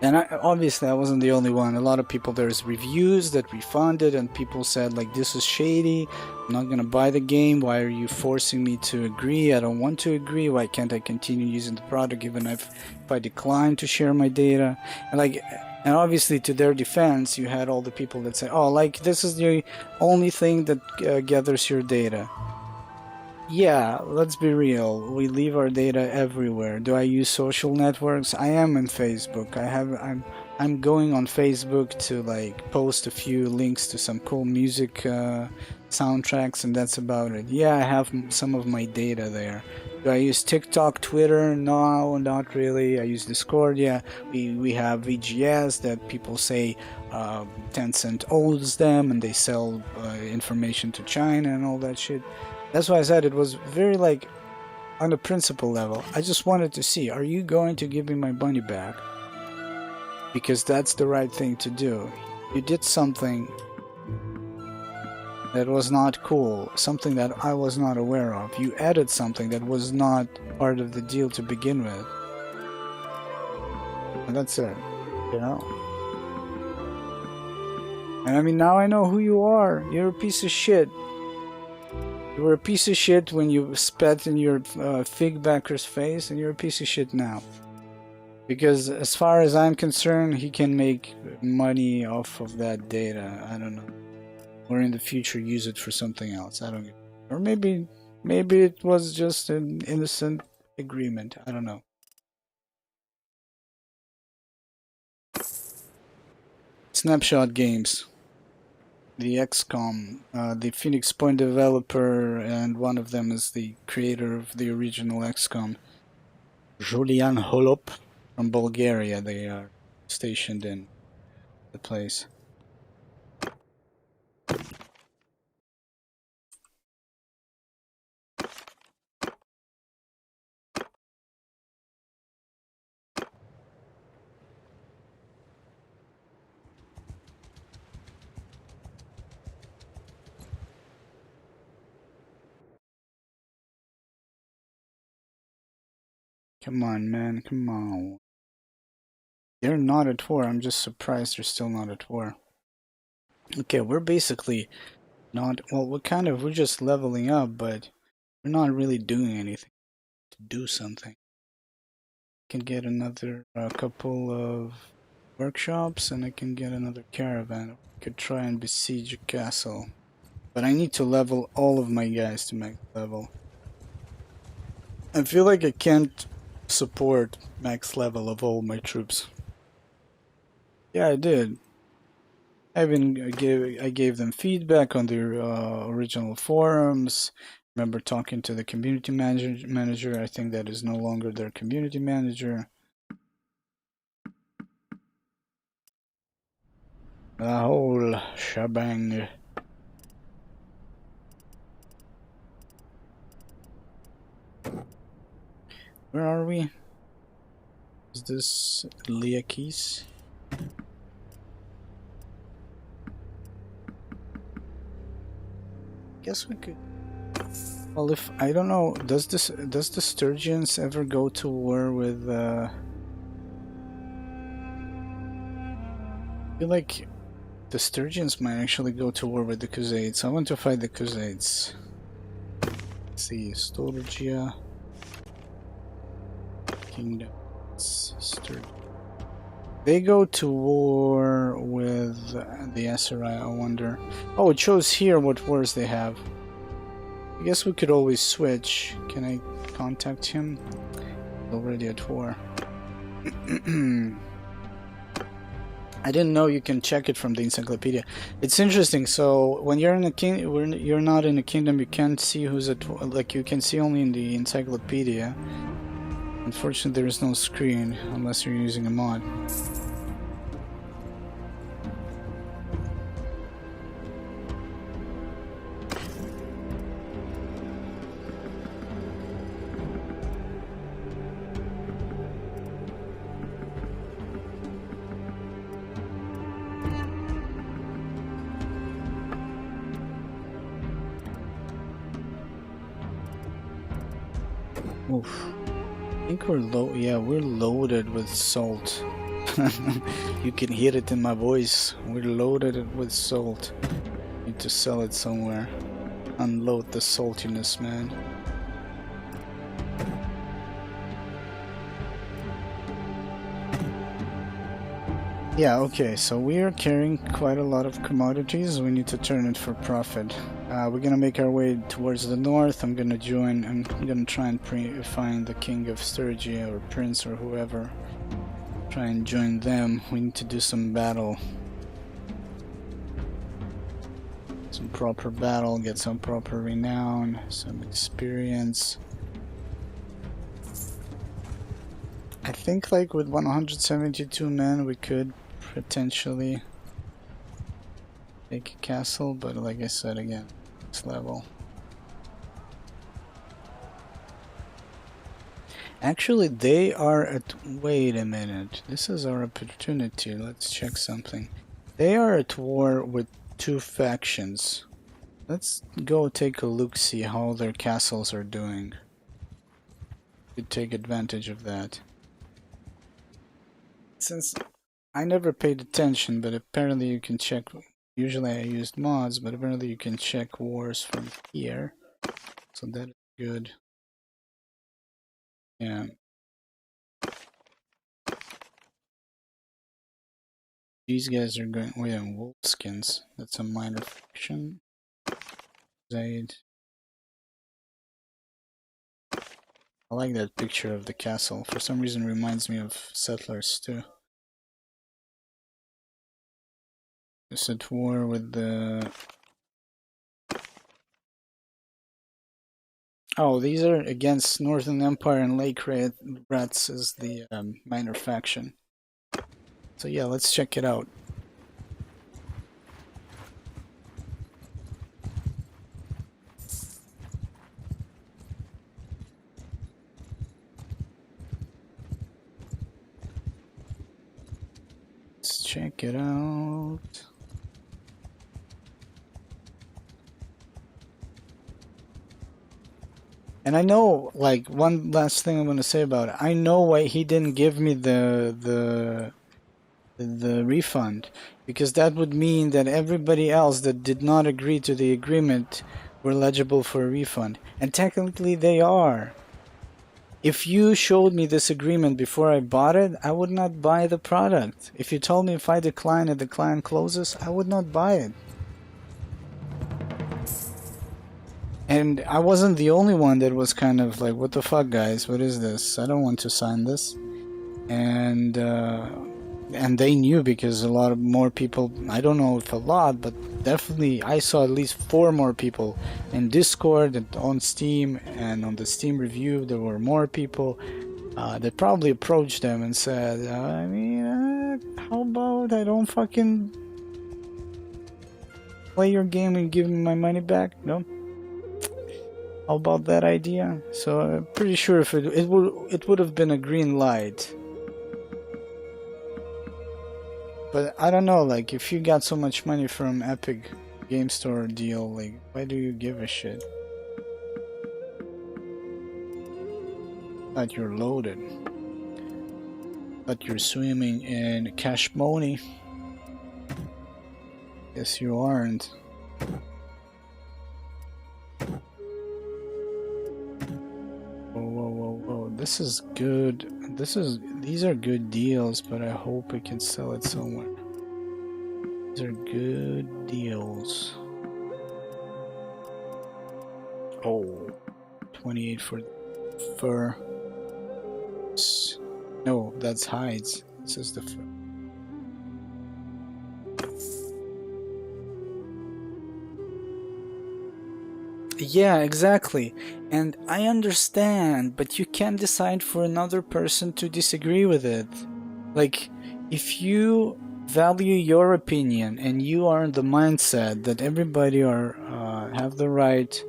[SPEAKER 1] And obviously I wasn't the only one. A lot of people, there's reviews that refunded and people said like, this is shady, I'm not gonna buy the game, why are you forcing me to agree? I don't want to agree, why can't I continue using the product even if I decline to share my data? And obviously to their defense, you had all the people that say, oh, like this is the only thing that gathers your data. Yeah, let's be real. We leave our data everywhere. Do I use social networks? I am in Facebook. I'm going on Facebook to like post a few links to some cool music soundtracks, and that's about it. Yeah, I have some of my data there. Do I use TikTok, Twitter? No, not really. I use Discord. Yeah, we have VGS that people say Tencent owes them, and they sell information to China and all that shit. That's why I said it was very like on a principle level. I just wanted to see, are you going to give me my money back? Because that's the right thing to do. You did something that was not cool, something that I was not aware of. You added something that was not part of the deal to begin with. And that's it, you know? And I mean, now I know who you are. You're a piece of shit. You were a piece of shit when you spat in your fig backer's face, and you're a piece of shit now. Because as far as I'm concerned, he can make money off of that data. I don't know. Or in the future use it for something else. I don't get. Or maybe it was just an innocent agreement. I don't know. Snapshot Games. The XCOM, the Phoenix Point developer, and one of them is the creator of the original XCOM. Julian Holop from Bulgaria. They are stationed in the place. Come on, man, come on. They're not at war. I'm just surprised they're still not at war. Okay, we're basically not, well, we're just leveling up, but we're not really doing anything to do something. Can get another couple of workshops, and I can get another caravan. I could try and besiege a castle. But I need to level all of my guys to max level. I feel like I can't support max level of all my troops. Yeah, I did. I gave them feedback on their original forums. Remember talking to the community manager. I think that is no longer their community manager. The whole shebang. Where are we? Is this Liakis? Guess we could. Well, if I don't know, does the Sturgians ever go to war with? I feel like the Sturgians might actually go to war with the Khuzaids. I want to fight the Khuzaids. Let's see, Sturgia Kingdoms. They go to war with the Aserai, I wonder. Oh, it shows here what wars they have. I guess we could always switch. Can I contact him? He's already at war. I didn't know you can check it from the encyclopedia. It's interesting. So when you're in a you're not in a kingdom, you can't see who's at war. Like you can see only in the encyclopedia. Unfortunately, there is no screen unless you're using a mod. Oof. I think we're low. Yeah, we're loaded with salt. You can hear it in my voice. We're loaded with salt. Need to sell it somewhere. Unload the saltiness, man. Yeah, okay, so we are carrying quite a lot of commodities. We need to turn it for profit. We're gonna make our way towards the north. I'm gonna try and find the king of Sturgia or prince or whoever. Try and join them. We need to do some battle. Some proper battle, get some proper renown, some experience. I think like with 172 men we could potentially take a castle, but like I said again, this level. Actually, they are at... Wait a minute. This is our opportunity. Let's check something. They are at war with two factions. Let's go take a look, see how their castles are doing. We could take advantage of that. Since I never paid attention, but apparently you can check... Usually I used mods, but apparently you can check wars from here. So that is good. Yeah. These guys are going... Wait, Wolfskins. That's a minor faction. Zaid. I like that picture of the castle. For some reason it reminds me of Settlers too. It's at war with the... Oh, these are against Northern Empire and Lake Rats is the minor faction. So yeah, let's check it out. Let's check it out. And I know, like, one last thing I'm gonna say about it. I know why he didn't give me the refund, because that would mean that everybody else that did not agree to the agreement were eligible for a refund, and technically they are. If you showed me this agreement before I bought it, I would not buy the product. If you told me if I decline and the client closes, I would not buy it. And I wasn't the only one that was kind of like, what the fuck, guys, what is this? I don't want to sign this. And and they knew because a lot of more people, I don't know if a lot, but definitely I saw at least 4 more people in Discord and on Steam, and on the Steam review there were more people that probably approached them and said, I mean, how about I don't fucking play your game and give me my money back? No? How about that idea? So I'm pretty sure if it would have been a green light. But I don't know, like, if you got so much money from Epic Game Store deal, like, why do you give a shit? That you're loaded. But you're swimming in cash money. Yes, you aren't. Whoa. This is good. These are good deals, but I hope we can sell it somewhere. These are good deals. Oh, 28 for fur. No, that's hides. This is the fur. Yeah, exactly. And I understand, but you can't decide for another person to disagree with it. Like, if you value your opinion and you are in the mindset that everybody have the right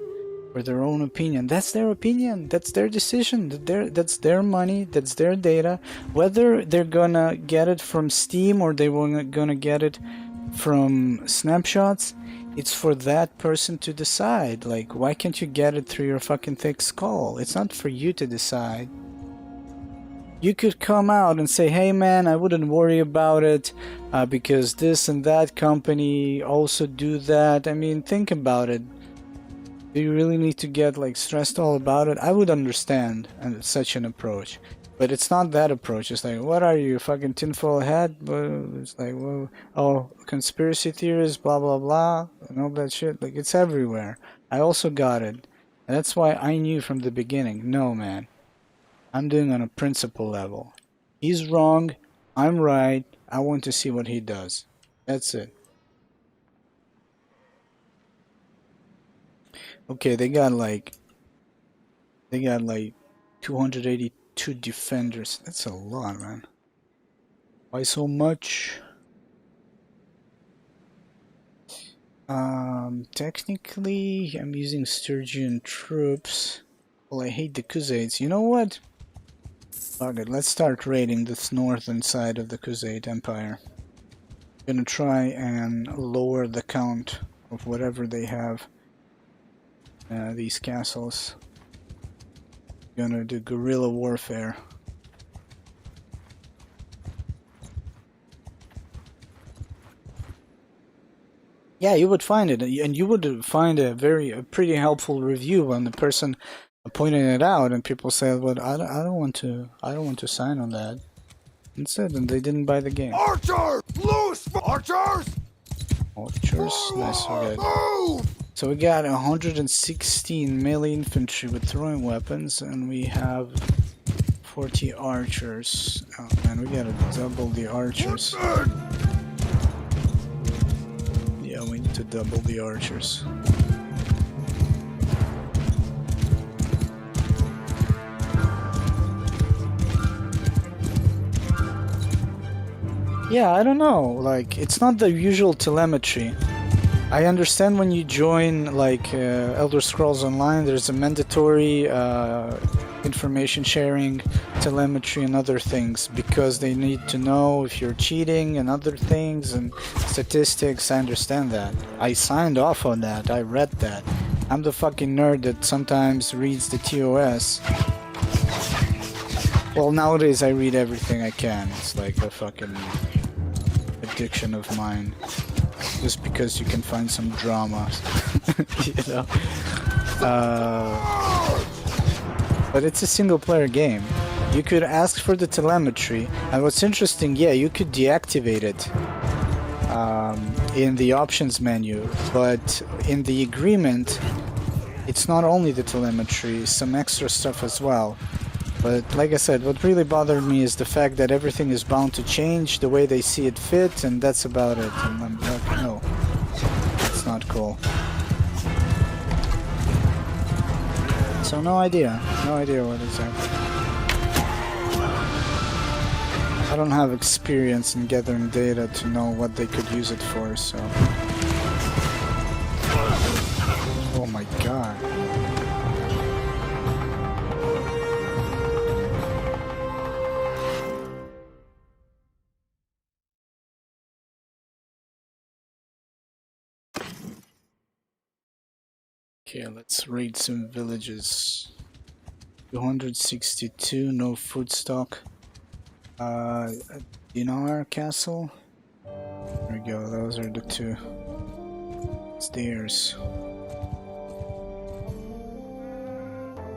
[SPEAKER 1] for their own opinion, that's their opinion, that's their decision, that's their money, that's their data. Whether they're gonna get it from Steam or they're gonna get it from snapshots, it's for that person to decide. Like, why can't you get it through your fucking thick skull? It's not for you to decide. You could come out and say, hey man, I wouldn't worry about it because this and that company also do that. I mean, think about it. Do you really need to get like stressed all about it? I would understand such an approach. But it's not that approach. It's like, what are you, fucking tinfoil hat? It's like, well, oh, conspiracy theories, blah, blah, blah, and all that shit. Like, it's everywhere. I also got it. And that's why I knew from the beginning, no, man. I'm doing on a principle level. He's wrong. I'm right. I want to see what he does. That's it. Okay, they got like 282 defenders. That's a lot, man. Why so much? Technically, I'm using Sturgeon troops. Well, I hate the Khuzaites. You know what? Fuck it, let's start raiding this northern side of the Khuzait Empire. I'm gonna try and lower the count of whatever they have. These castles. Gonna do guerrilla warfare. Yeah, you would find it, and you would find a pretty helpful review when the person pointed it out, and people say, "Well, I don't want to sign on that." Instead, and they didn't buy the game.
[SPEAKER 2] Archers! Loose! Archers!
[SPEAKER 1] Archers, nice, okay.
[SPEAKER 2] Move!
[SPEAKER 1] So we got 116 melee infantry with throwing weapons, and we have 40 archers. Oh man, we gotta double the archers. Yeah, we need to double the archers. Yeah, I don't know, like, it's not the usual telemetry. I understand when you join, like, Elder Scrolls Online, there's a mandatory information sharing, telemetry and other things, because they need to know if you're cheating and other things and statistics. I understand that. I signed off on that, I read that. I'm the fucking nerd that sometimes reads the TOS. Well, nowadays I read everything I can. It's like a fucking addiction of mine. Just because you can find some drama, you know. But it's a single-player game. You could ask for the telemetry, and what's interesting, yeah, you could deactivate it in the options menu, but in the agreement, it's not only the telemetry, some extra stuff as well. But like I said, what really bothered me is the fact that everything is bound to change the way they see it fit, and that's about it. And I'm like, no, it's not cool. So no idea what exactly. I don't have experience in gathering data to know what they could use it for, so... Oh my god. Okay, let's raid some villages. 262, no food stock. Dinar Castle? There we go, those are the two. Stairs.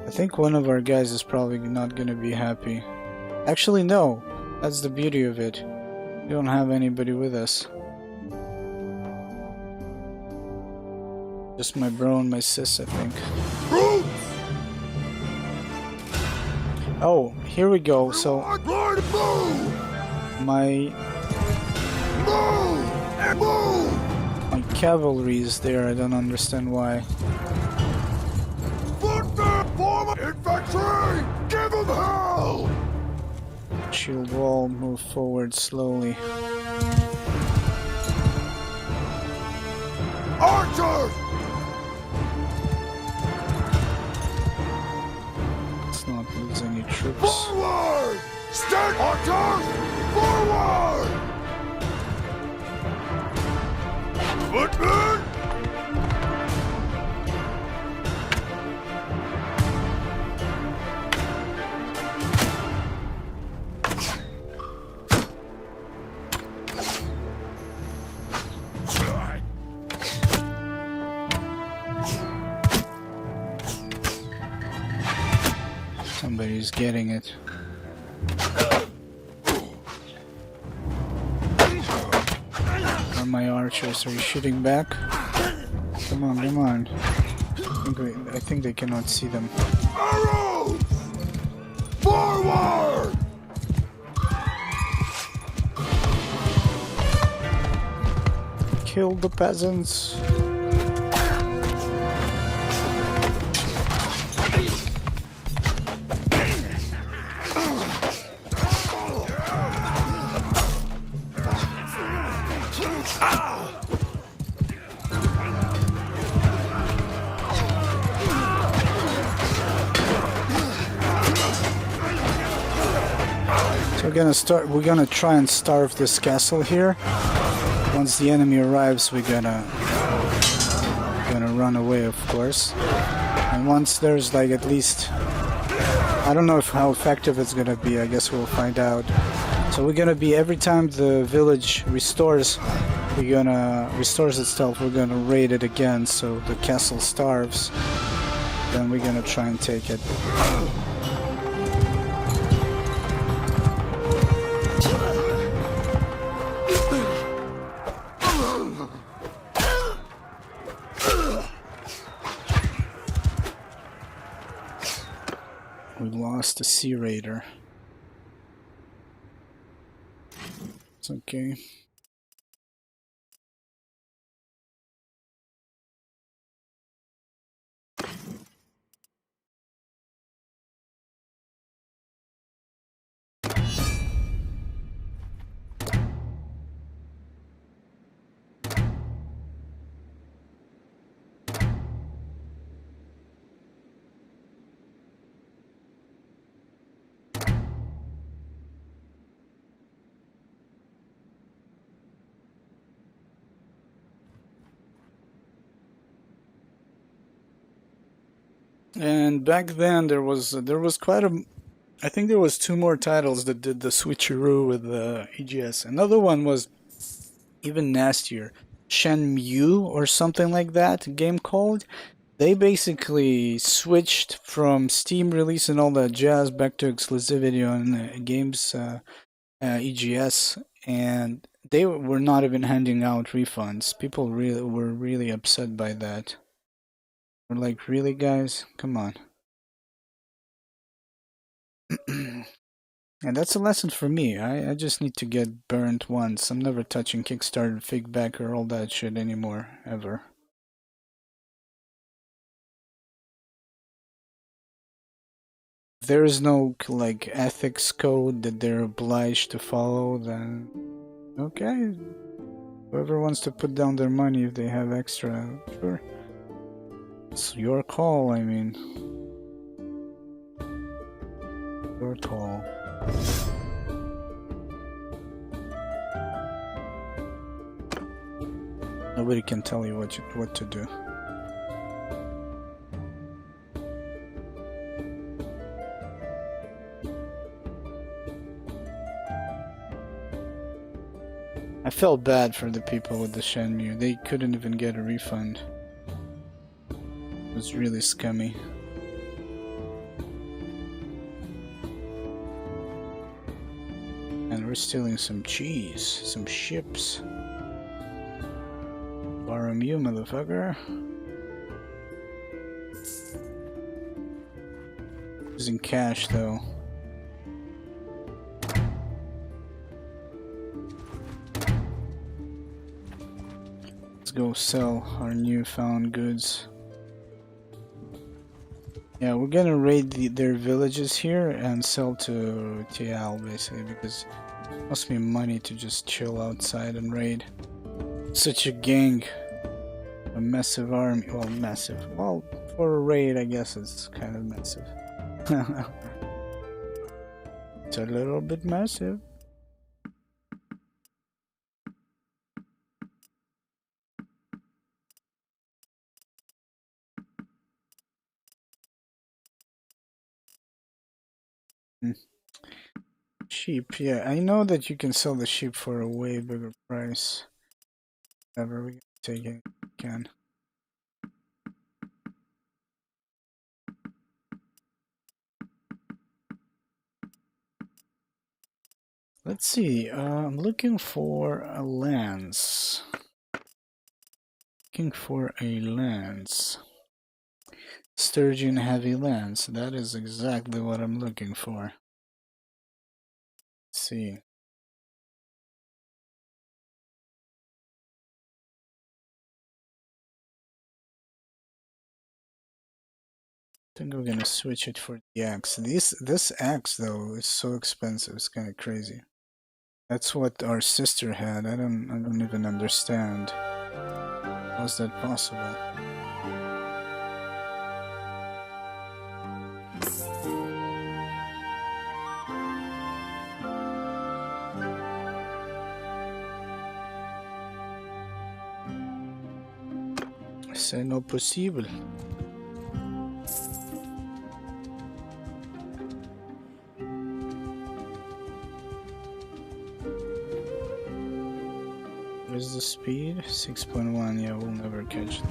[SPEAKER 1] I think one of our guys is probably not gonna be happy. Actually, no! That's the beauty of it. We don't have anybody with us. Just my bro and my sis, I think. Oh, here we go. So my cavalry is there. I don't understand why.
[SPEAKER 2] Infantry! Give them hell!
[SPEAKER 1] Shield wall, move forward slowly.
[SPEAKER 2] Archers!
[SPEAKER 1] Let's not lose any troops.
[SPEAKER 2] Forward! Stand, archers! Forward! Footmen!
[SPEAKER 1] Somebody's getting it. Where are my archers? Are you shooting back? Come on, come on. I think they cannot see them.
[SPEAKER 2] Arrows! Forward!
[SPEAKER 1] Kill the peasants. We're gonna try and starve this castle here. Once the enemy arrives, we're gonna run away, of course. And once there's like at least, I don't know how effective it's gonna be. I guess we'll find out. So we're gonna be, every time the village restores itself, we're gonna raid it again. So the castle starves. Then we're gonna try and take it. We lost a Sea Raider. It's okay. And back then there was quite a, I think there was 2 more titles that did the switcheroo with the EGS. Another one was even nastier, Shenmue or something like that, game called. They basically switched from Steam release and all that jazz back to exclusivity on games EGS, and they were not even handing out refunds. People were really upset by that. We're like, really, guys? Come on. And that's a lesson for me. I just need to get burnt once. I'm never touching Kickstarter, fake backer, all that shit anymore, ever. If there is no, like, ethics code that they're obliged to follow, then okay. Whoever wants to put down their money if they have extra, sure. It's your call, I mean. Your call. Nobody can tell you what to do. I felt bad for the people with the Shenmue. They couldn't even get a refund. It was really scummy. And we're stealing some cheese, some ships. Borrow you, motherfucker. Using cash though. Let's go sell our newfound goods. Yeah, we're gonna raid their villages here and sell to TL basically because it costs me money to just chill outside and raid. Such a gang. A massive army. Well, massive. Well, for a raid, I guess it's kind of massive. It's a little bit massive. Sheep, yeah, I know that you can sell the sheep for a way bigger price. Whatever, we take it, we can. Let's see, I'm looking for a lance. Looking for a lance. Sturgeon heavy lance, that is exactly what I'm looking for. Let's see. I think we're gonna switch it for the axe. This axe though is so expensive, it's kinda crazy. That's what our sister had. I don't even understand. How is that possible? C'est no possible. What is the speed? 6.1. Yeah, we'll never catch it.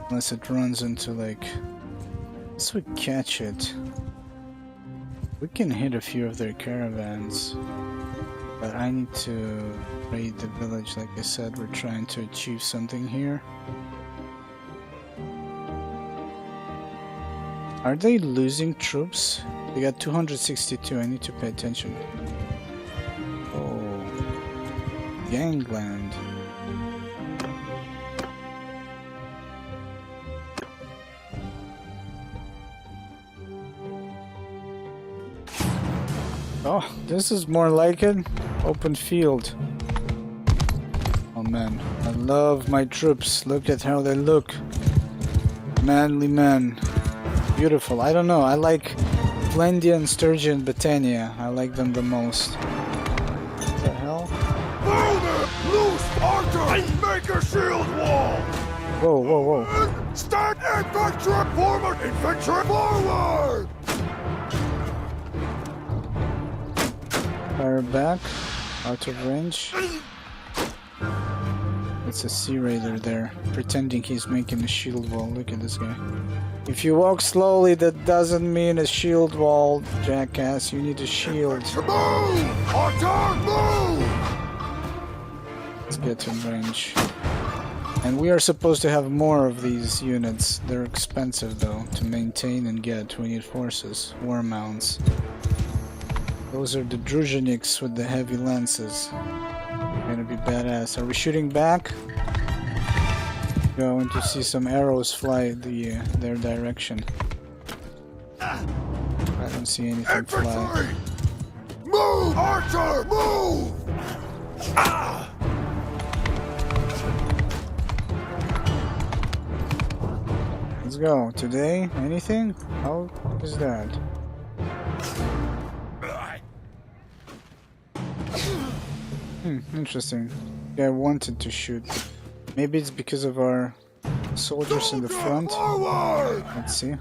[SPEAKER 1] Unless it runs into like... Unless we catch it. We can hit a few of their caravans. But I need to raid the village. Like I said, we're trying to achieve something here. Are they losing troops? They got 262. I need to pay attention. Oh, gangland. Oh, this is more like it. Open field. Oh man, I love my troops. Look at how they look. Manly men. Beautiful. I don't know. I like Blendia and Sturgeon Botania. I like them the most. What the hell?
[SPEAKER 2] Boulder! Loose Arthur! And make a shield wall!
[SPEAKER 1] Whoa, whoa, whoa.
[SPEAKER 2] Stand infantry forward! Infantry forward!
[SPEAKER 1] Fire back. Out of range. It's a Sea Raider there, pretending he's making a shield wall. Look at this guy. If you walk slowly, that doesn't mean a shield wall, jackass. You need a shield.
[SPEAKER 2] Move! Arthur, move!
[SPEAKER 1] Let's get in range. And we are supposed to have more of these units. They're expensive though to maintain and get. We need forces, war mounts. Those are the Druzhiniks with the heavy lances. Gonna be badass. Are we shooting back? Going to see some arrows fly their direction. I don't see anything fly.
[SPEAKER 2] Move! Archer, move!
[SPEAKER 1] Let's go. Today, anything? How is that? Interesting. Yeah, I wanted to shoot. Maybe it's because of our soldiers in the front.
[SPEAKER 2] Forward!
[SPEAKER 1] Let's see.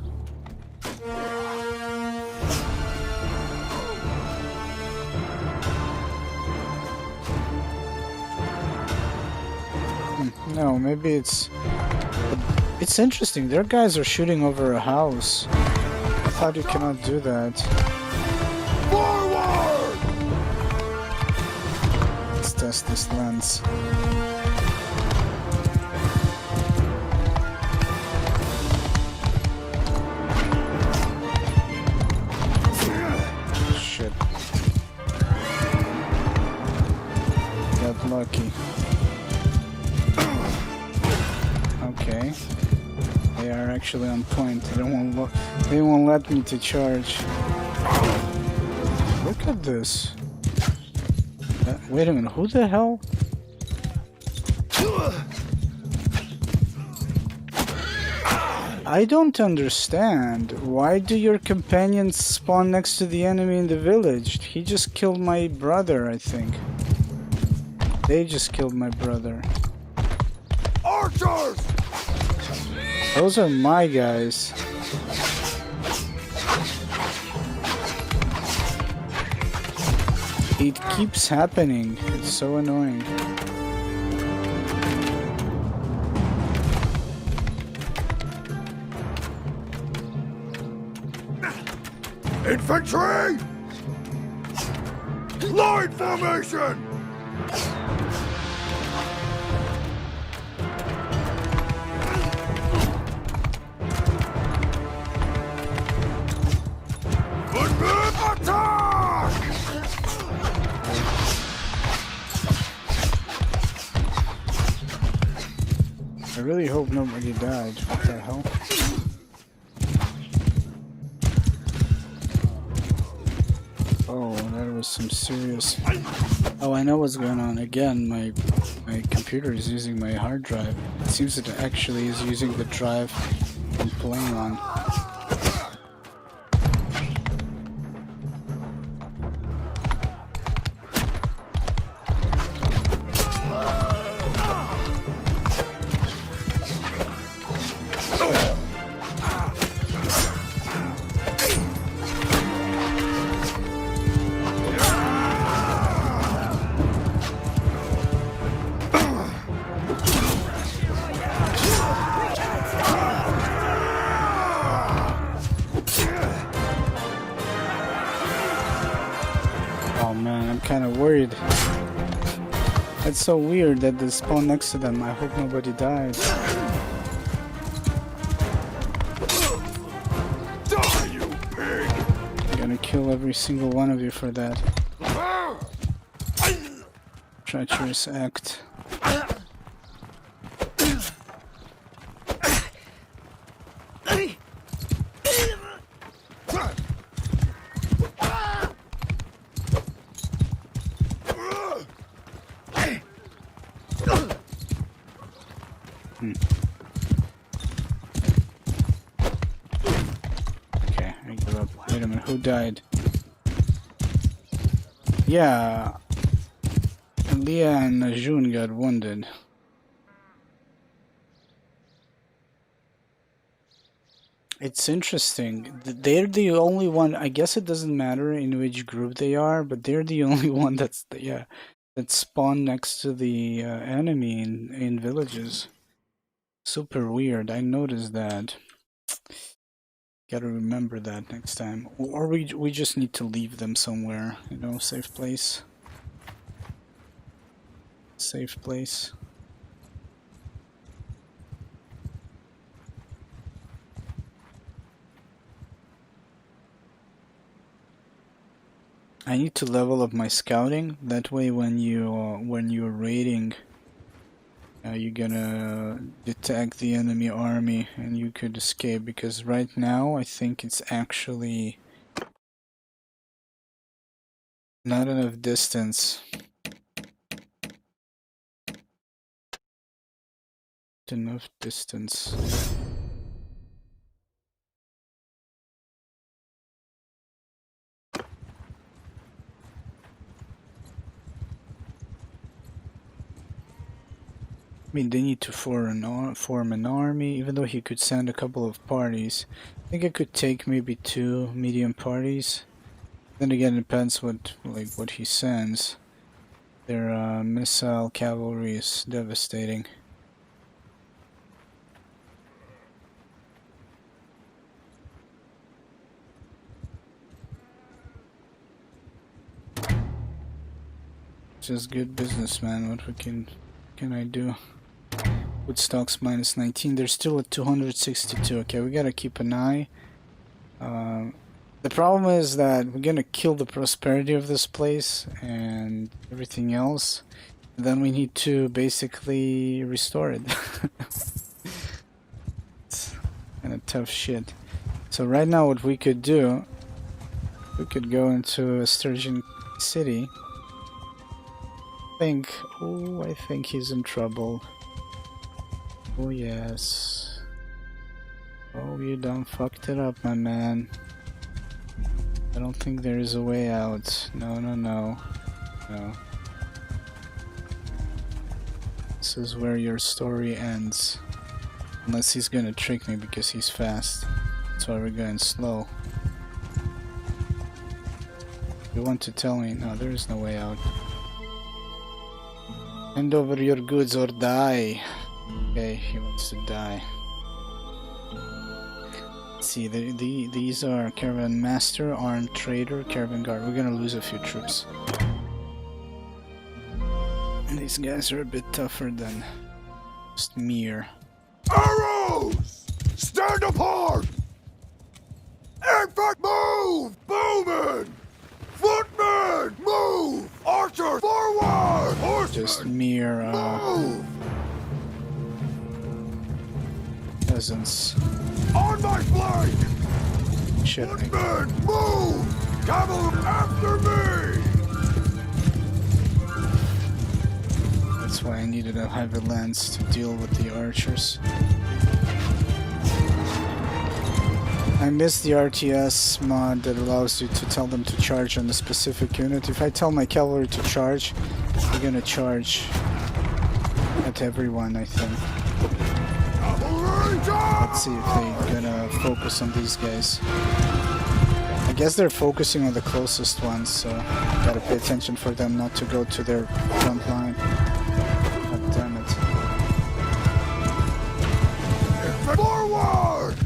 [SPEAKER 1] No, maybe it's... It's interesting. Their guys are shooting over a house. I thought you cannot do that.
[SPEAKER 2] Forward!
[SPEAKER 1] Let's test this lens. Shit. Got lucky. Okay. They are actually on point. They won't let me to charge. Look at this. Wait a minute, who the hell? I don't understand. Why do your companions spawn next to the enemy in the village? He just killed my brother, I think. They just killed my brother.
[SPEAKER 2] Archers!
[SPEAKER 1] Those are my guys. It keeps happening. It's so annoying.
[SPEAKER 2] Infantry! Line formation! Attack!
[SPEAKER 1] I really hope nobody died. What the hell? Oh, that was some serious... Oh, I know what's going on. Again, my computer is using my hard drive. It seems it actually is using the drive I'm playing on. Kind of worried. It's so weird that they spawn next to them. I hope nobody dies.
[SPEAKER 2] Die, you pig!
[SPEAKER 1] I'm gonna kill every single one of you for that. Treacherous act. Okay, I give up. Wait a minute, who died? Yeah, Leah and Najun got wounded. It's interesting. They're the only one. I guess it doesn't matter in which group they are, but they're the only one that's that spawn next to the enemy in villages. Super weird. I noticed that. Gotta remember that next time. Or we just need to leave them somewhere, you know, safe place. Safe place. I need to level up my scouting. That way, when you're raiding, you're gonna detect the enemy army and you could escape. Because right now, I think it's actually not enough distance. Enough distance. I mean, they need to form an army, even though he could send a couple of parties. I think it could take maybe 2 medium parties. Then again, it depends what he sends. Their missile cavalry is devastating. Just good business, man. What can I do? Woodstocks minus 19. They're still at 262. Okay, we gotta keep an eye. The problem is that we're gonna kill the prosperity of this place and everything else. And then we need to basically restore it. It's kind of tough shit. So right now what we could do, we could go into Sturgeon City. I think he's in trouble. Oh yes. Oh, you done fucked it up, my man. I don't think there is a way out. No. This is where your story ends. Unless he's gonna trick me because he's fast. That's why we're going slow. You want to tell me? No, there is no way out. Hand over your goods or die. Okay, he wants to die. Let's see, these are Caravan Master, Armed Trader, Caravan Guard. We're gonna lose a few troops. These guys are a bit tougher than just mere.
[SPEAKER 2] Arrows! Stand apart! Infant, move! Bowman! Footmen, move! Archer, forward! Horsemen,
[SPEAKER 1] Just mere
[SPEAKER 2] move!
[SPEAKER 1] peasants.
[SPEAKER 2] On my flank!
[SPEAKER 1] Shit.
[SPEAKER 2] Footmen, move! Cavalry, after me!
[SPEAKER 1] That's why I needed a heavy lance to deal with the archers. I missed the RTS mod that allows you to tell them to charge on a specific unit. If I tell my cavalry to charge, they're gonna charge at everyone, I think. Let's see if they're gonna focus on these guys. I guess they're focusing on the closest ones, so gotta pay attention for them not to go to their front line. God damn it.
[SPEAKER 2] Forward!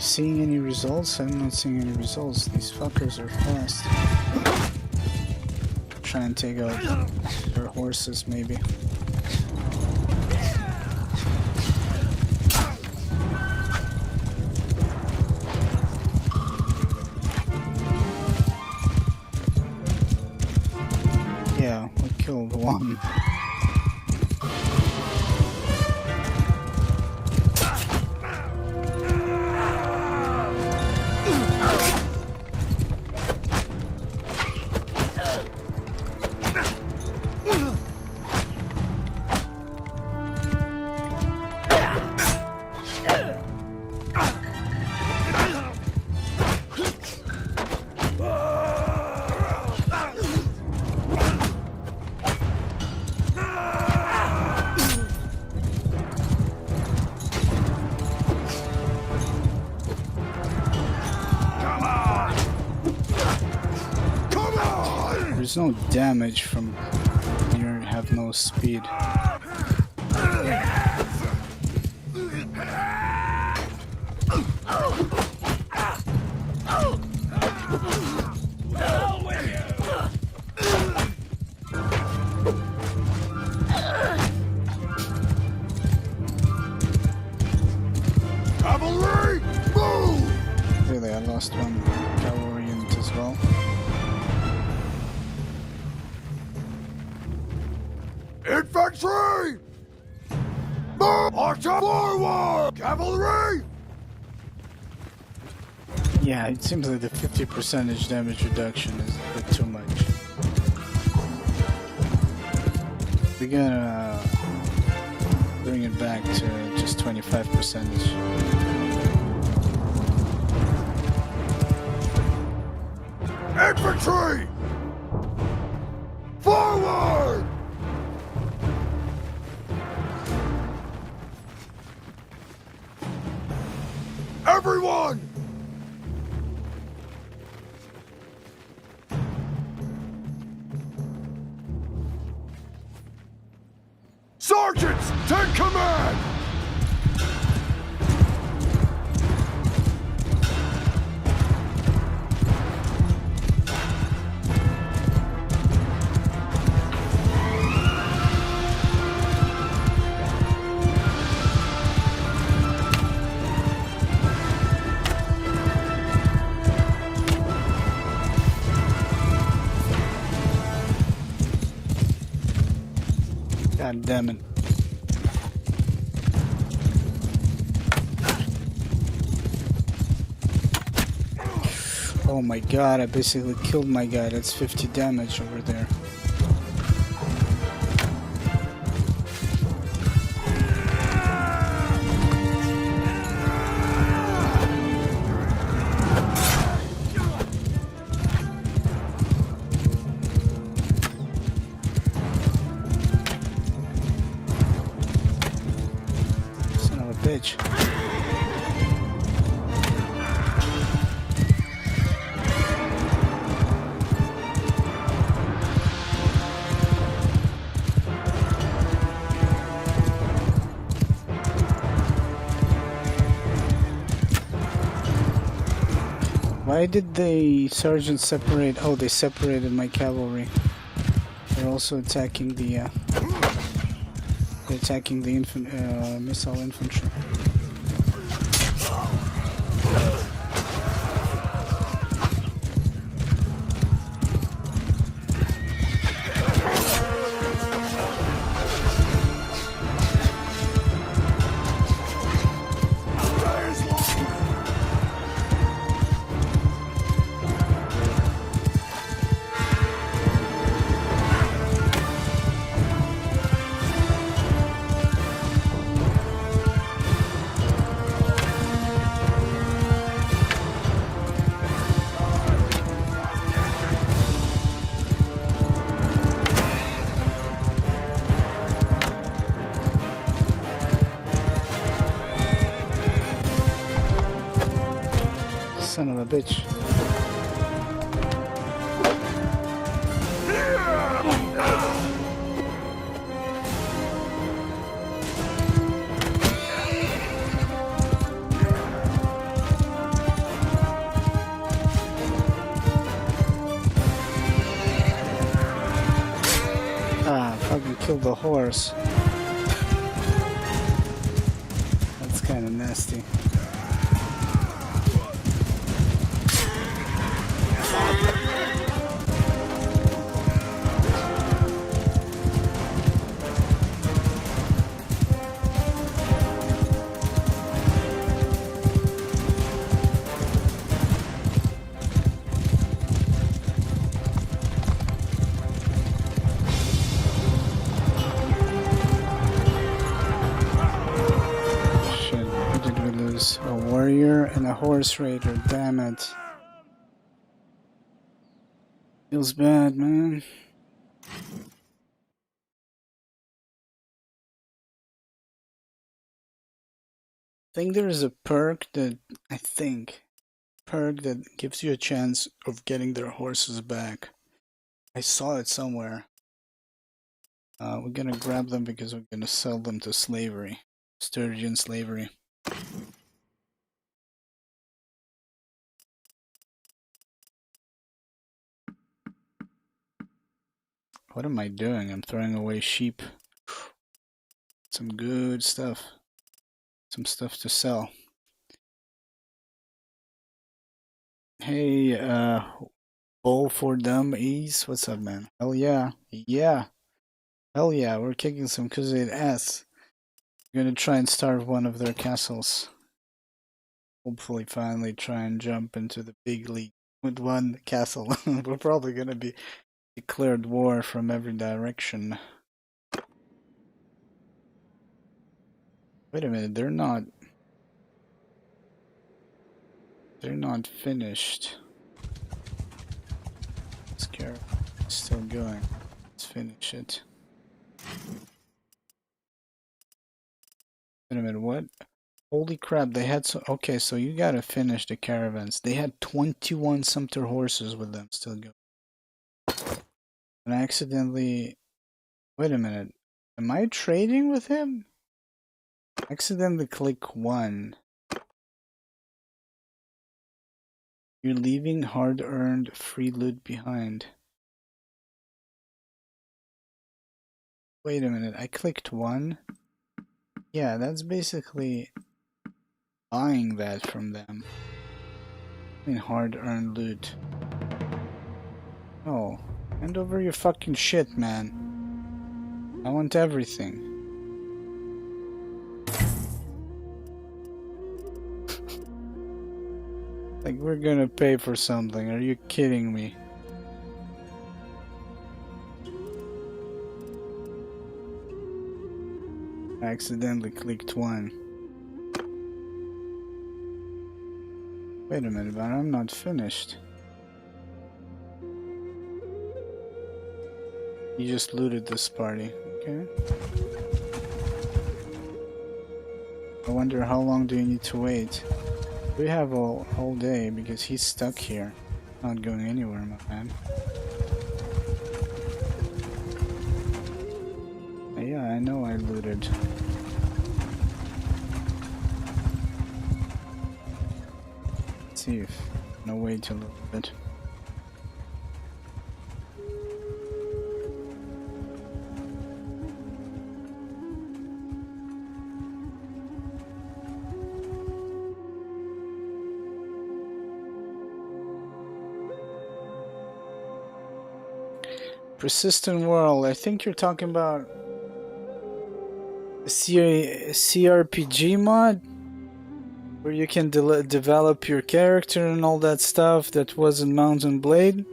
[SPEAKER 1] Seeing any results? I'm not seeing any results. These fuckers are fast. Try and take out their horses, maybe. Yeah, we killed one. There's no damage from you have no speed.
[SPEAKER 2] Cavalry, move!
[SPEAKER 1] Really, I lost one cavalry unit as well.
[SPEAKER 2] Infantry! Move! March forward! Cavalry!
[SPEAKER 1] Yeah, it seems like the 50% damage reduction is a bit too much. We're gonna bring it back to just 25%.
[SPEAKER 2] Infantry! Forward! Everyone! Sergeants, take command!
[SPEAKER 1] God damn it. Oh my god, I basically killed my guy. That's 50 damage over there. Son of a bitch. Why did the sergeants separate? Oh, they separated my cavalry. They're also attacking the missile infantry. Son of a bitch. Ah, fucking killed the horse. That's kind of nasty. Shit, who did we lose? A warrior and a horse raider, damn it. Feels bad, man. I think there is a perk that gives you a chance of getting their horses back. I saw it somewhere. We're gonna grab them because we're gonna sell them to slavery. Sturgeon slavery. What am I doing? I'm throwing away sheep. Some good stuff. Some stuff to sell. Hey, Bull for Dummies. What's up, man? Hell yeah. Yeah. Hell yeah, we're kicking some Khuzait ass. We're gonna try and starve one of their castles. Hopefully finally try and jump into the big league with one castle. We're probably gonna be declared war from every direction. Wait a minute, they're not finished. This caravan is still going. Let's finish it. Wait a minute, what? Holy crap, they had so okay, so you gotta finish the caravans. They had 21 sumpter horses with them still going. And I accidentally wait a minute. Am I trading with him? Accidentally click 1. You're leaving hard-earned free loot behind. Wait a minute, I clicked 1. Yeah, that's basically buying that from them. I mean, hard-earned loot. Oh, hand over your fucking shit, man. I want everything. Like, we're gonna pay for something. Are you kidding me? I accidentally clicked 1. Wait a minute, but I'm not finished. You just looted this party, okay? I wonder how long do you need to wait? We have a whole day because he's stuck here. Not going anywhere, my man. Yeah, I know I looted. Let's see if no way to loot it. Persistent world. I think you're talking about a CRPG mod where you can develop your character and all that stuff that was in Mountain Blade.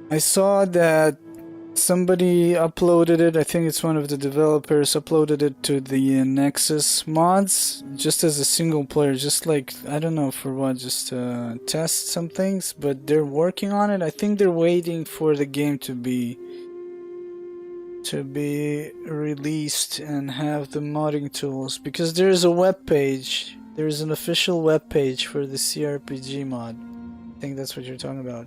[SPEAKER 1] I saw that somebody uploaded it. I think it's one of the developers uploaded it to the Nexus mods just as a single player, just like, I don't know for what, just to test some things, but they're working on it. I think they're waiting for the game to be released and have the modding tools, because there's a web page. There's an official web page for the CRPG mod. I think that's what you're talking about.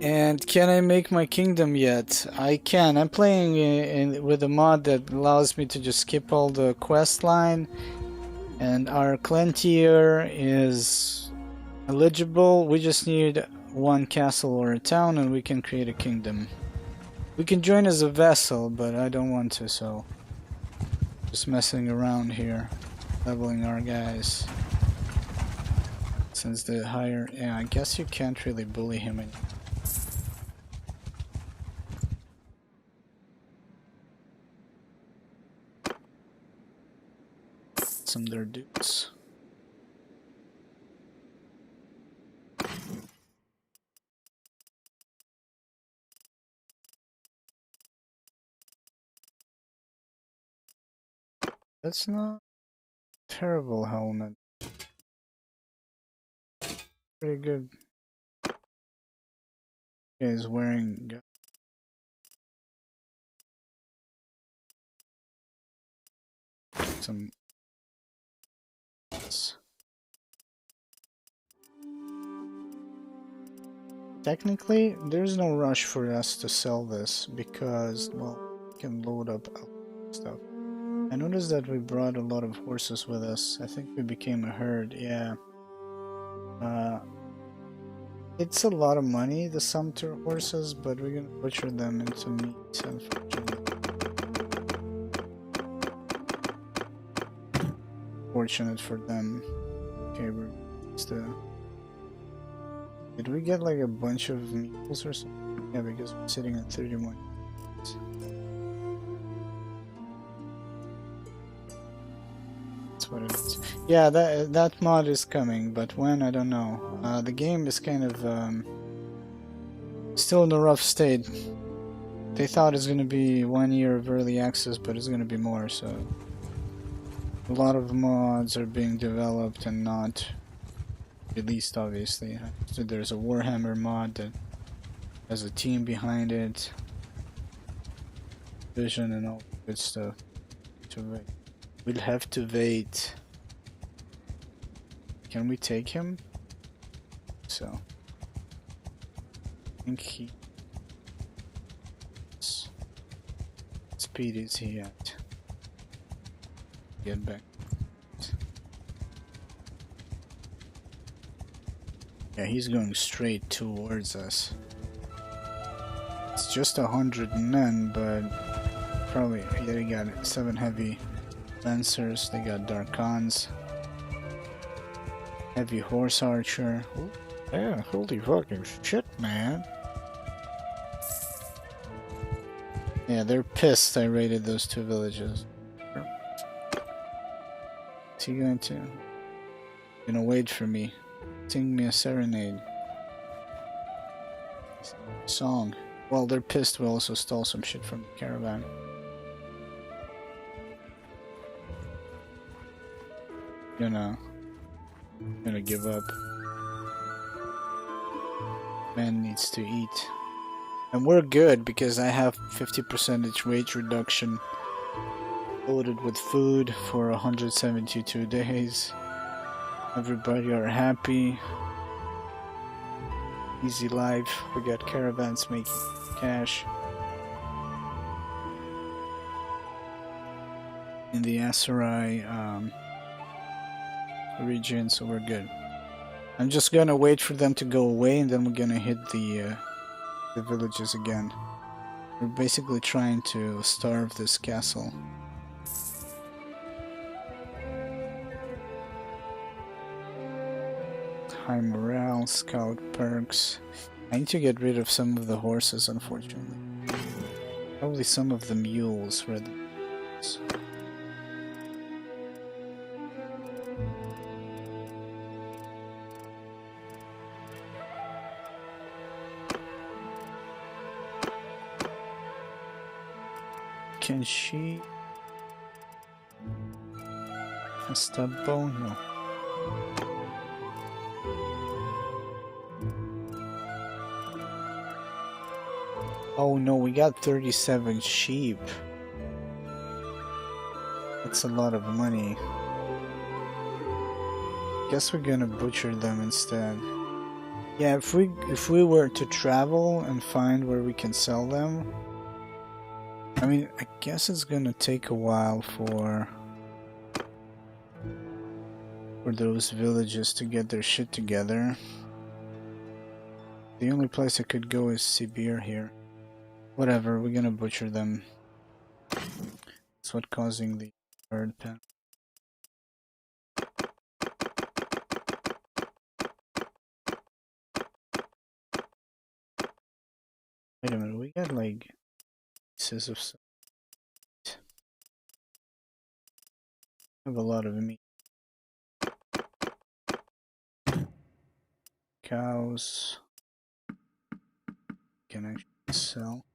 [SPEAKER 1] And can I make my kingdom yet? I can. I'm playing with a mod that allows me to just skip all the quest line, and our clan tier is eligible. We just need one castle or a town and we can create a kingdom. We can join as a vassal, but I don't want to, so just messing around here, leveling our guys. Since the higher, yeah, I guess you can't really bully him anymore. Some their dudes. That's not terrible helmet. Pretty good. He's wearing some. technically, there's no rush for us to sell this because, well, we can load up stuff. I noticed that we brought a lot of horses with us. I think we became a herd, yeah. It's a lot of money, the Sumter horses, but we're gonna butcher them into meat, unfortunately. Fortunate for them. Okay, we're still. Did we get like a bunch of mules or something? Yeah, because we're sitting at 31. That's what it is. Yeah, that mod is coming, but when, I don't know. The game is kind of still in a rough state. They thought it's gonna be 1 year of early access, but it's gonna be more, so a lot of mods are being developed and not released, obviously. So there's a Warhammer mod that has a team behind it, vision and all good stuff. We'll have to wait. Can we take him? So I think he speed is he at? Get back. Yeah, he's going straight towards us. It's just 100 men, but probably yeah, they got 7 heavy lancers. They got Darkans, heavy horse archer. Ooh, yeah, holy fucking shit, man. Yeah, they're pissed I raided those 2 villages. Is he going to? Gonna wait for me. Sing me a serenade. Song. Well, they're pissed we also stole some shit from the caravan. Gonna give up. Man needs to eat. And we're good because I have 50% wage reduction loaded with food for 172 days. Everybody are happy. Easy life. We got caravans making cash. In the Asarai region, so we're good. I'm just gonna wait for them to go away and then we're gonna hit the villages again. We're basically trying to starve this castle. High morale, scout perks. I need to get rid of some of the horses, unfortunately. Probably some of the mules rather than horses. Can she? Hasta bono. Oh no, we got 37 sheep. That's a lot of money. Guess we're gonna butcher them instead. Yeah, if we were to travel and find where we can sell them, I mean, I guess it's gonna take a while for those villages to get their shit together. The only place I could go is Sibir here. Whatever, we're gonna butcher them. That's what's causing the third pen. Wait a minute, we got like pieces of stuff. Have a lot of meat. Cows can actually sell.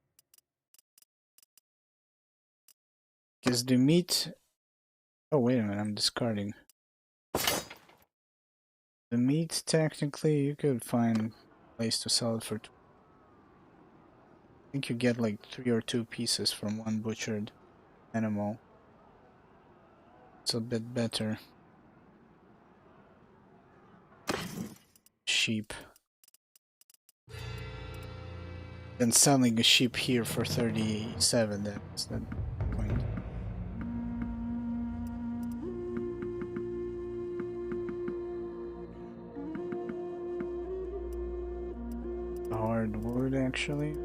[SPEAKER 1] Because the meat... Oh, wait a minute, I'm discarding. The meat, technically, you could find a place to sell it for... I think you get like 3 or 2 pieces from one butchered animal. It's a bit better. Sheep. than selling a ship here for 37. That's the point. Hardwood, actually.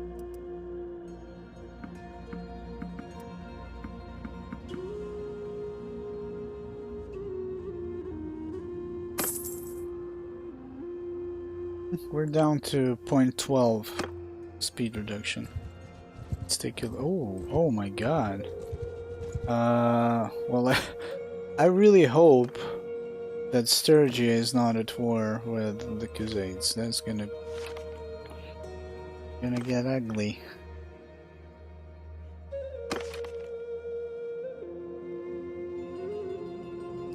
[SPEAKER 1] We're down to 0.12 speed reduction. Let's take a oh my god. Well, I really hope that Sturgia is not at war with the Khuzaites. That's gonna get ugly.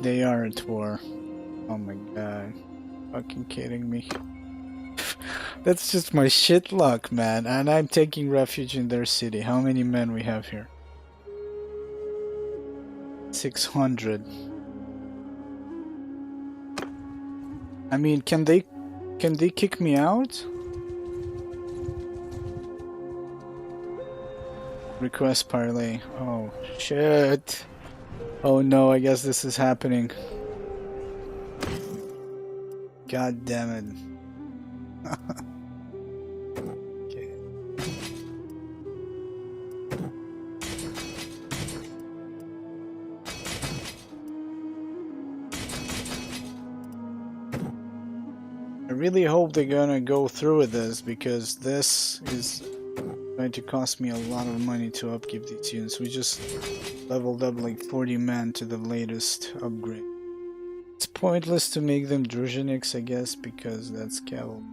[SPEAKER 1] They are at war. Oh my god. Fucking kidding me. That's just my shit luck, man. And I'm taking refuge in their city. How many men we have here? 600. I mean, can they kick me out? Request parlay. Oh shit. Oh no, I guess this is happening. God damn it. Okay. I really hope they're gonna go through with this, because this is going to cost me a lot of money to upkeep these units. We just leveled up like 40 men to the latest upgrade. It's pointless to make them Druzhiniks, I guess, because that's cavalry.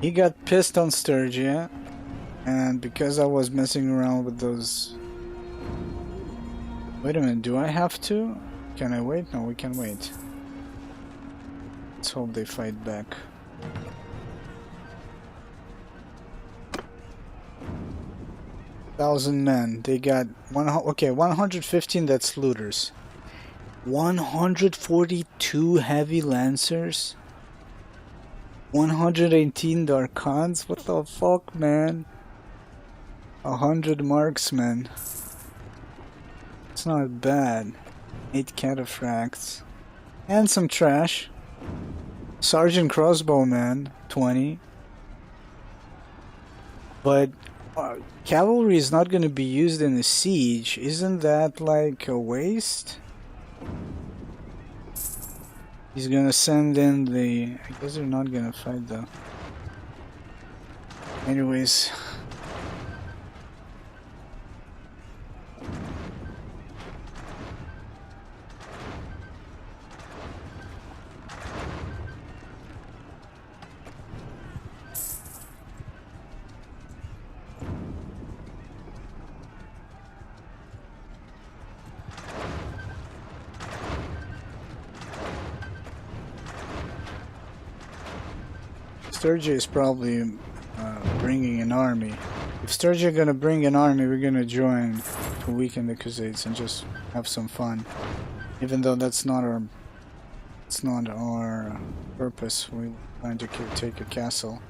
[SPEAKER 1] He got pissed on Sturgia, and because I was messing around with those... Wait a minute, do I have to? Can I wait? No, we can wait. Let's hope they fight back. Thousand men. They got 115. That's looters. 142 heavy lancers. 118 Darkhans. What the fuck, man? 100 marksmen. It's not bad. 8 cataphracts. And some trash. Sergeant Crossbowman, 20. But cavalry is not going to be used in a siege. Isn't that like a waste? He's going to send in the... I guess they're not going to fight though. Anyways... Sturgia is probably bringing an army. If Sturgia gonna bring an army, we're gonna join to weaken the Khuzaites and just have some fun. Even though that's not our purpose. We plan to take a castle.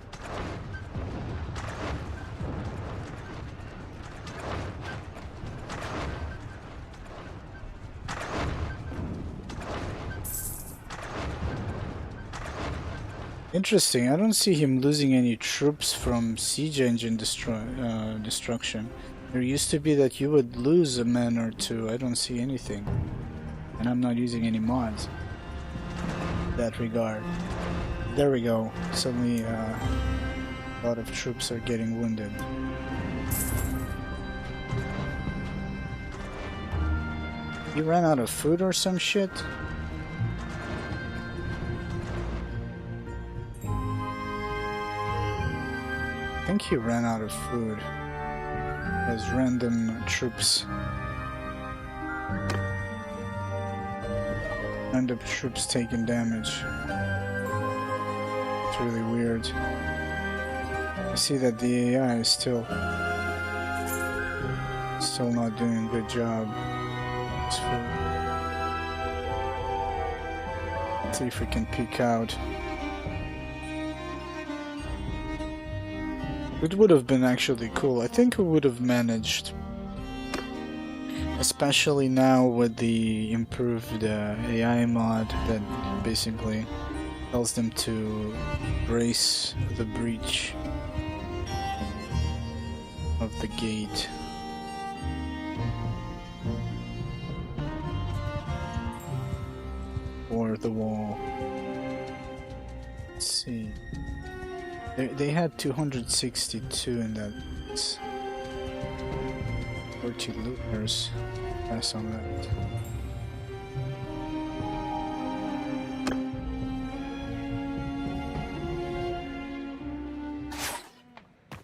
[SPEAKER 1] Interesting, I don't see him losing any troops from siege engine destruction. There used to be that you would lose a man or two. I don't see anything. And I'm not using any mods in that regard. There we go. Suddenly a lot of troops are getting wounded. He ran out of food or some shit? I think he ran out of food as random troops. Random troops taking damage. It's really weird. I see that the AI is still not doing a good job. see if we can peek out. It would have been actually cool. I think we would have managed. Especially now with the improved AI mod that basically tells them to brace the breach of the gate. Or the wall. Let's see. They had 262 in that. 40 looters. Pass on that.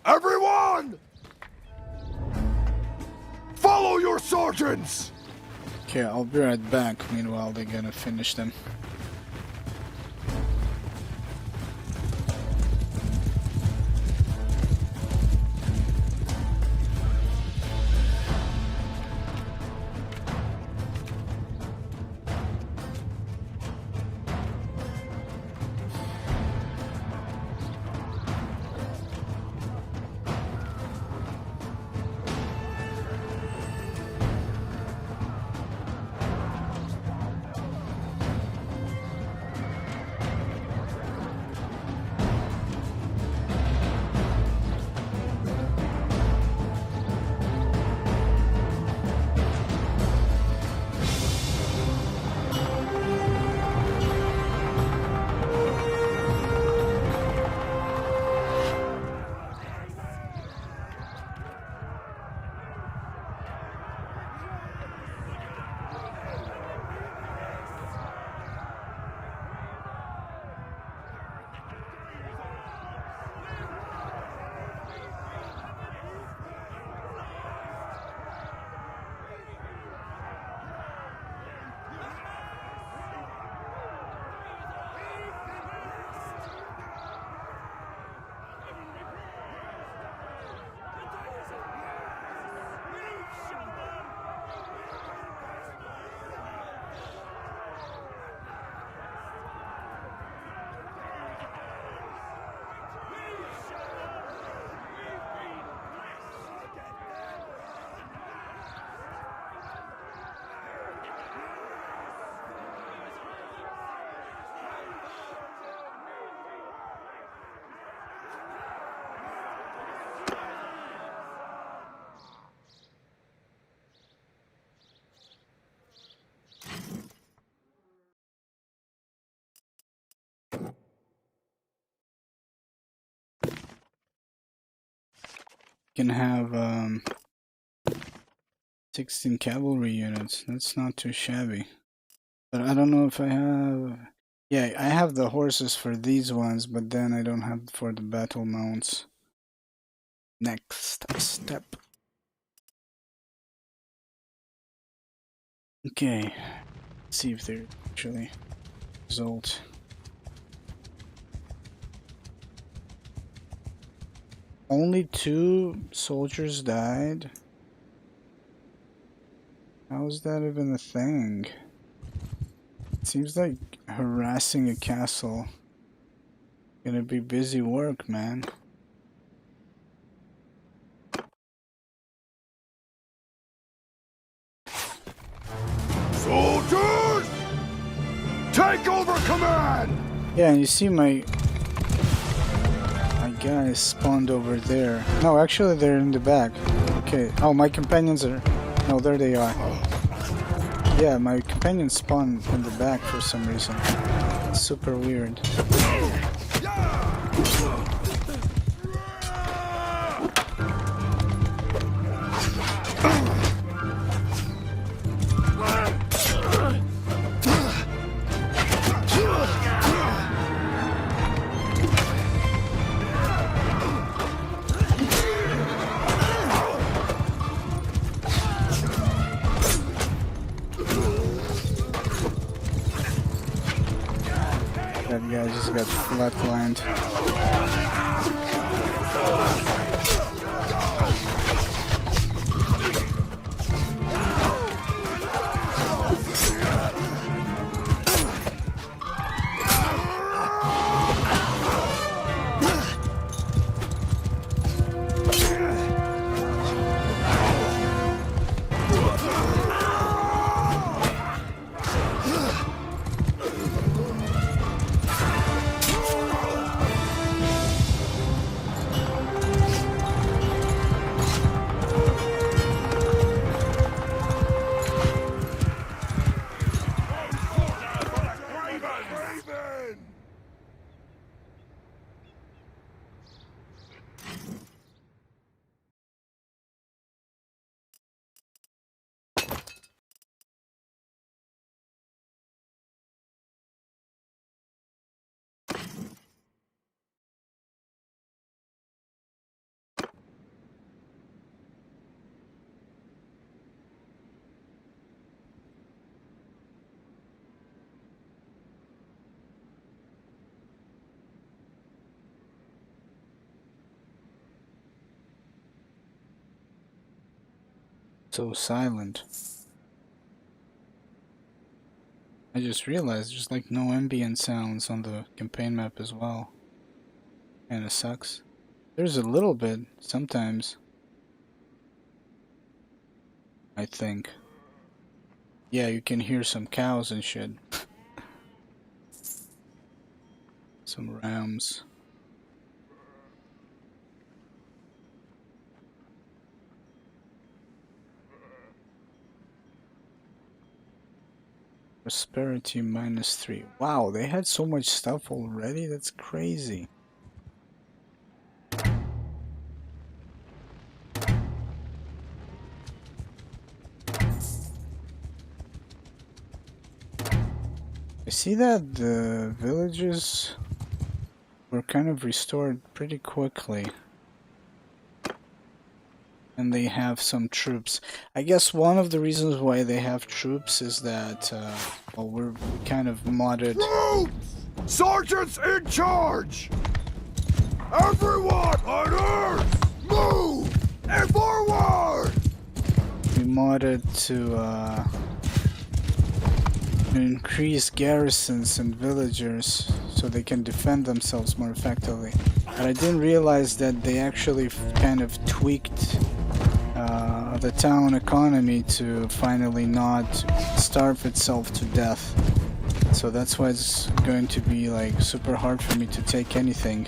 [SPEAKER 2] Everyone! Follow your sergeants!
[SPEAKER 1] Okay, I'll be right back. Meanwhile, they're gonna finish them. Can have 16 cavalry units. That's not too shabby. But I don't know if I have... Yeah, I have the horses for these ones, but then I don't have for the battle mounts. Next step. Okay. Let's see if they're actually result. Only 2 soldiers died? How is that even a thing? It seems like harassing a castle. Gonna be busy work, man.
[SPEAKER 2] Soldiers! Take over command!
[SPEAKER 1] Yeah, and you see my guys spawned over there. No, actually they're in the back. Okay. Oh, my companions are... No, there they are. Yeah, my companions spawned in the back for some reason. It's super weird. That guy just got flatlined. So silent. I just realized there's like no ambient sounds on the campaign map as well. Kinda sucks. There's a little bit, sometimes. I think. Yeah, you can hear some cows and shit. Some rams. Prosperity -3. Wow, they had so much stuff already? That's crazy. I see that the villages were kind of restored pretty quickly. And they have some troops. I guess one of the reasons why they have troops is that, well, we're kind of modded.
[SPEAKER 2] Troops! Sergeants in charge! Everyone on Earth, move and forward!
[SPEAKER 1] We modded to increase garrisons and villagers so they can defend themselves more effectively. But I didn't realize that they actually kind of tweaked the town economy to finally not starve itself to death. So that's why it's going to be like super hard for me to take anything.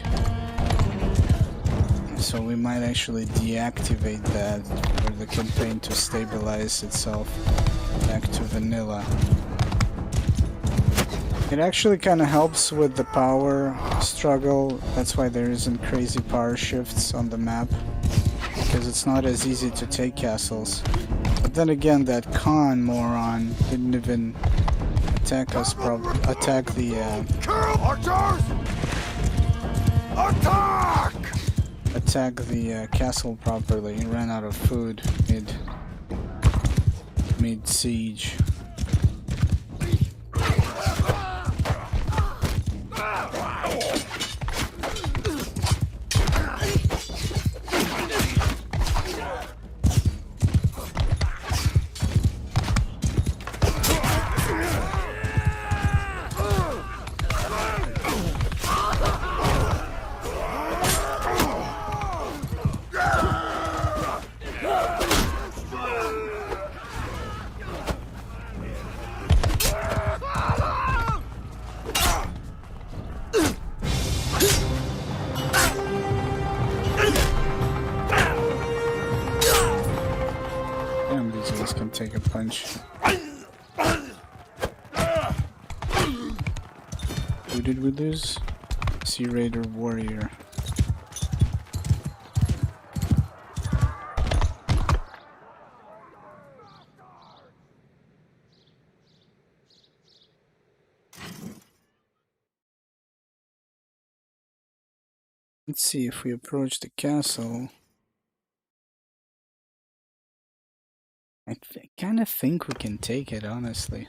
[SPEAKER 1] So we might actually deactivate that for the campaign to stabilize itself back to vanilla. It actually kind of helps with the power struggle. That's why there isn't crazy power shifts on the map, because it's not as easy to take castles. But then again, that Khan moron didn't even attack us attack the
[SPEAKER 2] Kill archers! Attack!
[SPEAKER 1] attack the castle properly. He ran out of food mid siege. Take a punch. Who did we lose? Sea Raider Warrior. Let's see if we approach the castle. I kind of think we can take it, honestly.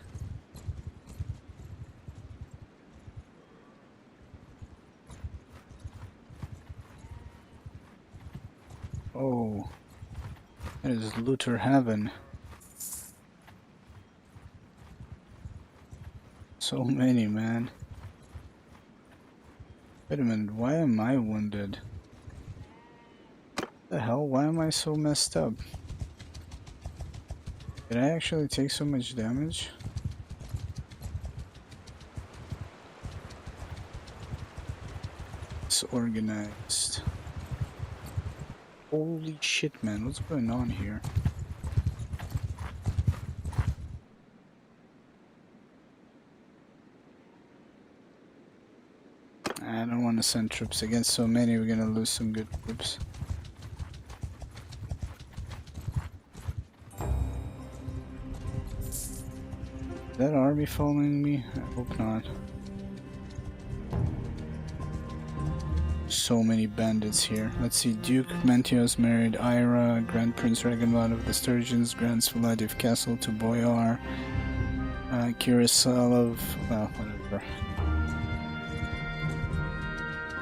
[SPEAKER 1] Oh, that is looter heaven. So many, man. Wait a minute, why am I wounded? What the hell, why am I so messed up? Did I actually take so much damage? It's organized. Holy shit, man, what's going on here? I don't want to send troops against so many, we're gonna lose some good troops. Is that army following me? I hope not. So many bandits here. Let's see, Duke Mantios married Ira, Grand Prince Ragnvald of the Sturgeons, grants Vladiv Castle to Boyar, Kirisalov, well, whatever.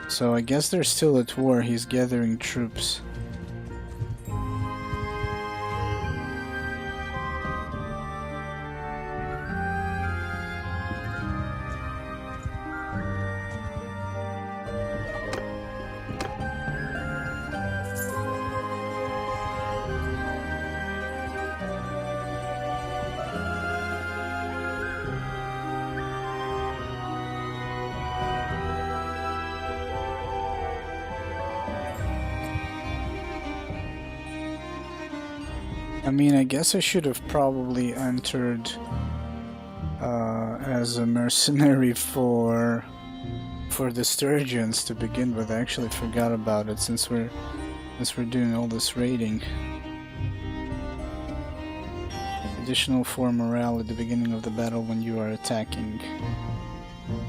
[SPEAKER 1] So I guess they're still at war, he's gathering troops. I mean, I guess I should have probably entered as a mercenary for the Sturgeons to begin with. I actually forgot about it since we're doing all this raiding. Additional 4 morale at the beginning of the battle when you are attacking.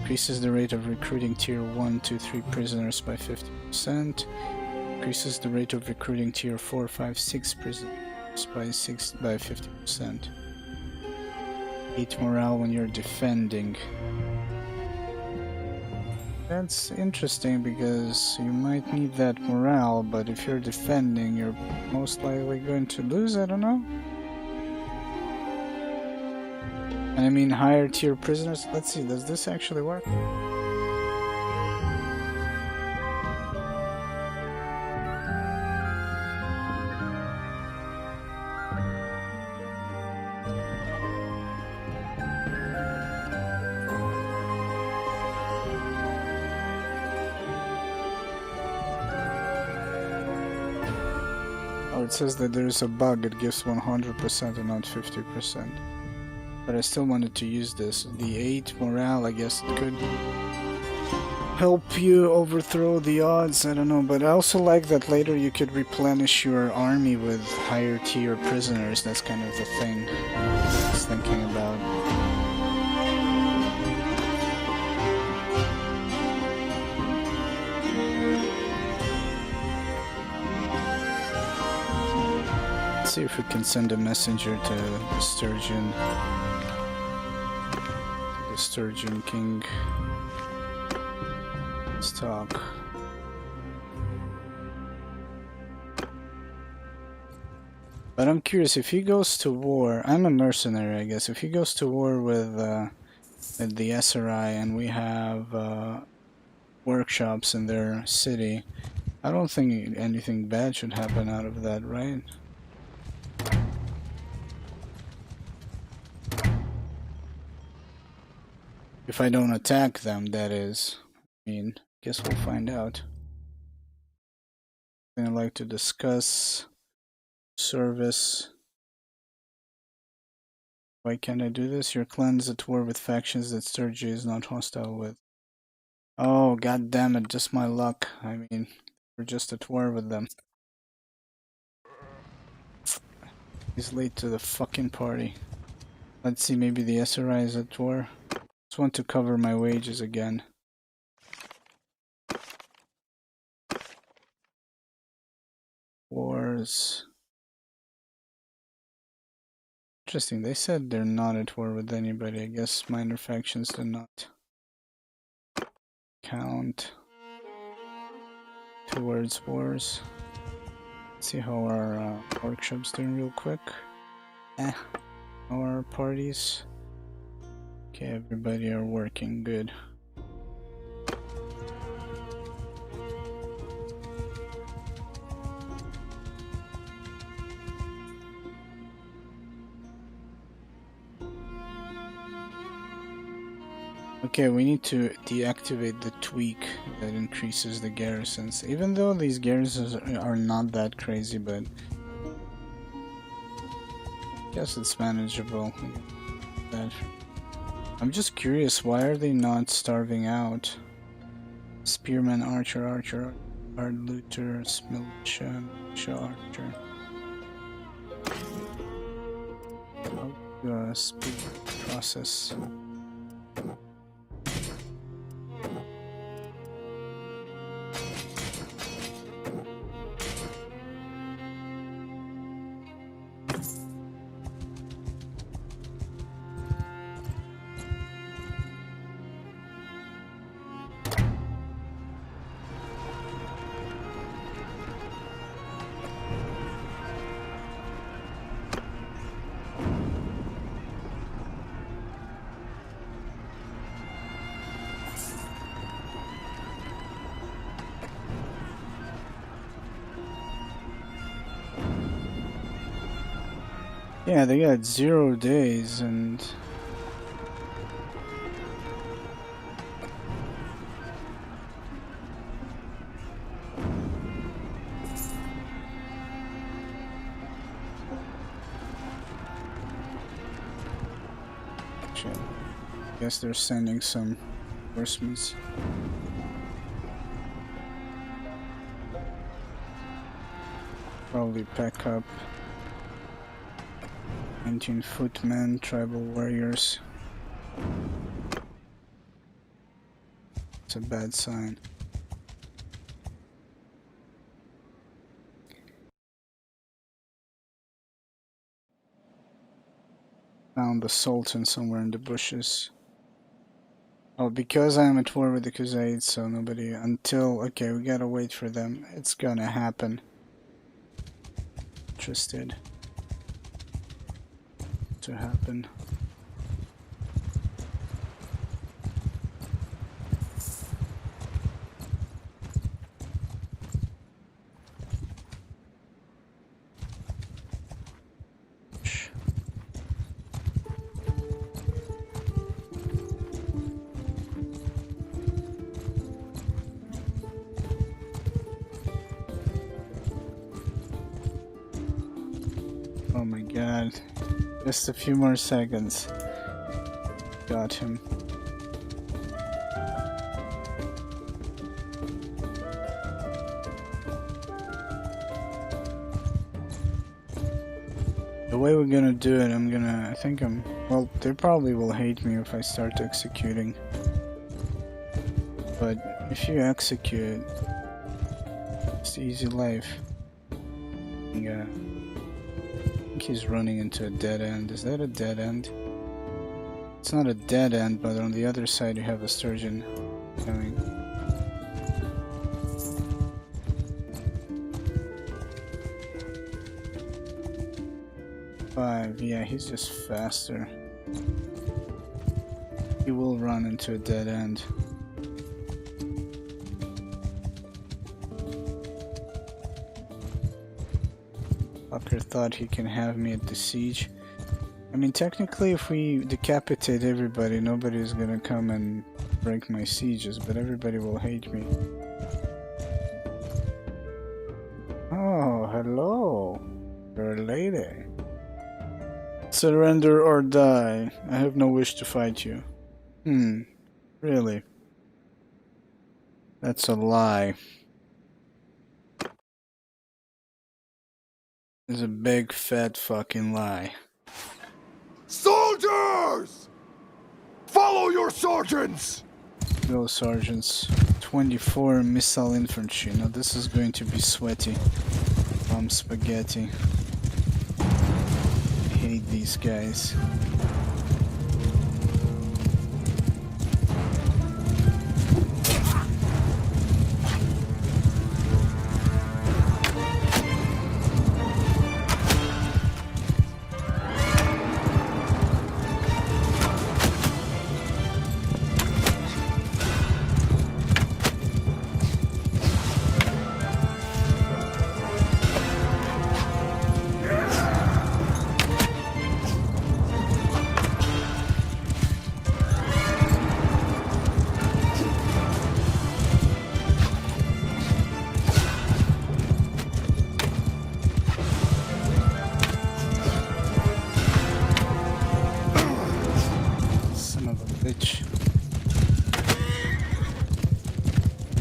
[SPEAKER 1] Increases the rate of recruiting tier 1, 2, 3 prisoners by 50%. Increases the rate of recruiting tier 4, 5, 6 prisoners by 50%. 8 morale when you're defending. That's interesting because you might need that morale, but if you're defending, you're most likely going to lose, I don't know. And I mean higher tier prisoners. Let's see, does this actually work? Oh, it says that there's a bug, it gives 100% and not 50%. But I still wanted to use this. The 8 morale, I guess it could help you overthrow the odds, I don't know. But I also like that later you could replenish your army with higher tier prisoners. That's kind of the thing I was thinking about. Let's see if we can send a messenger to the Sturgeon. The Sturgeon King. Let's talk. But I'm curious, if he goes to war, I'm a mercenary I guess, if he goes to war with the SRI and we have workshops in their city, I don't think anything bad should happen out of that, right? If I don't attack them, that is. I mean, guess we'll find out. I'd like to discuss service. Why can't I do this? Your clan's at war with factions that Sturgy is not hostile with. Oh, god damn it, just my luck. I mean, we're just at war with them. He's late to the fucking party. Let's see, maybe the SRI is at war. Just want to cover my wages again. Wars. Interesting, they said they're not at war with anybody. I guess minor factions do not count towards wars. Let's see how our workshop's doing real quick. Our parties. Okay, everybody are working good. Okay, we need to deactivate the tweak that increases the garrisons. Even though these garrisons are not that crazy, but I guess it's manageable. I'm just curious, why are they not starving out? Spearman, archer, hard looter, militia, archer. Speed process. Yeah, they got 0 days and... Shit. Guess they're sending some reinforcements. Probably pack up 19 footmen, tribal warriors. It's a bad sign. Found the Sultan somewhere in the bushes. Oh, because I'm at war with the Khuzaids, so nobody until... Okay, we gotta wait for them. It's gonna happen. Interested to happen. Oh my god. Just a few more seconds. Got him. The way we're gonna do it, well, they probably will hate me if I start executing. But if you execute, it's easy life. Yeah. I think he's running into a dead end. Is that a dead end? It's not a dead end, but on the other side you have a sturgeon coming. Yeah, he's just faster. He will run into a dead end. Fucker thought he can have me at the siege. I mean, technically, if we decapitate everybody, nobody's gonna come and break my sieges, but everybody will hate me. Oh, hello. You're a lady. Surrender or die. I have no wish to fight you. Really? That's a lie. It's a big fat fucking lie.
[SPEAKER 2] Soldiers! Follow your sergeants!
[SPEAKER 1] Go sergeants. 24 missile infantry. Now this is going to be sweaty. Spaghetti. I hate these guys.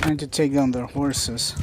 [SPEAKER 1] Trying to take down their horses.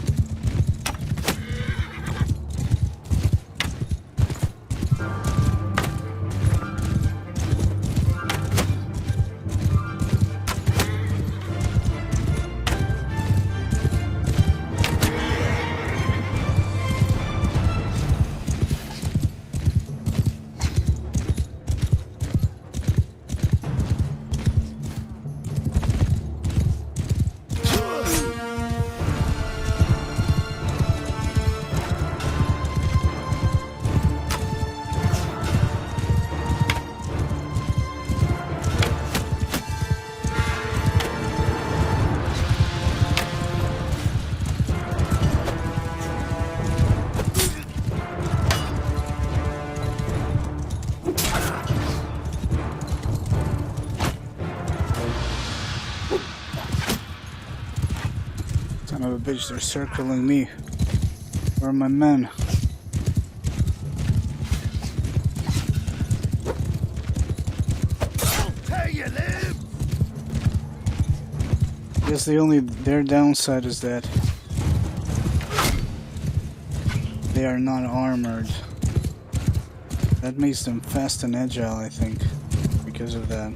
[SPEAKER 1] Son of a bitch, they're circling me. Where are my men? guess their downside is that they are not armored. That makes them fast and agile, I think, because of that.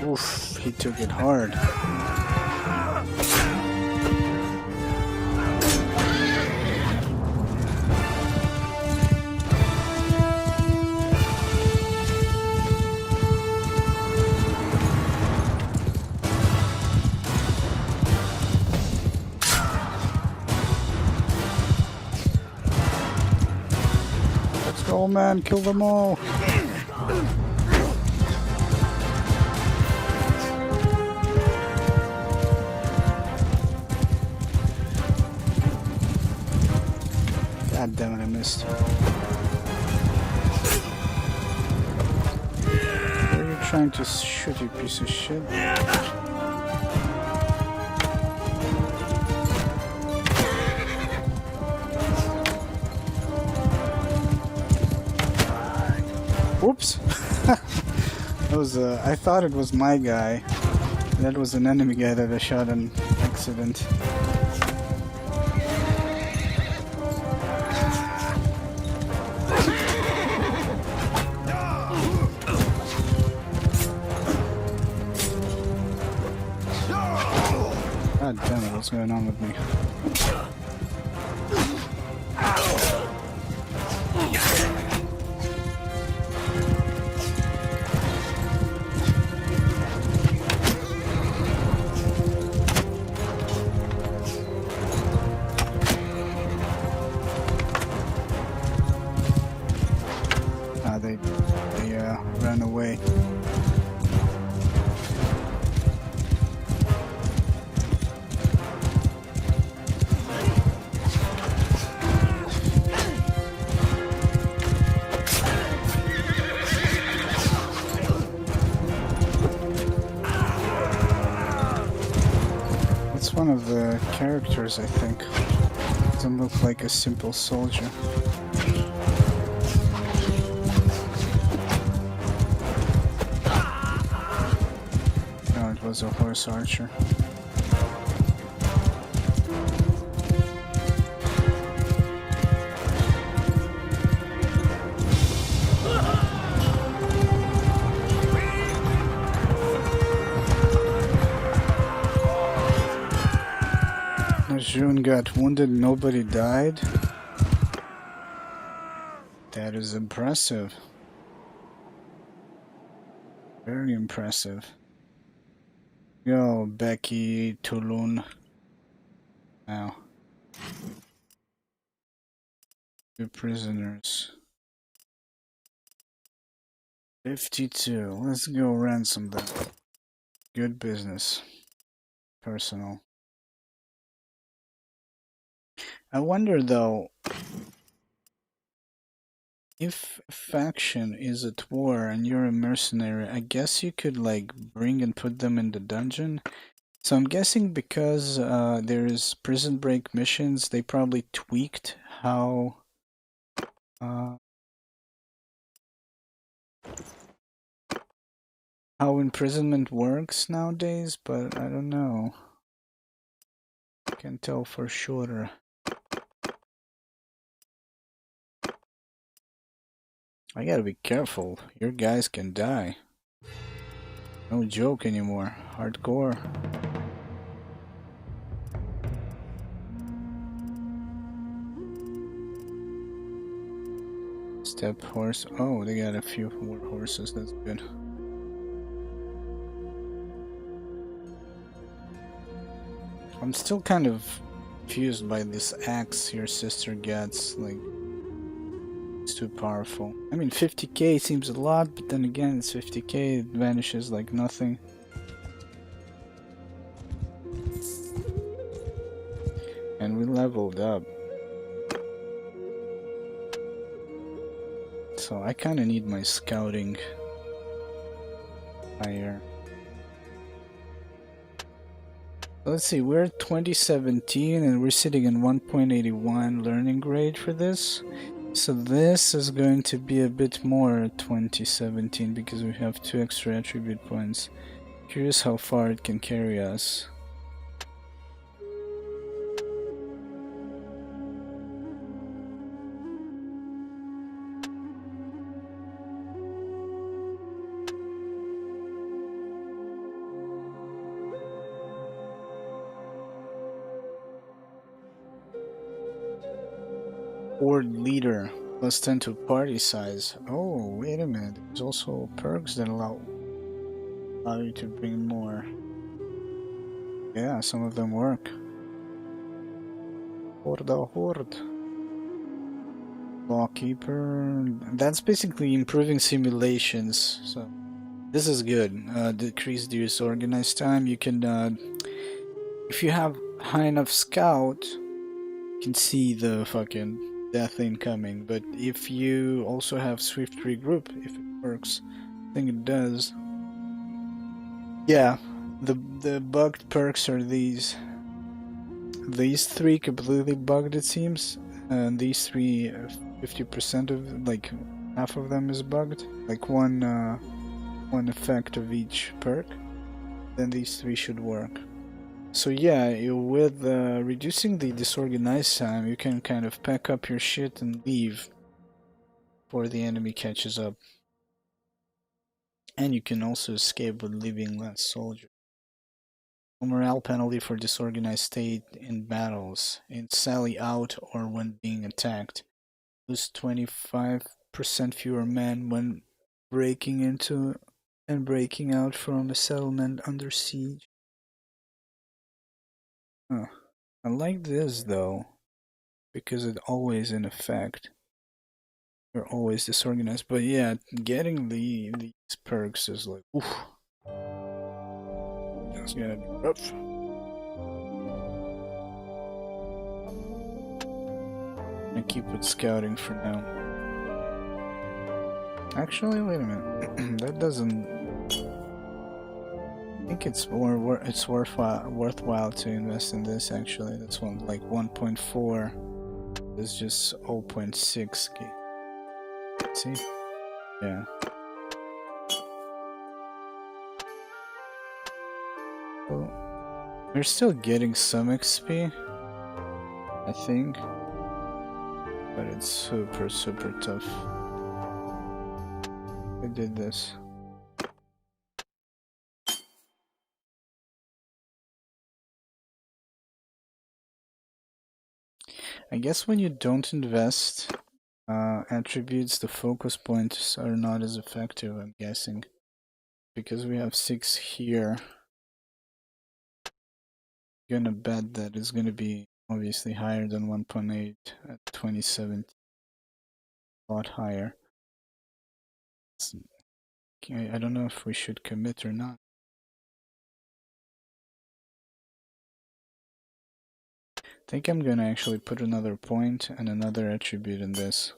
[SPEAKER 1] Oof, he took it hard. Let's go, man, kill them all. God damn it, I missed. Where are you trying to shoot, you piece of shit? Oops! That was, I thought it was my guy. That was an enemy guy that I shot on accident. God damn it, what's going on with me? Ah, they ran away. One of the characters, I think. Doesn't look like a simple soldier. No, it was a horse archer. June got wounded, nobody died. That is impressive. Very impressive. Go, Becky, Tulun. Now. 2 prisoners. 52. Let's go ransom them. Good business. Personal. I wonder though, if a faction is at war and you're a mercenary, I guess you could like bring and put them in the dungeon. So I'm guessing because there's prison break missions, they probably tweaked how imprisonment works nowadays, but I don't know. Can't tell for sure. I gotta be careful. Your guys can die. No joke anymore. Hardcore. Step horse. Oh, they got a few more horses. That's good. I'm still kind of confused by this axe your sister gets. Like, it's too powerful. I mean, 50k seems a lot, but then again, it's 50k, it vanishes like nothing. And we leveled up. So I kinda need my scouting higher. Let's see, we're at 2017 and we're sitting in 1.81 learning grade for this. So this is going to be a bit more 2017 because we have 2 extra attribute points. Curious how far it can carry us. Horde leader, plus 10 to party size. Oh, wait a minute. There's also perks that allow you to bring more. Yeah, some of them work. Horde. Lawkeeper. That's basically improving simulations. So this is good. Decrease the disorganized time. You can, if you have high enough scout, you can see the fucking death incoming. But if you also have swift regroup, if it works, I think it does. Yeah, the bugged perks are these. These 3 completely bugged, it seems, and these 3, 50% of, like, half of them is bugged. Like one effect of each perk. Then these 3 should work. So yeah, with reducing the disorganized time, you can kind of pack up your shit and leave before the enemy catches up. And you can also escape with leaving less soldiers. No morale penalty for disorganized state in battles, in sally out or when being attacked. Lose 25% fewer men when breaking into and breaking out from a settlement under siege. Huh. I like this though, because it's always in effect. You're always disorganized, but yeah, getting these perks is like, oof. That's gonna be rough. I keep with scouting for now. Actually, wait a minute. That doesn't. I think it's more. It's worthwhile to invest in this. Actually, that's one like 1.4. It's just 0.6. See? Yeah. Well, we're still getting some XP, I think, but it's super tough. I did this. I guess when you don't invest attributes, the focus points are not as effective, I'm guessing. Because we have 6 here, I'm gonna bet that it's gonna be obviously higher than 1.8 at 2017. A lot higher. I don't know if we should commit or not. I think I'm gonna actually put another point and another attribute in this.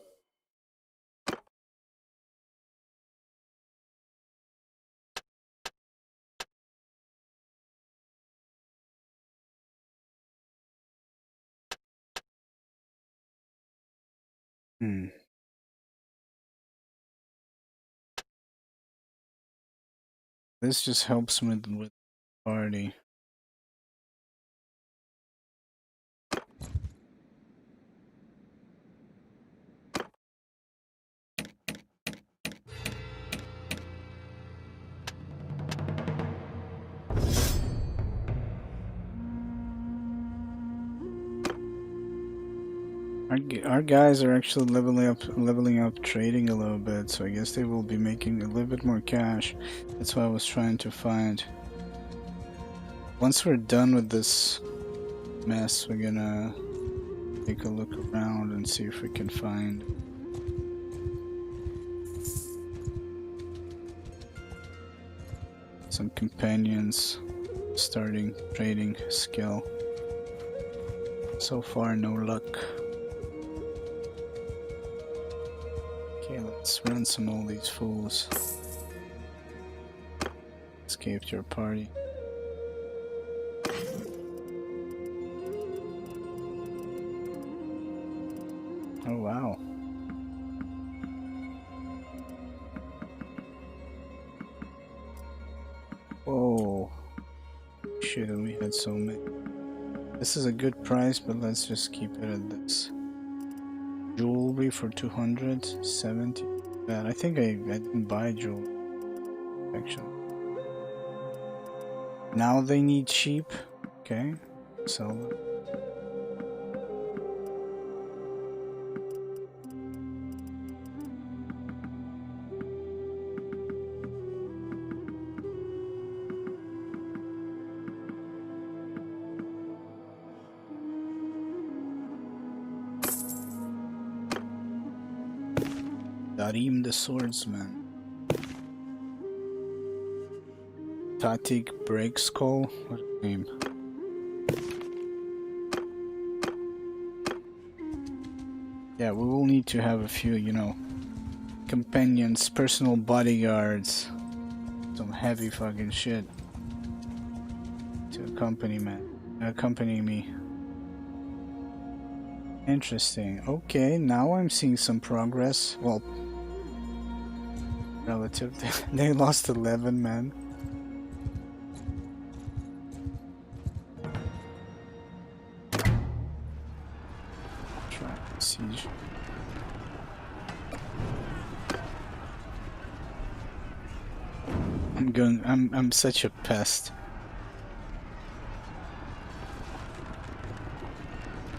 [SPEAKER 1] This just helps me with party. Our guys are actually leveling up trading a little bit, so I guess they will be making a little bit more cash. That's what I was trying to find. Once we're done with this mess, we're gonna take a look around and see if we can find some companions starting trading skill. So far, no luck. Okay, let's ransom all these fools. Escape your party. Oh wow. shit and we had so many. This is a good price, but let's just keep it at this. Jewelry for 270. Man, I think I didn't buy jewelry. Actually. Now they need cheap. Okay. Sell them. Darim the Swordsman. Tatik Breakskull. What a name. Yeah, we will need to have a few, you know, companions, personal bodyguards, some heavy fucking shit to accompany me. Interesting. Okay, now I'm seeing some progress. Well, relative. They lost 11 men. Try siege. I'm such a pest.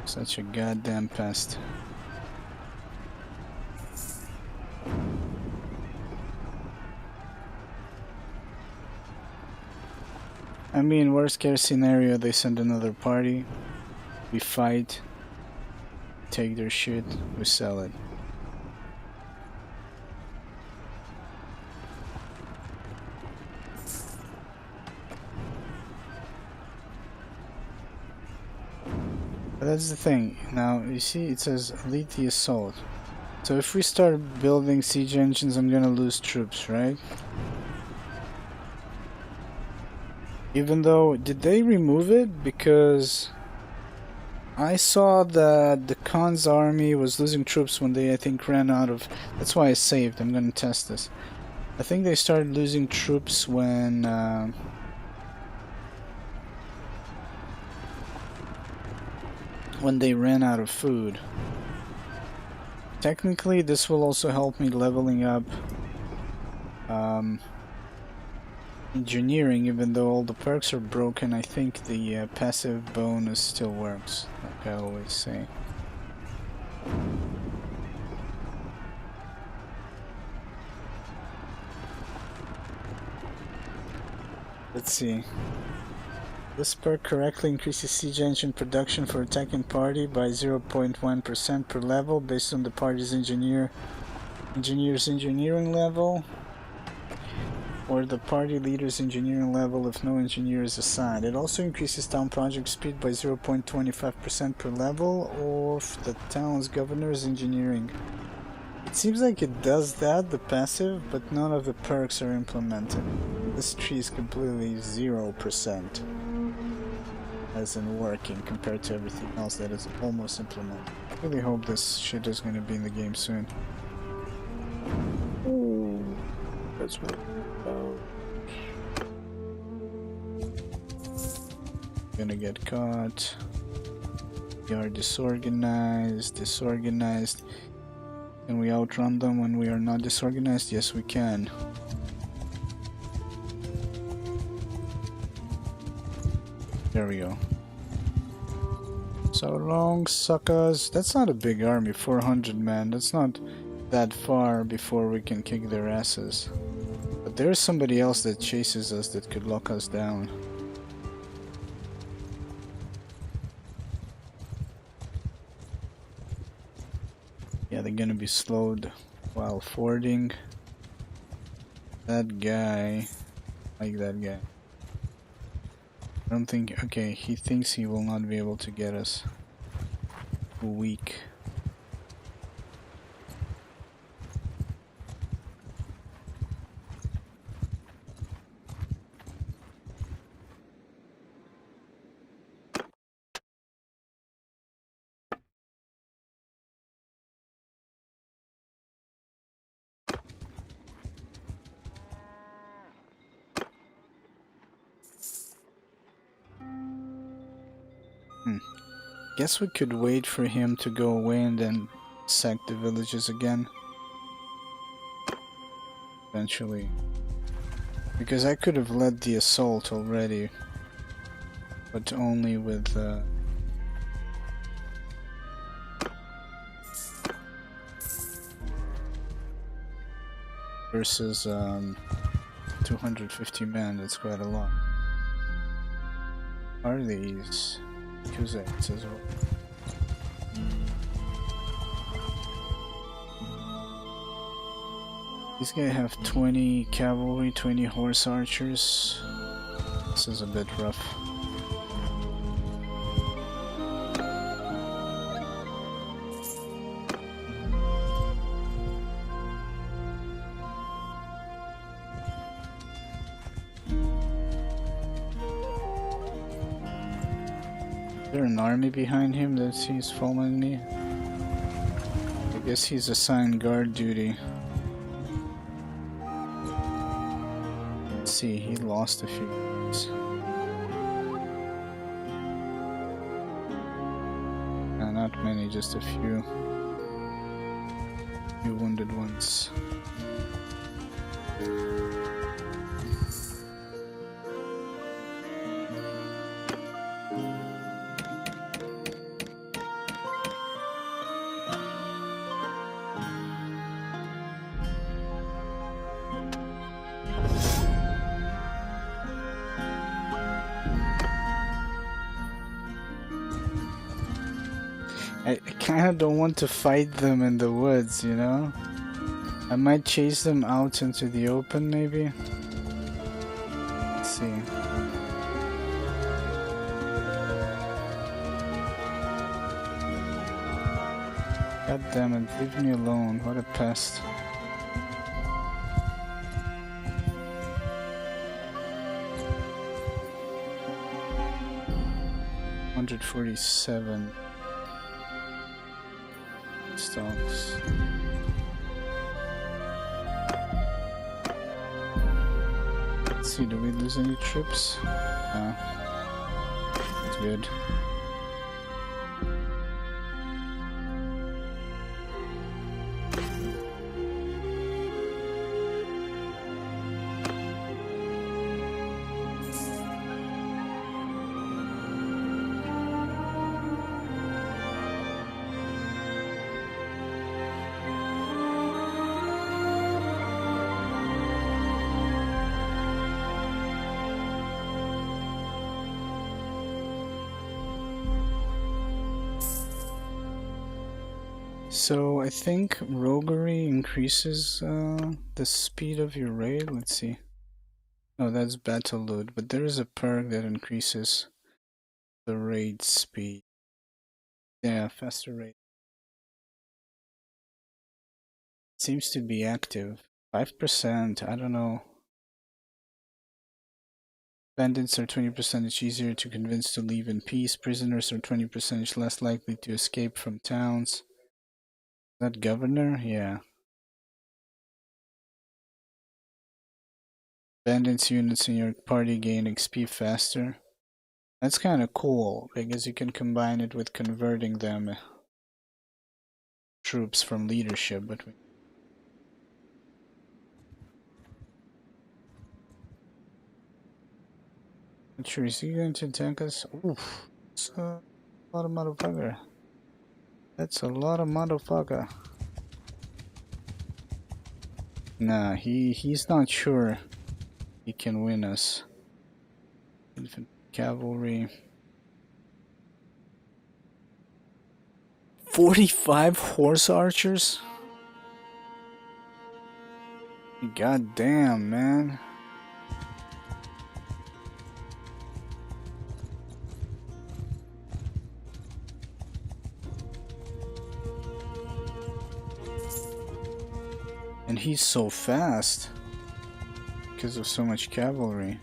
[SPEAKER 1] Such a goddamn pest. I mean, worst case scenario, they send another party, we fight, take their shit, we sell it. But that's the thing. Now, you see, it says lead the assault. So if we start building siege engines, I'm gonna lose troops, right? Even though, did they remove it? Because I saw that the Khan's army was losing troops when they, I think, ran out of... That's why I saved. I'm gonna test this. I think they started losing troops when they ran out of food. Technically, this will also help me leveling up engineering, even though all the perks are broken. I think the passive bonus still works, like I always say. Let's see. This perk correctly increases siege engine production for attacking party by 0.1% per level based on the party's engineer's engineering level, or the party leader's engineering level if no engineer is assigned. It also increases town project speed by 0.25% per level of the town's governor's engineering. It seems like it does that, the passive, but none of the perks are implemented. This tree is completely 0%. As in working compared to everything else that is almost implemented. I really hope this shit is gonna be in the game soon. Ooh, that's what. Gonna get caught. We are disorganized. Can we outrun them when we are not disorganized? Yes, we can. There we go. So long, suckers. That's not a big army, 400 men. That's not that far before we can kick their asses. But there's somebody else that chases us that could lock us down. Yeah, they're gonna be slowed while fording. That guy, like that guy. I don't think, okay, he thinks he will not be able to get us. Weak. Guess we could wait for him to go away and then sack the villages again. Eventually. Because I could have led the assault already. But only with versus 250 men, that's quite a lot. Are these Kuzaits as well? These guys have 20 cavalry, 20 horse archers. This is a bit rough. Is there an army behind him that he's following me? I guess he's assigned guard duty. Let's see, he lost a few guys. Not many, just a few. Few wounded ones. I kinda don't want to fight them in the woods, you know? I might chase them out into the open, maybe? Let's see. God damn it, leave me alone, what a pest. $147 stocks. Let's see, do we lose any troops? No. That's good. So I think roguery increases the speed of your raid. Let's see. Oh, that's battle loot, but there is a perk that increases the raid speed. Yeah, faster raid. Seems to be active. 5%, I don't know. Bandits are 20% easier to convince to leave in peace. Prisoners are 20% less likely to escape from towns. That governor? Yeah. Bandits units in your party gain XP faster. That's kind of cool, because you can combine it with converting them troops from leadership, but not sure, is he going to attack us? Oof, that's a lot of motherfucker. That's a lot of motherfucker. Nah, he's not sure he can win us. Infantry, cavalry. 45 horse archers? God damn, man. And he's so fast because of so much cavalry.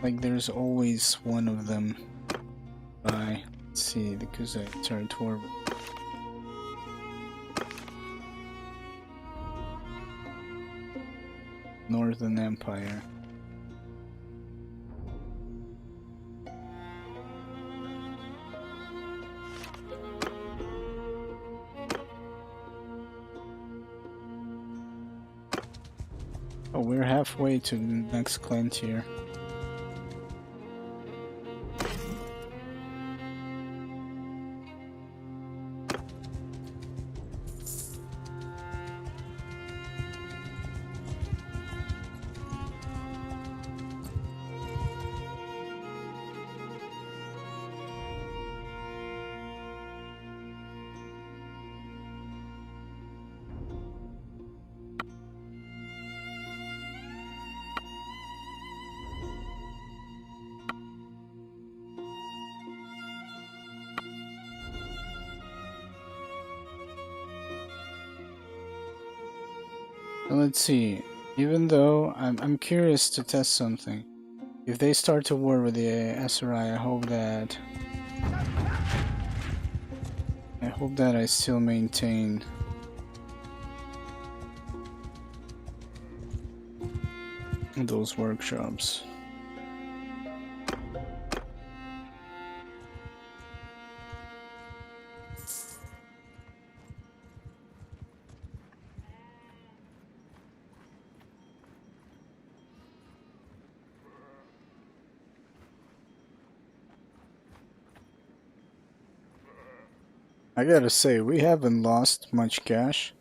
[SPEAKER 1] Like there's always one of them by, let's see, the Kuzaits are at war. Northern Empire. Oh, we're halfway to the next clan tier. Let's see. Even though I'm curious to test something. If they start a war with the SRI, I hope that I still maintain those workshops. I gotta say, we haven't lost much cash.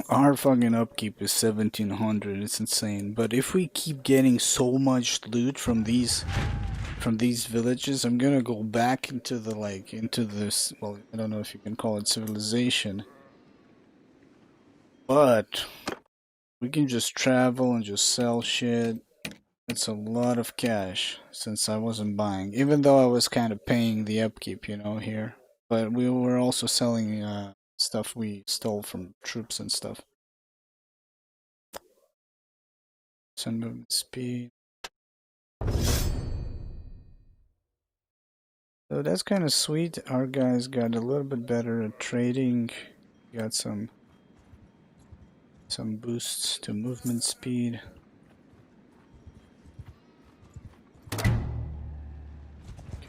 [SPEAKER 1] Our fucking upkeep is 1700, it's insane. But if we keep getting so much loot from these villages, I'm gonna go back into the into this, well, I don't know if you can call it civilization. But we can just travel and just sell shit. It's a lot of cash since I wasn't buying, even though I was kind of paying the upkeep, you know, here. But we were also selling stuff we stole from troops and stuff. Sun movement speed. So that's kind of sweet. Our guys got a little bit better at trading. Got some boosts to movement speed.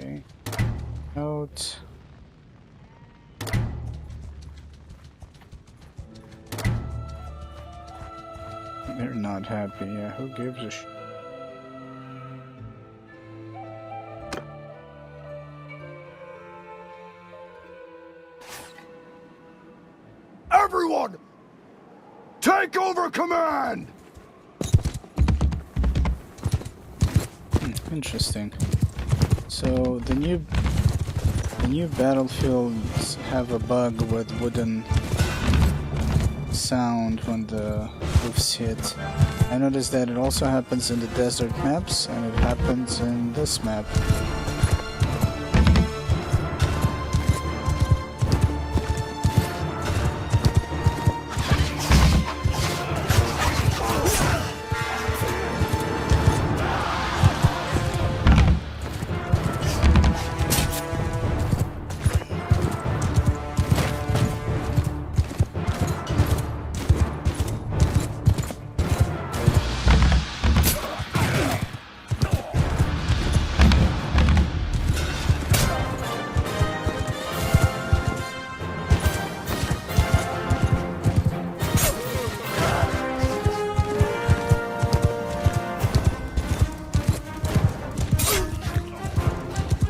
[SPEAKER 1] Okay. Out. They're not happy. Yeah, who gives a shit?
[SPEAKER 2] Everyone! Take over command!
[SPEAKER 1] Interesting. So the new battlefields have a bug with wooden sound when the roofs hit. I noticed that it also happens in the desert maps and it happens in this map.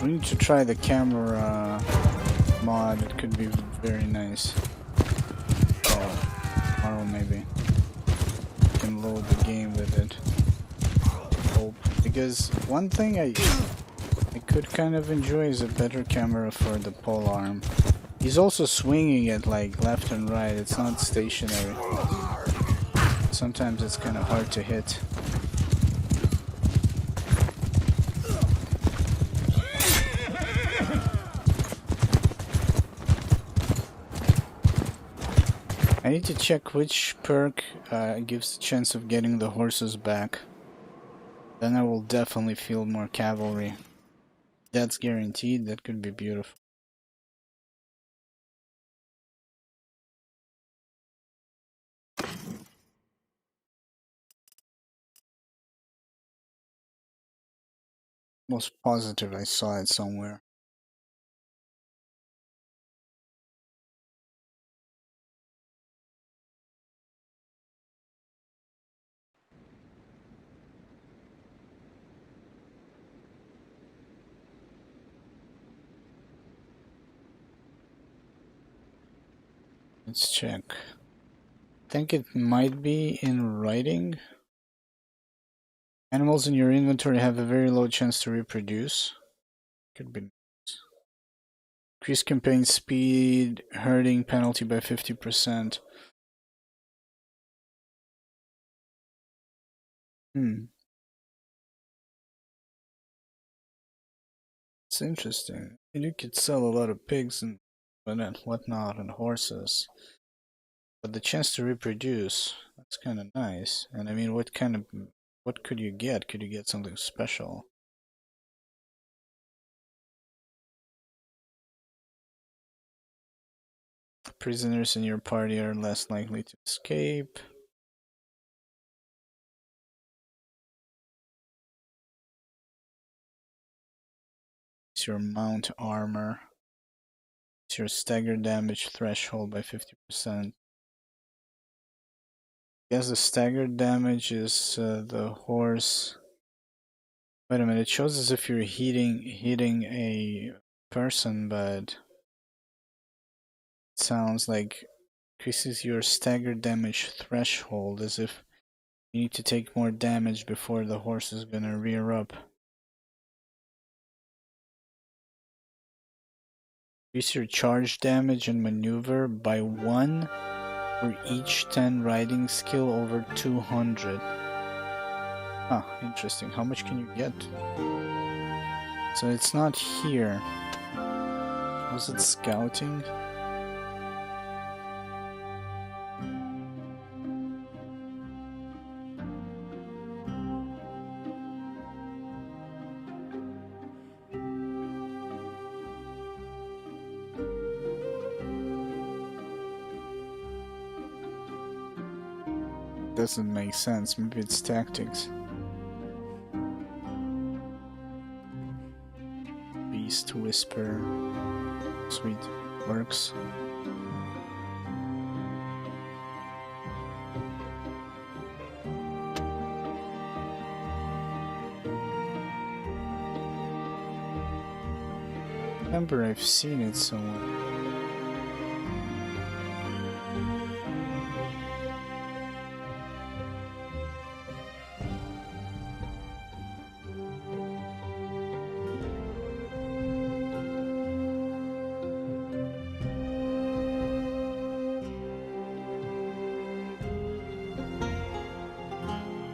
[SPEAKER 1] We need to try the camera mod. It could be very nice. Tomorrow maybe. We can load the game with it. Hope. Because one thing I could kind of enjoy is a better camera for the pole arm. He's also swinging it like left and right. It's not stationary. Sometimes it's kind of hard to hit. I need to check which perk gives the chance of getting the horses back. Then I will definitely feel more cavalry. That's guaranteed. That could be beautiful. Most positive I saw it somewhere. Let's check. I think it might be in writing. Animals in your inventory have a very low chance to reproduce. Could be. Increase campaign speed, herding penalty by 50%. It's interesting. And you could sell a lot of pigs and whatnot and horses. But the chance to reproduce, that's kind of nice. And I mean, what could you get? Could you get something special? Prisoners in your party are less likely to escape. It's your mount armor. It's your stagger damage threshold by 50%. Yes, the staggered damage is the horse. Wait a minute, it shows as if you're hitting a person, but it sounds like increases your staggered damage threshold, as if you need to take more damage before the horse is gonna rear up. Increase your charge damage and maneuver by 1 for each 10 riding skill over 200. Ah, interesting. How much can you get? So it's not here. Was it scouting? Doesn't make sense. Maybe it's tactics. Beast Whisper. Sweet. Works. Remember, I've seen it somewhere.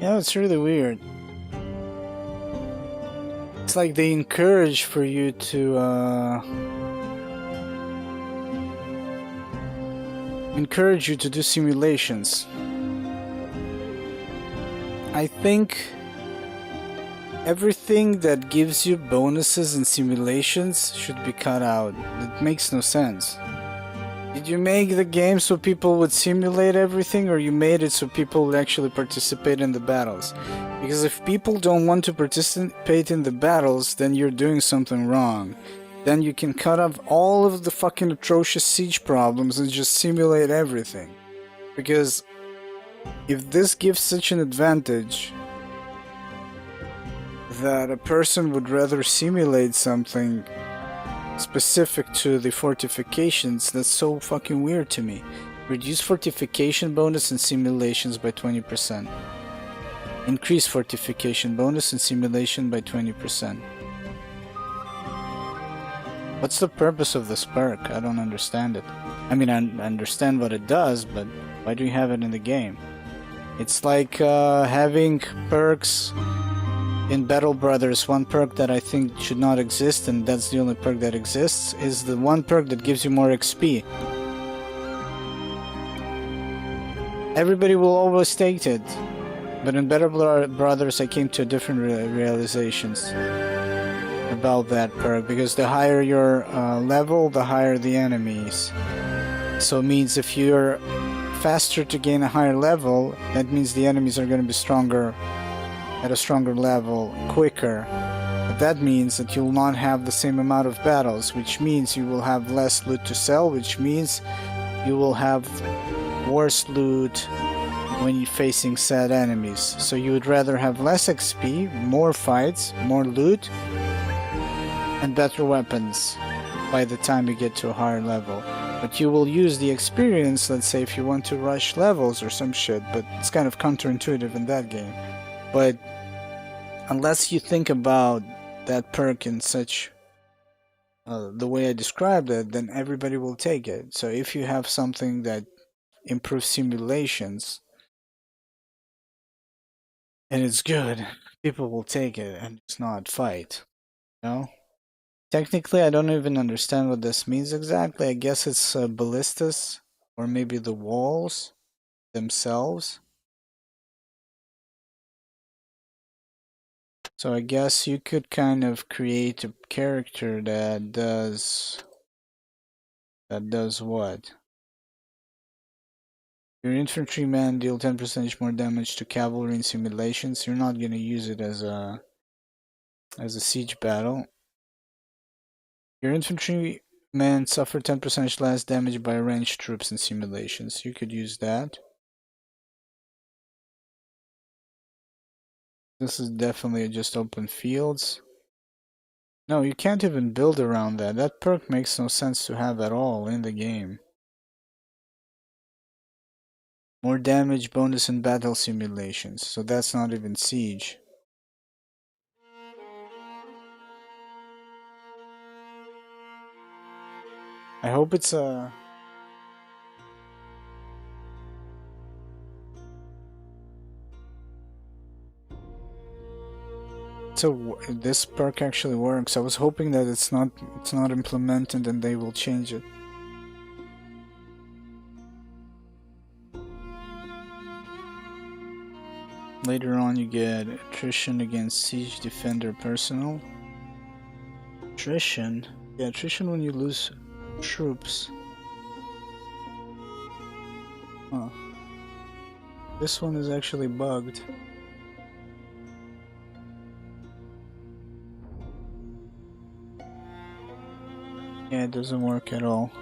[SPEAKER 1] Yeah, it's really weird. It's like they encourage for you to do simulations. I think everything that gives you bonuses in simulations should be cut out. It makes no sense. Did you make the game so people would simulate everything, or you made it so people would actually participate in the battles? Because if people don't want to participate in the battles, then you're doing something wrong. Then you can cut off all of the fucking atrocious siege problems and just simulate everything. Because if this gives such an advantage that a person would rather simulate something specific to the fortifications, that's so fucking weird to me. Reduce fortification bonus and simulations by 20%. Increase fortification bonus and simulation by 20%. What's the purpose of this perk? I don't understand it. I mean, I understand what it does, but why do you have it in the game? It's like having perks in Battle Brothers. One perk that I think should not exist, and that's the only perk that exists, is the one perk that gives you more XP. Everybody will always take it, but in Battle Brothers I came to different realizations about that perk, because the higher your level, the higher the enemies. So it means if you're faster to gain a higher level, that means the enemies are going to be stronger at a stronger level quicker. But that means that you'll not have the same amount of battles, which means you will have less loot to sell, which means you will have worse loot when you're facing sad enemies. So you would rather have less XP, more fights, more loot, and better weapons by the time you get to a higher level. But you will use the experience, let's say, if you want to rush levels or some shit, but it's kind of counterintuitive in that game. But unless you think about that perk in such the way I described it, then everybody will take it. So if you have something that improves simulations and it's good, people will take it and it's not fight. You know? Technically, I don't even understand what this means exactly. I guess it's ballistas or maybe the walls themselves. So I guess you could kind of create a character that does what? Your infantrymen deal 10% more damage to cavalry in simulations. You're not gonna use it as a siege battle. Your infantrymen suffer 10% less damage by ranged troops in simulations. You could use that. This is definitely just open fields. No, you can't even build around that. That perk makes no sense to have at all in the game. More damage bonus in battle simulations. So that's not even siege. I hope it's a... So this perk actually works. I was hoping that it's not implemented and they will change it. Later on you get attrition against siege defender personnel. Attrition? Yeah, attrition when you lose troops. Huh. This one is actually bugged. Yeah, it doesn't work at all.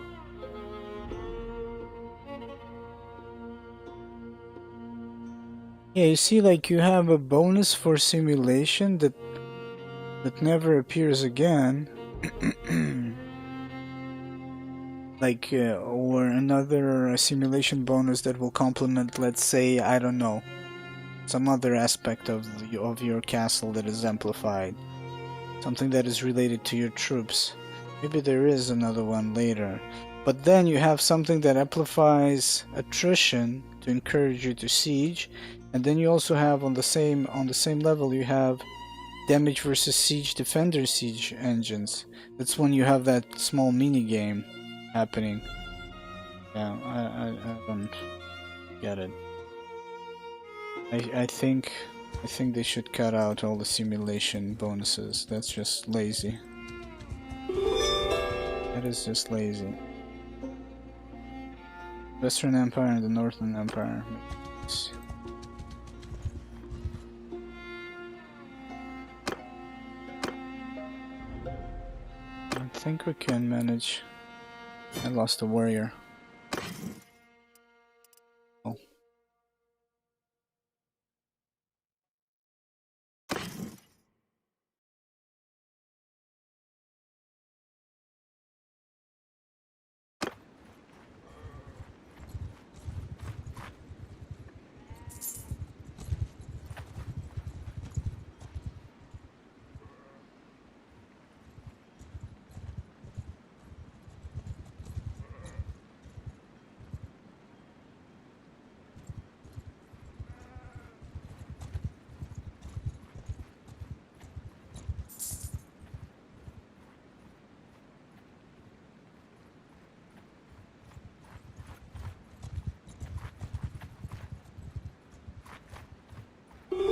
[SPEAKER 1] Yeah, you see, like, you have a bonus for simulation that never appears again. Like, or another simulation bonus that will complement, let's say, I don't know, some other aspect of your castle that is amplified. Something that is related to your troops. Maybe there is another one later. But then you have something that amplifies attrition to encourage you to siege, and then you also have on the same level you have damage versus siege defender siege engines. That's when you have that small mini game happening. Yeah, I don't get it. I think they should cut out all the simulation bonuses. That's just lazy. That is just lazy. Western Empire and the Northern Empire. I think we can manage. I lost a warrior. Oh.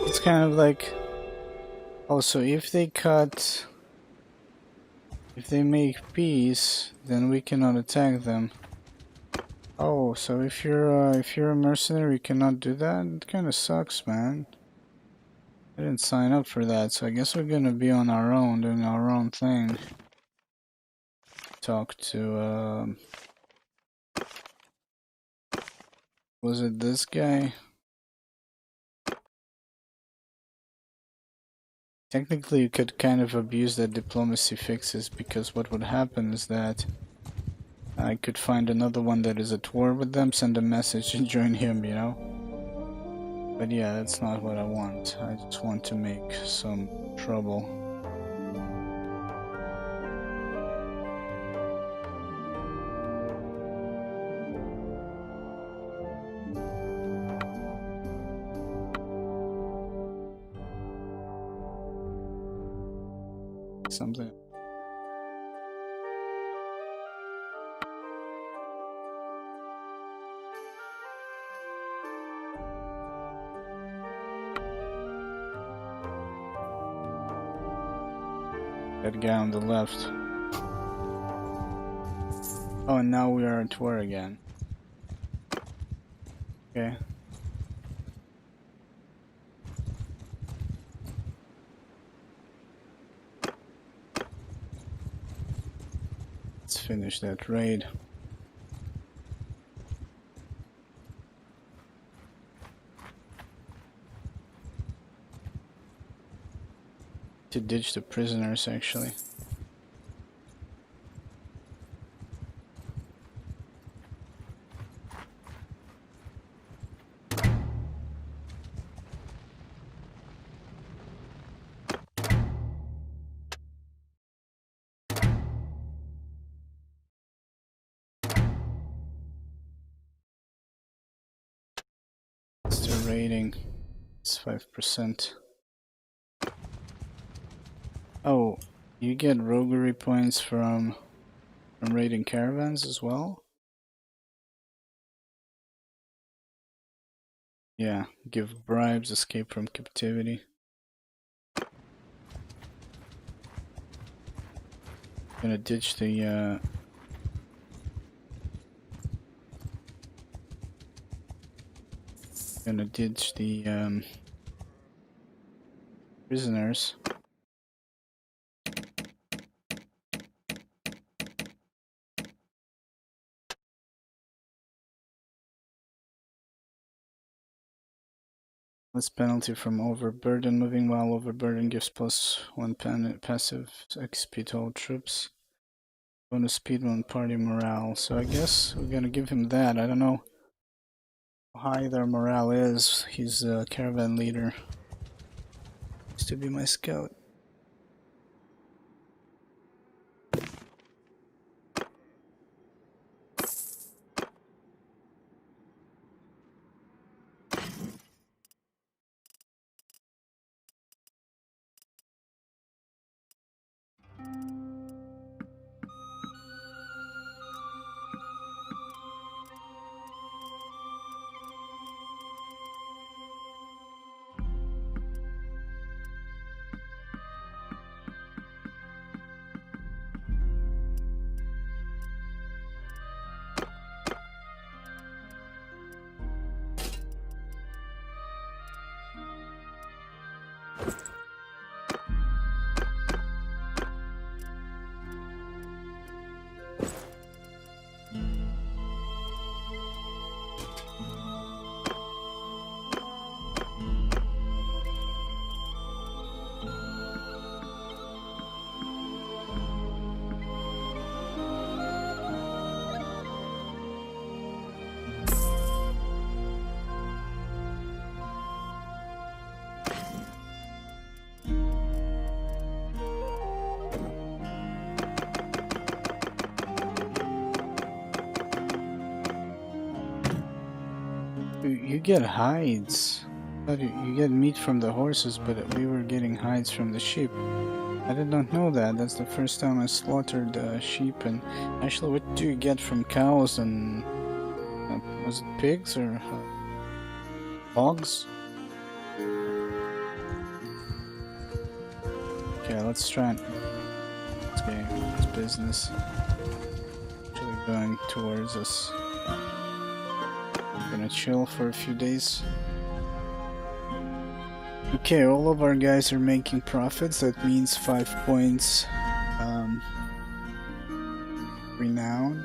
[SPEAKER 1] It's kind of like, also, if they make peace, then we cannot attack them. Oh, so if you're a mercenary, you cannot do that? It kind of sucks, man. I didn't sign up for that, so I guess we're gonna be on our own, doing our own thing. Talk to, was it this guy? Technically, you could kind of abuse that diplomacy fixes, because what would happen is that I could find another one that is at war with them, send a message and join him, you know? But yeah, that's not what I want. I just want to make some trouble. Something. That guy on the left. Oh, and now we are at war again. Okay. Let's finish that raid. To ditch the prisoners, actually. It's the rating. It's 5%. Oh, you get roguery points from raiding caravans as well? Yeah, give bribes, escape from captivity. Gonna ditch the prisoners. Less penalty from overburden. Moving while overburden gives +1 passive XP to all troops. Bonus speed on party morale. So I guess we're gonna give him that. I don't know how high their morale is. He's a caravan leader. Used to be my scout. You get hides. You get meat from the horses, but we were getting hides from the sheep. I did not know that. That's the first time I slaughtered sheep. And actually, what do you get from cows and was it pigs or hogs? Okay, let's try and let's get this business actually going towards us. I'm gonna chill for a few days. Okay, all of our guys are making profits. That means 5 points. Renown.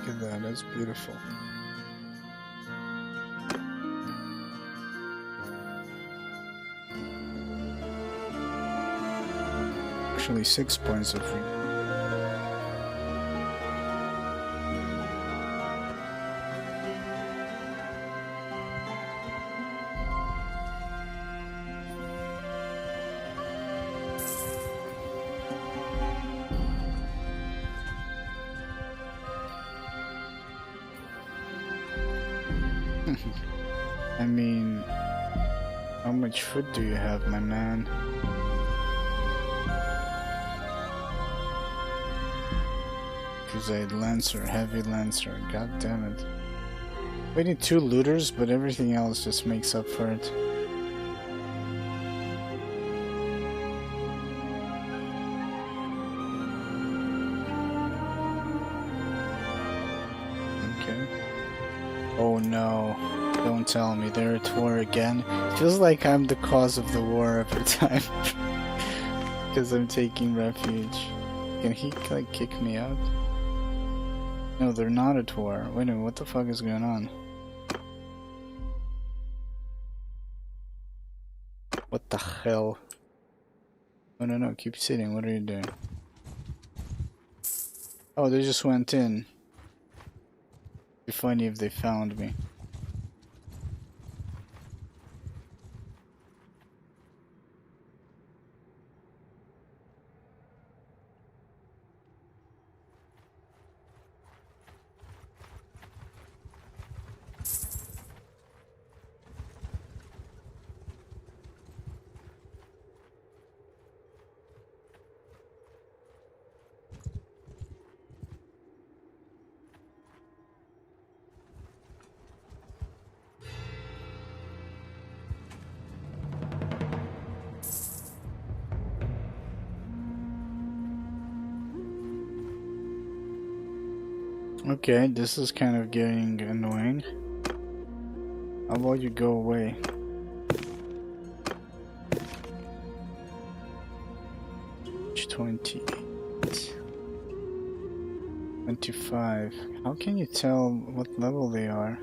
[SPEAKER 1] Look at that, that's beautiful. Actually 6 points of renown. I mean, how much food do you have, my man? Crusade Lancer, Heavy Lancer, god damn it. We need 2 looters, but everything else just makes up for it. Okay. Oh no, don't tell me they're at war again. Feels like I'm the cause of the war every time. Because I'm taking refuge. Can he like kick me out? No, they're not at war. Wait a minute, what the fuck is going on? What the hell? Oh no, keep sitting, what are you doing? Oh, they just went in. It'd be funny if they found me. Okay, this is kind of getting annoying. How about you go away? Page 28. 25. How can you tell what level they are?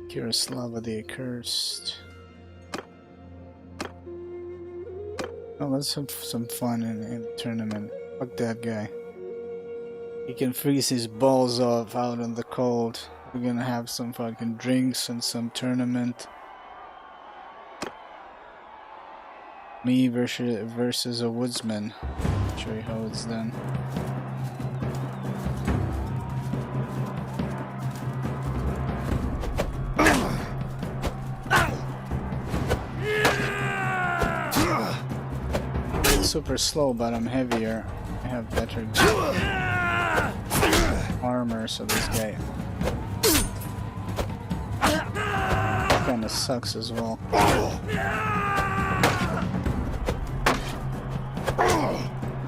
[SPEAKER 1] Kiraslava the Accursed. Oh, let's have some fun in the tournament. Fuck that guy. He can freeze his balls off out in the cold. We're gonna have some fucking drinks and some tournament. Me versus a woodsman. I'll show you how it's done. Super slow, but I'm heavier. I have better armor, so this guy kinda sucks as well.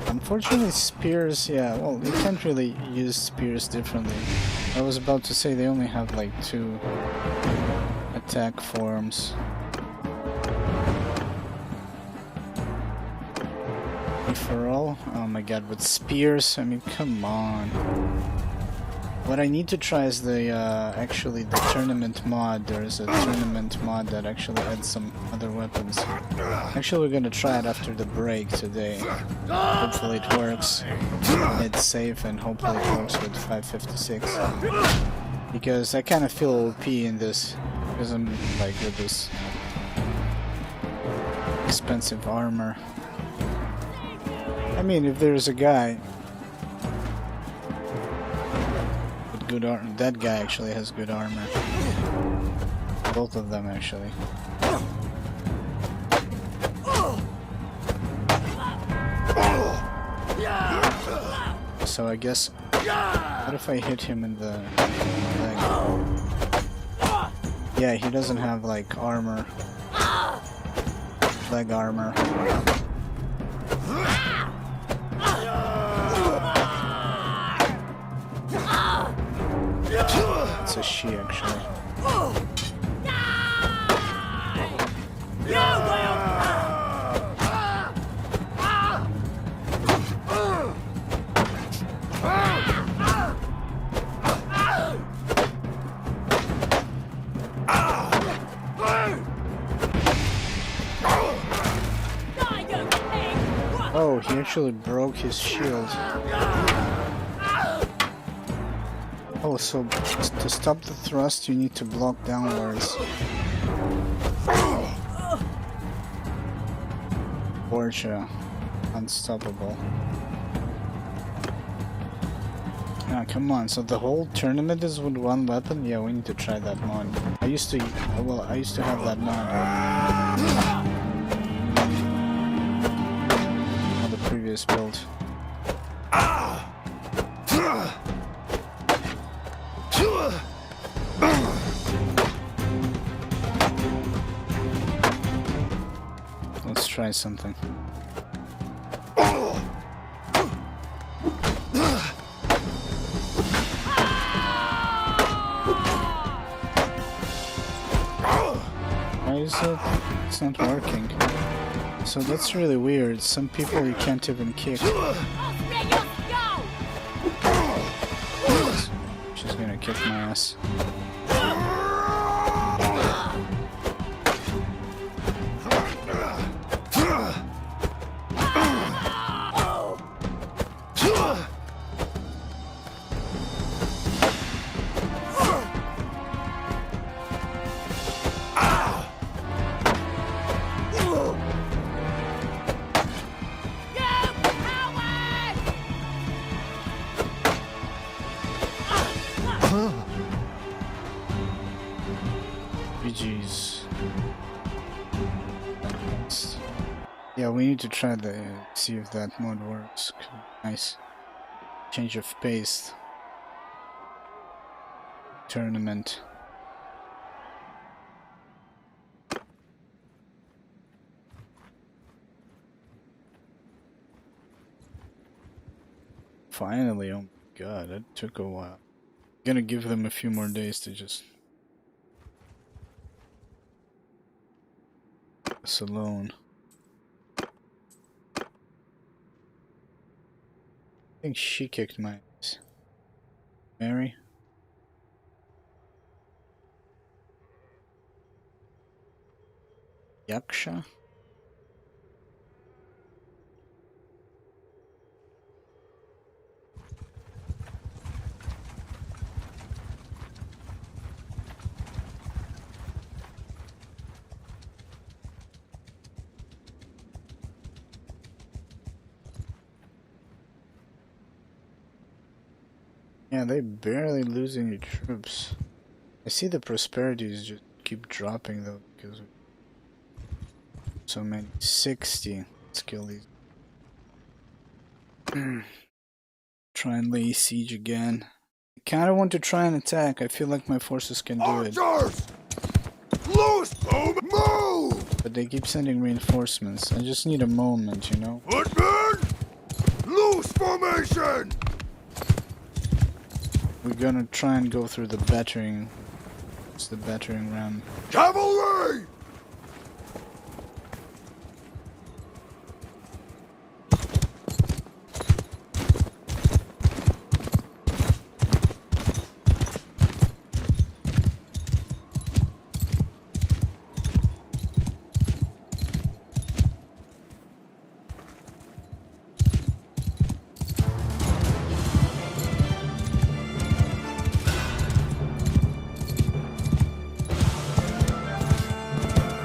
[SPEAKER 1] Unfortunately, spears, yeah, well, you can't really use spears differently. I was about to say they only have like 2 attack forms. For all? Oh my god, with spears? I mean, come on. What I need to try is the, actually the tournament mod. There's a tournament mod that actually adds some other weapons. Actually, we're gonna try it after the break today. Hopefully it works. It's safe and hopefully it works with 556. Because I kind of feel OP in this. Because I'm like with this expensive armor. I mean, if there's a guy with good armor, that guy actually has good armor. Both of them actually. So I guess, what if I hit him in the leg? Yeah, he doesn't have like armor, leg armor. It's a she, actually. Oh, he actually broke his shield. Oh, so to stop the thrust, you need to block downwards. Borgia, unstoppable. Ah, come on, so the whole tournament is with one weapon? Yeah, we need to try that mod. I used to have that mod on the previous build. Let's try something. Why is it? It's not working. So that's really weird. Some people you can't even kick. She's gonna kick my ass. GG's. Yeah, we need to try the see if that mod works. Nice change of pace. Tournament. Finally, oh my god, that took a while. I'm gonna give them a few more days to just us alone. I think she kicked my ass. Mary? Yaksha? Yeah, they barely lose any troops. I see the prosperities just keep dropping though because of so many. 60. Let's kill these. Try and lay siege again. I kinda want to try and attack. I feel like my forces can do it.
[SPEAKER 2] Archers! Loose! Move!
[SPEAKER 1] But they keep sending reinforcements. I just need a moment, you know?
[SPEAKER 2] Footmen! Loose formation!
[SPEAKER 1] We're gonna try and go through the battering. It's the battering ram.
[SPEAKER 2] Cavalry!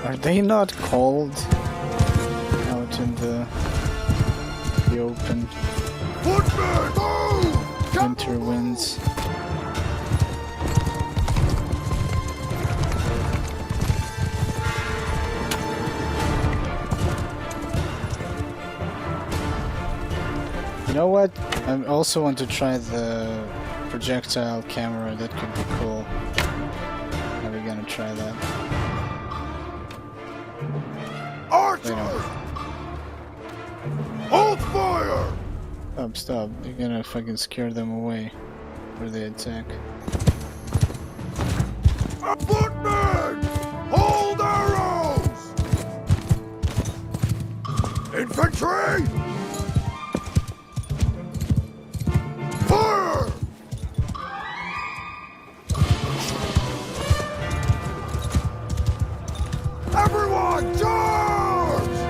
[SPEAKER 1] Are they not cold out in the open?
[SPEAKER 2] Footmen! Move!
[SPEAKER 1] Winter winds. You know what? I also want to try the projectile camera. That could be cool. Are we gonna try that?
[SPEAKER 2] Archers! Hold fire!
[SPEAKER 1] Stop, stop. You're gonna fucking scare them away before they attack.
[SPEAKER 2] Footmen! Hold arrows! Infantry! Fire! Warthog, charge!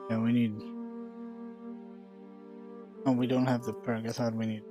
[SPEAKER 1] Yeah, we need... Oh, we don't have the perk. I thought we need...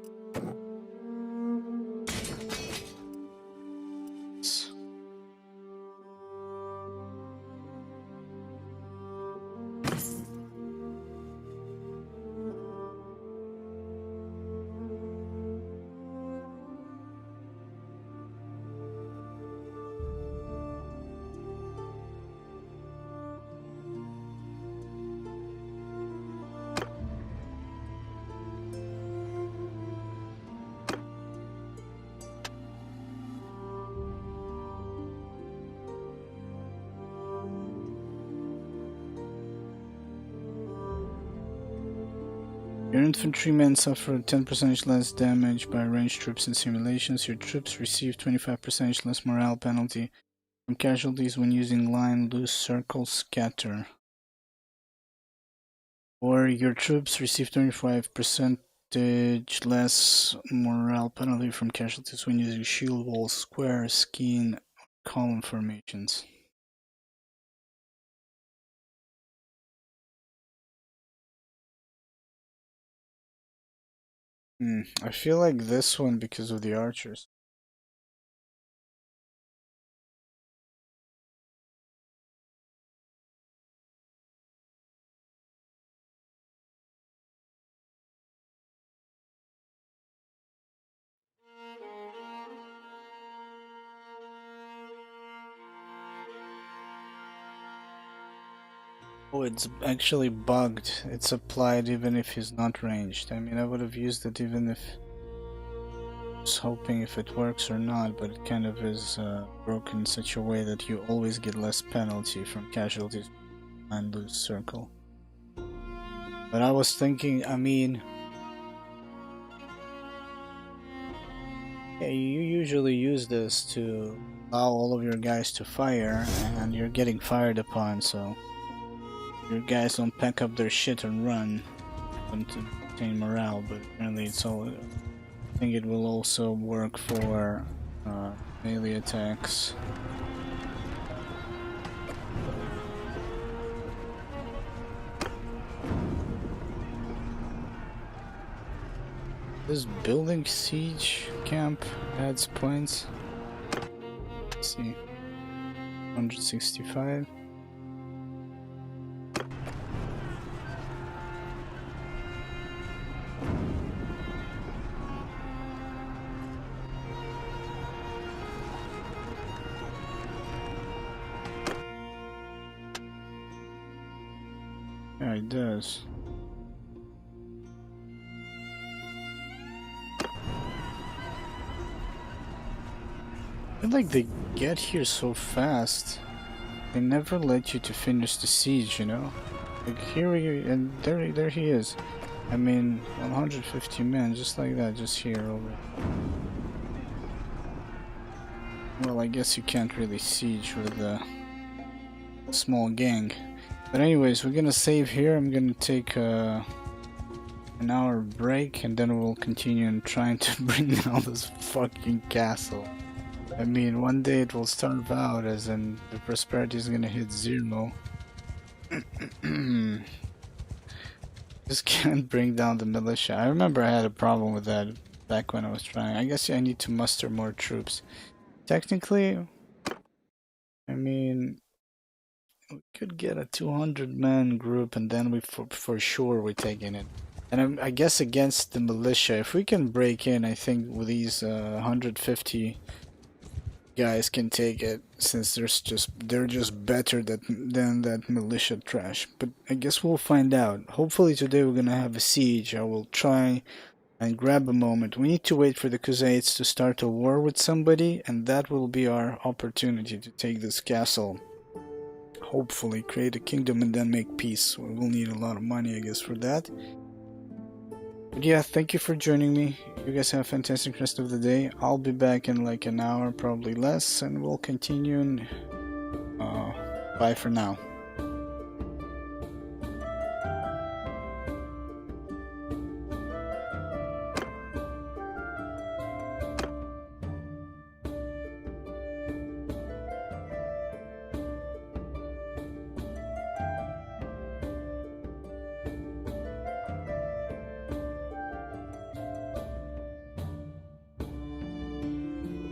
[SPEAKER 1] Your infantrymen suffer 10% less damage by ranged troops in simulations. Your troops receive 25% less morale penalty from casualties when using line, loose, circle, scatter. Or your troops receive 25% less morale penalty from casualties when using shield walls, square, skein, column formations. I feel like this one because of the archers. Oh, it's actually bugged. It's applied even if he's not ranged. I mean, I would have used it even if I was hoping if it works or not, but it kind of is broken in such a way that you always get less penalty from casualties and lose circle. But I was thinking, I mean, yeah, you usually use this to allow all of your guys to fire, and you're getting fired upon, so your guys don't pack up their shit and run them to maintain morale. But apparently it's all... I think it will also work for melee attacks. This building siege camp adds points. Let's see. 165. Yeah, it does. I feel like they get here so fast. They never let you to finish the siege, you know? Like here and there he is. I mean, 150 men, just like that, just here over. Well, I guess you can't really siege with a small gang. But anyways, we're gonna save here. I'm gonna take an hour break, and then we'll continue and trying to bring down this fucking castle. I mean, one day it will starve out, as in the prosperity is gonna hit 0. Just can't bring down the militia. I remember I had a problem with that back when I was trying. I guess I need to muster more troops. Technically, I mean, we could get a 200-man group and then we for sure we're taking it. And I guess against the militia, if we can break in, I think with these 150 guys can take it, since they're just better than that militia trash. But I guess we'll find out. Hopefully today we're gonna have a siege. I will try and grab a moment. We need to wait for the Khuzaites to start a war with somebody, and that will be our opportunity to take this castle. Hopefully create a kingdom and then make peace. We will need a lot of money, I guess, for that. But yeah, thank you for joining me. You guys have a fantastic rest of the day. I'll be back in like an hour, probably less, and we'll continue. Bye for now.